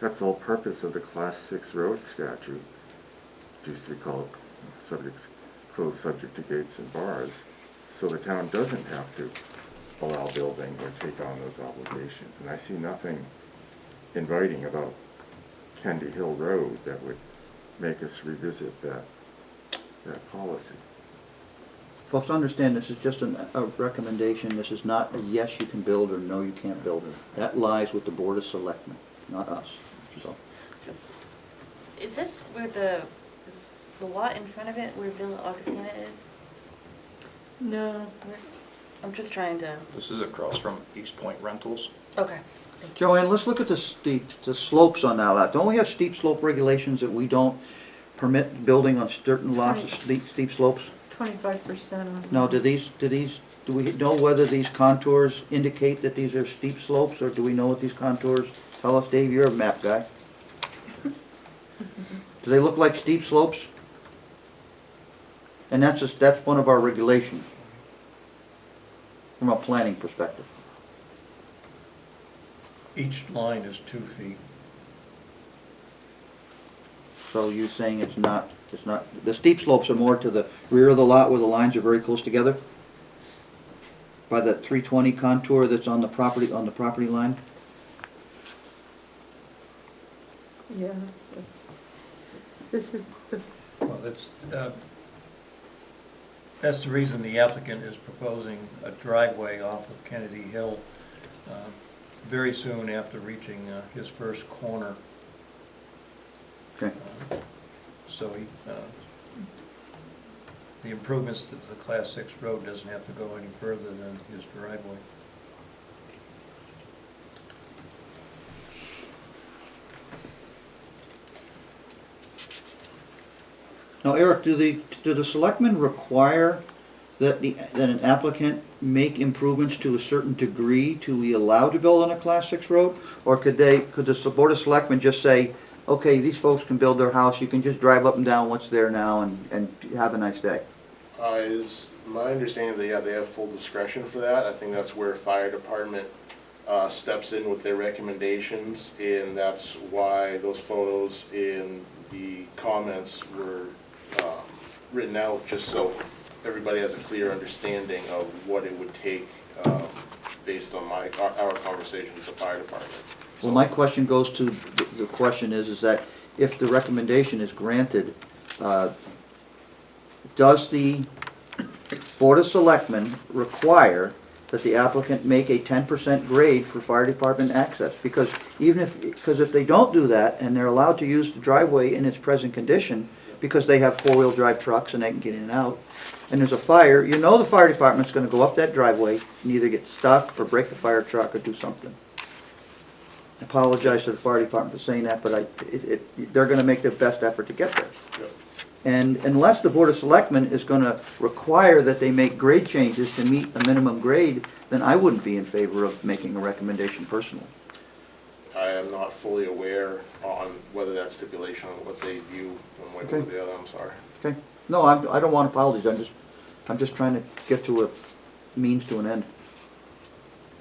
the whole purpose of the Class 6 road statute. It used to be called closed subject to gates and bars, so the town doesn't have to allow building or take on those obligations. And I see nothing inviting about Kennedy Hill Road that would make us revisit that policy. Folks, understand this is just a recommendation. This is not a yes, you can build, or no, you can't build. That lies with the Board of Selectmen, not us. So, Is this where is the lot in front of it where Villa Augustina is? No, I'm just trying to. This is across from East Point Rentals. Okay. Joanne, let's look at the slopes on that lot. Don't we have steep slope regulations that we don't permit building on certain lots of steep slopes? 25% on. No, do we know whether these contours indicate that these are steep slopes, or do we know what these contours tell us? Dave, you're a map guy. Do they look like steep slopes? And that's one of our regulations from a planning perspective. Each line is 2 feet. So you're saying it's not, the steep slopes are more to the rear of the lot where the lines are very close together? By the 320 contour that's on the property line? Yeah, this is the, Well, that's the reason the applicant is proposing a driveway off of Kennedy Hill very soon after reaching his first corner. Okay. So the improvements to the Class 6 road doesn't have to go any further than his driveway. Now, Eric, do the selectmen require that an applicant make improvements to a certain degree to be allowed to build on a Class 6 road? Or could the Board of Selectmen just say, okay, these folks can build their house, you can just drive up and down what's there now and have a nice day? Is my understanding that, yeah, they have full discretion for that. I think that's where fire department steps in with their recommendations, and that's why those photos in the comments were written out, just so everybody has a clear understanding of what it would take based on our conversation with the fire department. Well, my question goes to, the question is that if the recommendation is granted, does the Board of Selectmen require that the applicant make a 10% grade for fire department access? Because if they don't do that, and they're allowed to use the driveway in its present condition, because they have four-wheel drive trucks and they can get in and out, and there's a fire, you know the fire department's gonna go up that driveway and either get stuck or break the fire truck or do something. I apologize to the fire department for saying that, but they're gonna make their best effort to get there. Yep. And unless the Board of Selectmen is gonna require that they make grade changes to meet a minimum grade, then I wouldn't be in favor of making a recommendation personally. I am not fully aware on whether that stipulation on what they view one way or Okay. the other, I'm sorry. Okay? No, I don't want apologies, I'm just trying to get to a means to an end.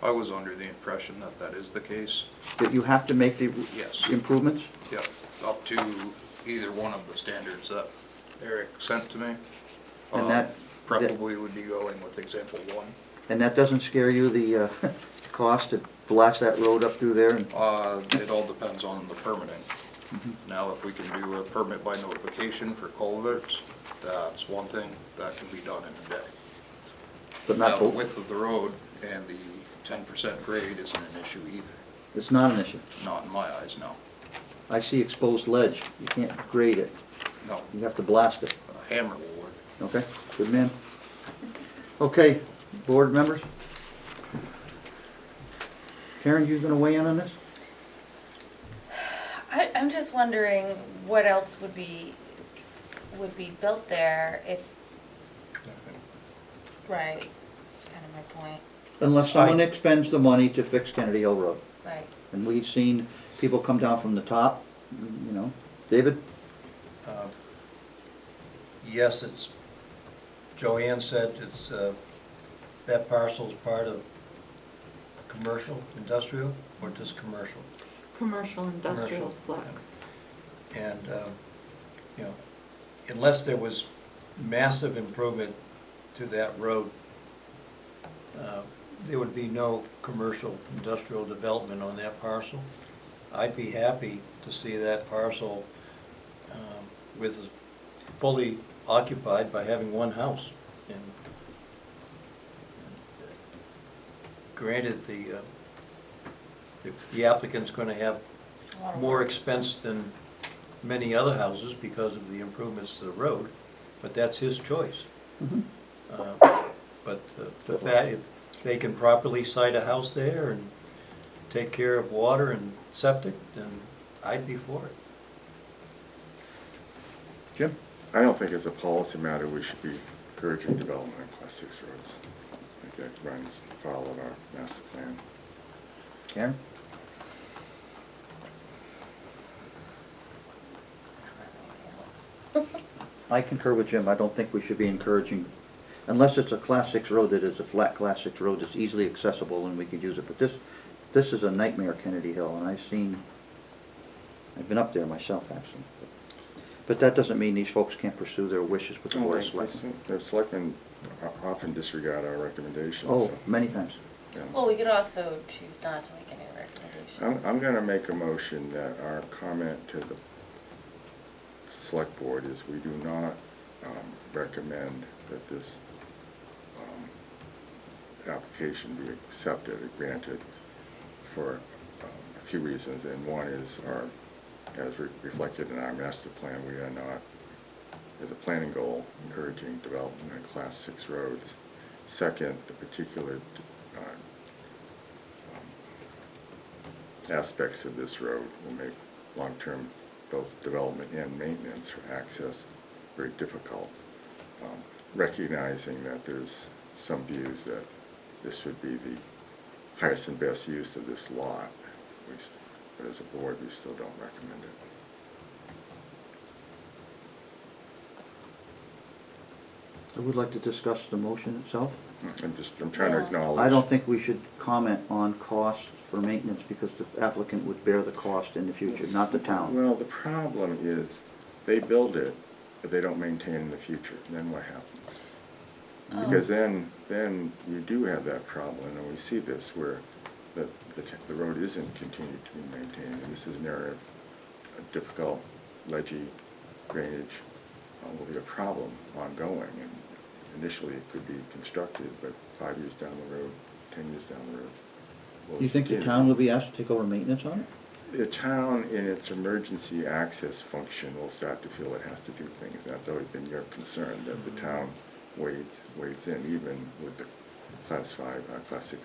I was under the impression that that is the case. That you have to make the Yes. improvements? Yep, up to either one of the standards that Eric sent to me. And that- Preferably would be going with example 1. And that doesn't scare you, the cost to blast that road up through there? And It all depends on the permitting. Now, if we can do a permit by notification for culverts, that's one thing that can be done in a day. But Now, not the both? width of the road and the 10% grade isn't an issue either. It's not an issue. Not in my eyes, no. I see exposed ledge. You can't grade it. No, You have to blast it. a hammer will work. Okay? Good man. Okay, board members? Karen, you gonna weigh in on this? I'm just wondering what else would be built there if, right, that's kind of my point, Unless someone expends the money to fix Kennedy Hill Road. right. And we've seen people come down from the top, you know. David? Yes, it's, Joanne said it's, that parcel's part of commercial, industrial, or just commercial? Commercial industrial Commercial, flex. And, you know, unless there was massive improvement to that road, there would be no commercial industrial development on that parcel. I'd be happy to see that parcel with fully occupied by having one house. And granted, the applicant's going to have A lot of more work. expense than many other houses because of the improvements to the road, but that's his choice. Mhm. But the fact, if they can properly site a house there and take care of water and septic, then I'd be for it. Jim? I don't think as a policy matter we should be encouraging development on Class 6 roads. I think that runs foul of our master plan. Karen? I concur with Jim. I don't think we should be encouraging, unless it's a Class 6 road that is a flat Class 6 road that's easily accessible and we could use it. But this is a nightmare, Kennedy Hill, and I've been up there myself, actually. But that doesn't mean these folks can't pursue their wishes with the Board of Selectmen. The selectmen often disregard our recommendations. Oh, so, many times. yeah. Well, we could also choose not to make any recommendations. I'm going to make a motion that our comment to the select board is we do not recommend that this application be accepted or granted for a few reasons. And one is as reflected in our master plan, we are not, as a planning goal, encouraging development on Class 6 roads. Second, the particular aspects of this road will make long-term both development and maintenance for access very difficult. Recognizing that there's some views that this would be the highest and best use of this lot, but as a board, we still don't recommend it. I would like to discuss the motion itself. I'm trying to Yeah. acknowledge. I don't think we should comment on costs for maintenance because the applicant would bear the cost in the future, not the town. Well, the problem is, they build it, but they don't maintain in the future, and then what happens? Because then you do have that problem, and we see this where the road isn't continued to be maintained, and this is an area of difficult, ledgy drainage, will be a problem ongoing, and initially it could be constructed, but 5 years down the road, 10 years down the road. will You think the continue. town will be asked to take over maintenance on it? The town, in its emergency access function, will start to feel it has to do things. That's always been your concern, that the town wades in, even with the Class 5, Class 6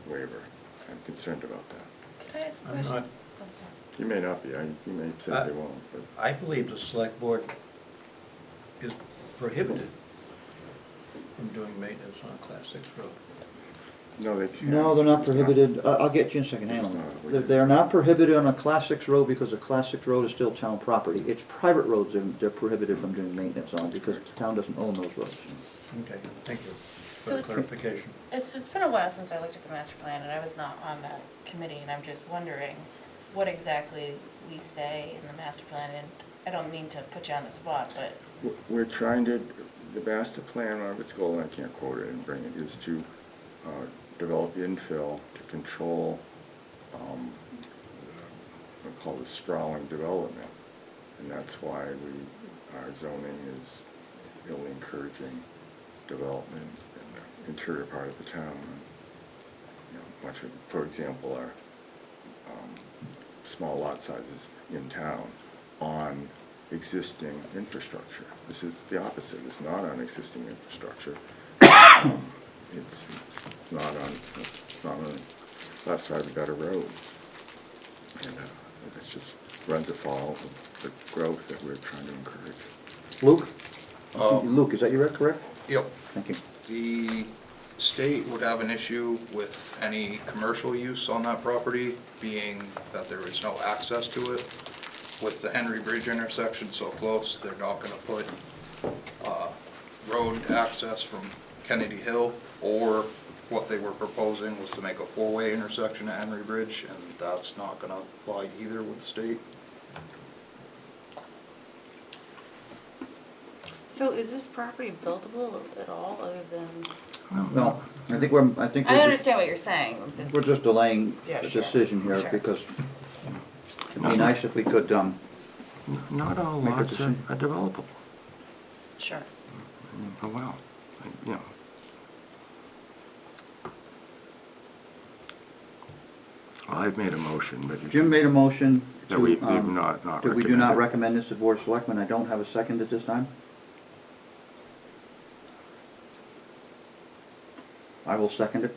waiver. I'm concerned about that. Could I ask a I'm question? not, You may not be, you may say they won't, but I believe the select board is prohibited from doing maintenance on a Class 6 road. No, they can't. No, they're not It's prohibited, I'll get you in a second, hang It's on. not. They're not prohibited on a Class 6 road because a Class 6 road is still town property. It's private roads they're prohibited from doing maintenance on because the town doesn't own those roads. Okay, thank you So for the it's- clarification. It's been a while since I looked at the master plan, and I was not on that committee, and I'm just wondering what exactly we say in the master plan, and I don't mean to put you on the spot, but We're trying to, the master plan, of its goal, and I can't quote it and bring it, is to develop infill to control, we call it sprawling development. And that's why our zoning is really encouraging development in the interior part of the town. You know, much of, for example, our small lot sizes in town on existing infrastructure. This is the opposite. It's not on existing infrastructure. It's not on that side of a better road. And it just runs afoul of the growth that we're trying to encourage. Luke? Luke, is that correct? Yep. Thank you. The state would have an issue with any commercial use on that property, being that there is no access to it. With the Henry Bridge intersection so close, they're not gonna put road access from Kennedy Hill, or what they were proposing was to make a four-way intersection at Henry Bridge, and that's not gonna fly either with the state. so is this property buildable at all, other than? No, I think we're I just, understand what you're saying. we're just delaying Yeah, the sure. decision here Sure. because it'd be nice if we could, Not all Make a lots are decision. developable. Sure. Oh, well, you know. Well, I've made a motion, but you. Jim made a motion That we to, did not that we do not recommend it. recommend this to Board of Selectmen. I don't have a second at this time. I will second it.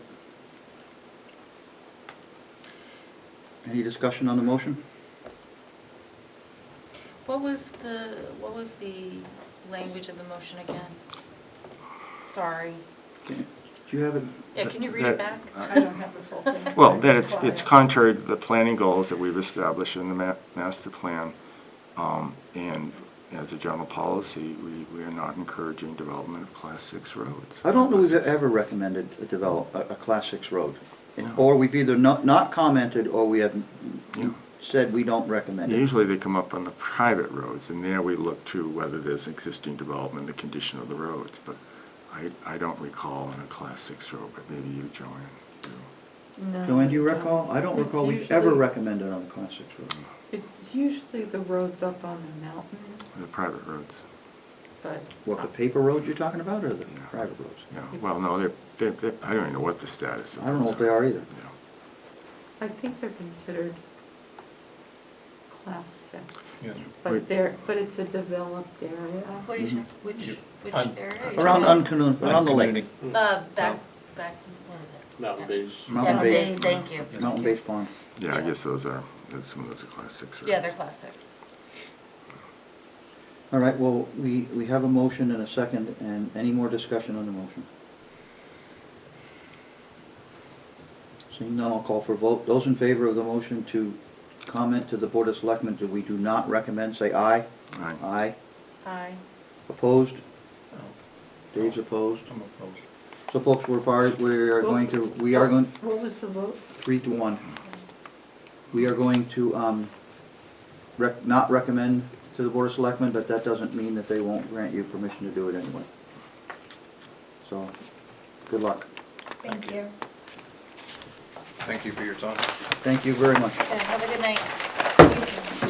Any discussion on the motion? What was the language of the motion again? Sorry. Do you have it? Yeah, can you read That- it back? I don't have the full thing. Well, that it's contrary to the planning goals that we've established in the master plan. And as a general policy, we are not encouraging development of Class 6 roads. I don't know we've ever recommended a Class 6 road. No. Or we've either not commented or we have Yeah. said we don't recommend it. Usually they come up on the private roads, and there we look to whether there's existing development, the condition of the roads. But I don't recall on a Class 6 road, but maybe you, Joanne, do. No, Joanne, do you I don't. recall? I don't It's recall we've ever usually- recommended on a Class 6 road. It's usually the roads up on the mountain, The private roads. but What, the paper roads you're talking about or the Yeah. private roads? Yeah, well, no, they're, I don't even know what the status of I don't know those if they are either. Yeah. I think they're considered Class 6. Yeah. But it's a developed area. What is, Mhm. which On- area? are you Around talking around the lake, about? Back, what is it? Mountain base. Mountain Yeah, Base, Thank you. Mountain Base Pond. Yeah, I Yeah. guess some of those are Class 6 roads. Yeah, they're class 6. All right, well, we have a motion and a second, and any more discussion on the motion? Seeing none, I'll call for a vote. Those in favor of the motion to comment to the Board of Selectmen that we do not recommend, say aye. Aye. Aye. Aye. Opposed? No, Dave's opposed. I'm opposed. So folks, we are going, What was the vote? 3-1. We are going to, not recommend to the Board of Selectmen, but that doesn't mean that they won't grant you permission to do it anyway. So, good luck. Thank you. Thank you for your time. Thank you very much. Yeah, have a good night.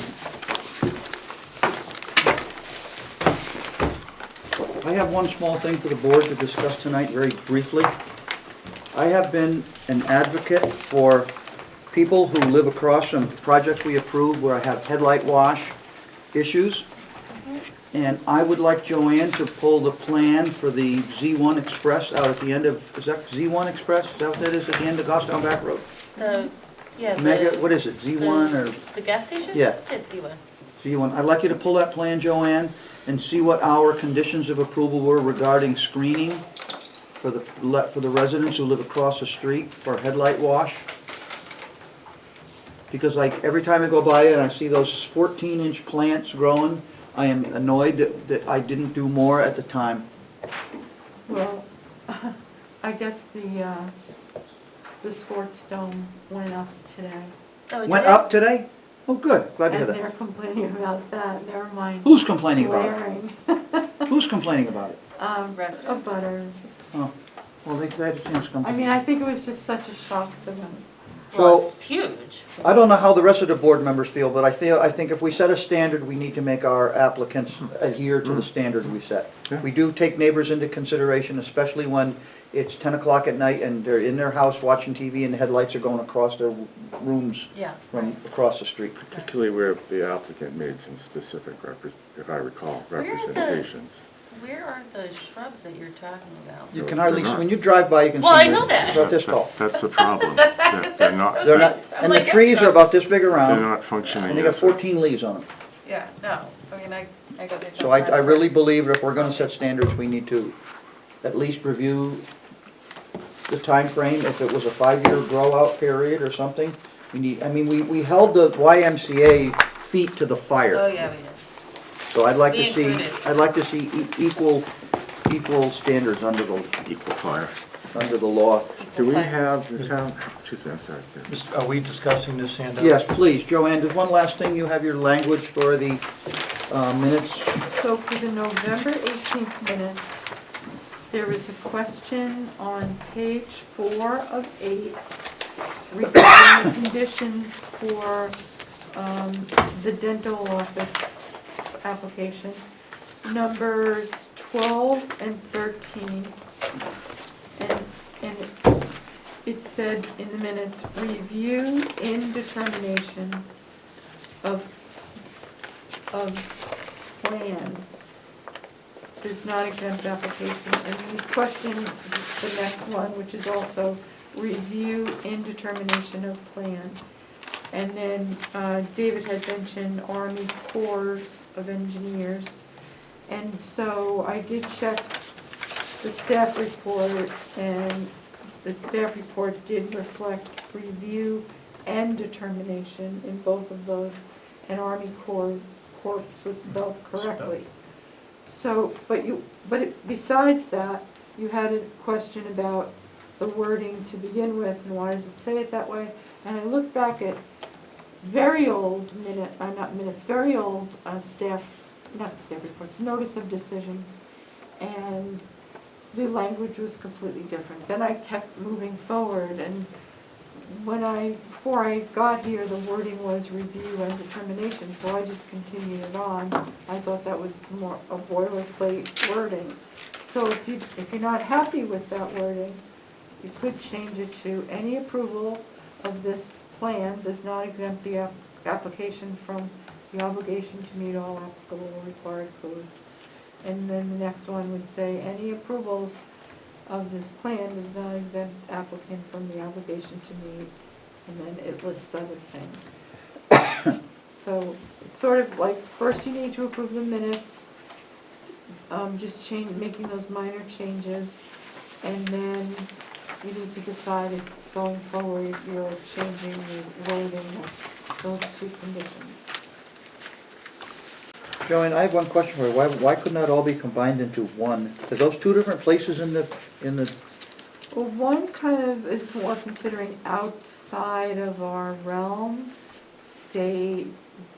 I have one small thing for the board to discuss tonight, very briefly. I have been an advocate for people who live across from projects we approve where I have headlight wash issues. And I would like Joanne to pull the plan for the Z1 Express out at the end of, is that Z1 Express? Is that what that is, at the end of Goffstown Back Road? The, yeah, Mega, the, what is it, Z1 or? the gas station? Yeah. It's Z1. So I'd like you to pull that plan, Joanne, and see what our conditions of approval were regarding screening for the residents who live across the street for headlight wash. Because like every time I go by it and I see those 14-inch plants growing, I am annoyed that I didn't do more at the time. Well, I guess the sports dome went up today. Went up today? Oh, good, glad to hear And that. they're complaining about that, never mind. Who's complaining about Glaring. it? Who's complaining about it? Residents. Of butters. Oh, well, they had a chance to come. I mean, I think it was just such a shock to them. Well, So, it's huge. I don't know how the rest of the board members feel, but I think if we set a standard, we need to make our applicants adhere to the standard we set. Yeah. We do take neighbors into consideration, especially when it's 10 o'clock at night and they're in their house watching TV and the headlights are going across their rooms Yeah. from across the street. Particularly where the applicant made some specific, if I recall, Where are the- representations. Where are the shrubs that you're talking about? You can hardly, when you drive by, you can see. Well, I them. know that. They're about this tall. That's the problem. They're not, They're not, and the like, trees are about this big they're around, not functioning and they got as 14 leaves on them. Yeah, no, I mean, I got this. So I really believe that if we're gonna set standards, we need to at least review the time frame. If it was a 5-year grow-out period or something, we need, I mean, we held the YMCA feet to the Oh, fire. yeah, we did. So I'd like We to see, included. I'd like to see equal standards under equal fire. the law. Do we have the town, excuse me, I'm sorry. Are we discussing this handout? Yes, please, Joanne, there's one last thing, you have your language for the minutes. So for the November 18th minutes, there is a question on page 4 of 8 regarding the conditions for the dental office application. Numbers 12 and 13. And it said in the minutes, review in determination of plan does not exempt application. And we question the next one, which is also review in determination of plan. And then David had mentioned Army Corps of Engineers. And so I did check the staff report, and the staff report did reflect review and determination in both of those, and Army Corps was spelled correctly. So, besides that, you had a question about the wording to begin with, and why does it say it that way? And I looked back at very old very old not staff reports, notice of decisions, and the language was completely different. Then I kept moving forward, and before I got here, the wording was review and determination, so I just continued it on. I thought that was more a boilerplate wording. So if you're not happy with that wording, you could change it to any approval of this plan does not exempt the application from the obligation to meet all applicable required codes. And then the next one would say, any approvals of this plan does not exempt applicant from the obligation to meet, and then it lists other things. So it's sort of like, first you need to approve the minutes, just making those minor changes, and then you need to decide if going forward you're changing the wording of those two conditions. Joanne, I have one question for you. Why couldn't that all be combined into one? Are those two different places in the? Well, one kind of is more considering outside of our realm, state,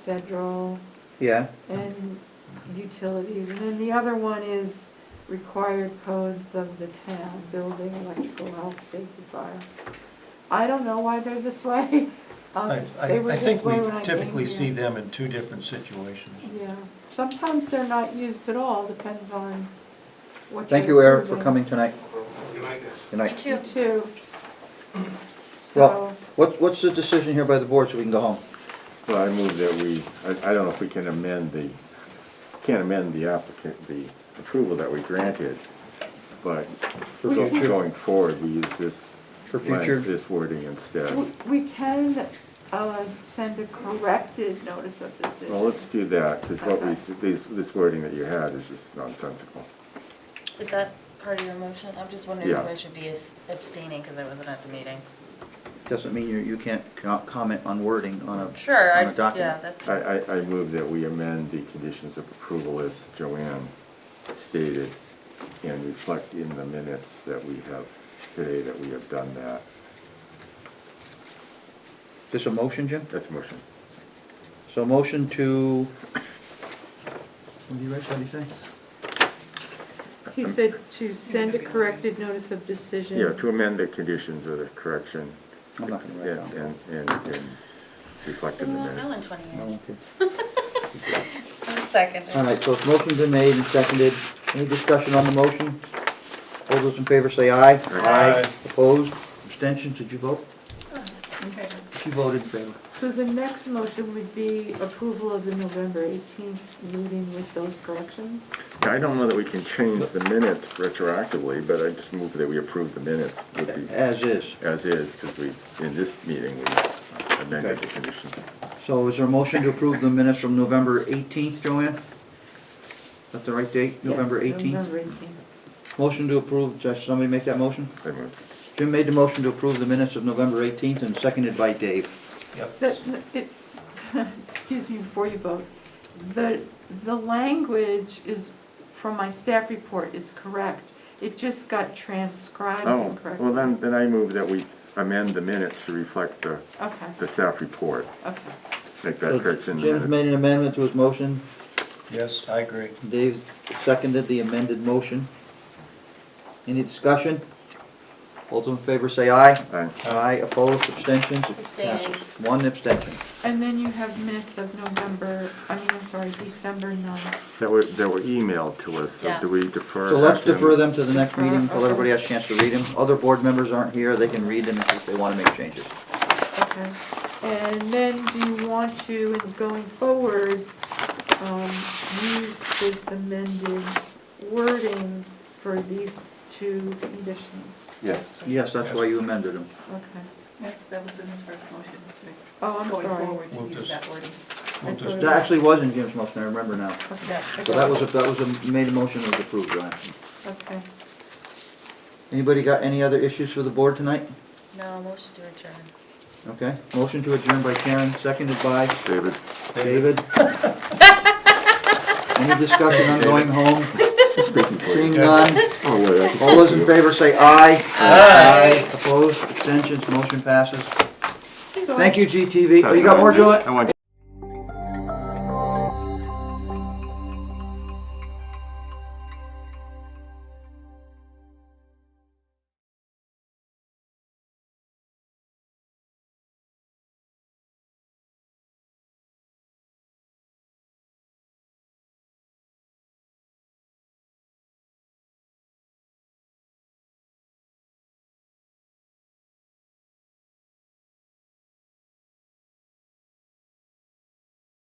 federal, Yeah, and utilities. And then the other one is required codes of the town, building, electrical, health, safety, fire. I don't know why they're this way. They were I this think we way when I came typically here. see them in two different situations. Yeah, sometimes they're not used at all, depends on what you're thank you, Eric, for approving. coming tonight. Good Me night. too. You too. Well, So, what's the decision here by the board so we can go home? Well, I move that I don't know if we can can't amend the approval that we granted, but For future. going forward, we use this For future. this wording instead. we can, send a corrected notice of decision. Well, let's do that, because what this wording that you had is just nonsensical. Is that part of your motion? I'm just wondering if Yeah. I should be abstaining because I wasn't at the meeting. Doesn't mean you can't comment on wording on a, Sure, on a document. yeah, that's true. I move that we amend the conditions of approval as Joanne stated and reflect in the minutes that we have today that we have done that. Is this a motion, Jim? That's a motion. So motion to, what did you say? He said to send a corrected notice of decision. Yeah, to amend the conditions of the correction I'm not gonna write down. and reflect in We the won't know in minutes. 20 No, years. okay. I'm a second. All right, so it's motion's been made and seconded. Any discussion on the motion? All those in favor say aye. Aye. Opposed? Abstentions? Did you vote? Okay. She voted in favor. So the next motion would be approval of the November 18th meeting with those corrections? I don't know that we can change the minutes retroactively, but I just move that we approve the minutes with the, As is. as is, because we, in this meeting, we amended the conditions. So is there a motion to approve the minutes from November 18th, Joanne? Is that the right date? November Yes, 18th? November 18th. Motion to approve, does somebody make that motion? I move. Jim made the motion to approve the minutes of November 18th and seconded by Dave. Excuse me, before you vote, the language is, from my staff report, is correct. It just got transcribed Oh, incorrectly. well then I move that we amend the minutes to reflect the Okay, staff report. okay. Make that So correction in the Jim's minutes. made an amendment to his motion. Yes, I agree. Dave seconded the amended motion. Any discussion? All those in favor say aye. Aye. Aye, opposed, abstentions? It Abstaining. passes. One abstention. And then you have minutes of December 9th. That were emailed to us, so Yeah. do we defer? So let's action? defer them to the next meeting until Okay. everybody has a chance to read them. Other board members aren't here, they can read them if they want to make changes. Okay. And then do you want to, in going forward, use this amended wording for these two conditions? Yes. Yes, that's why you amended them. Okay. Yes, that was in his first motion. Oh, I'm Going sorry. forward to We'll use just- that wording. We'll I just- thought- That actually was in Jim's motion, I remember now. Okay. So that was a made a motion that was approved, Joanne. Okay. Anybody got any other issues for the board tonight? No, motion to adjourn. Okay, motion to adjourn by Karen, seconded by David? David. Any discussion on going home? Seeing none, Oh, wait, I can- all those in favor say aye. Aye. Opposed, abstentions, motion passes. Thank you, GTV. Oh, you got more, Joanne? I want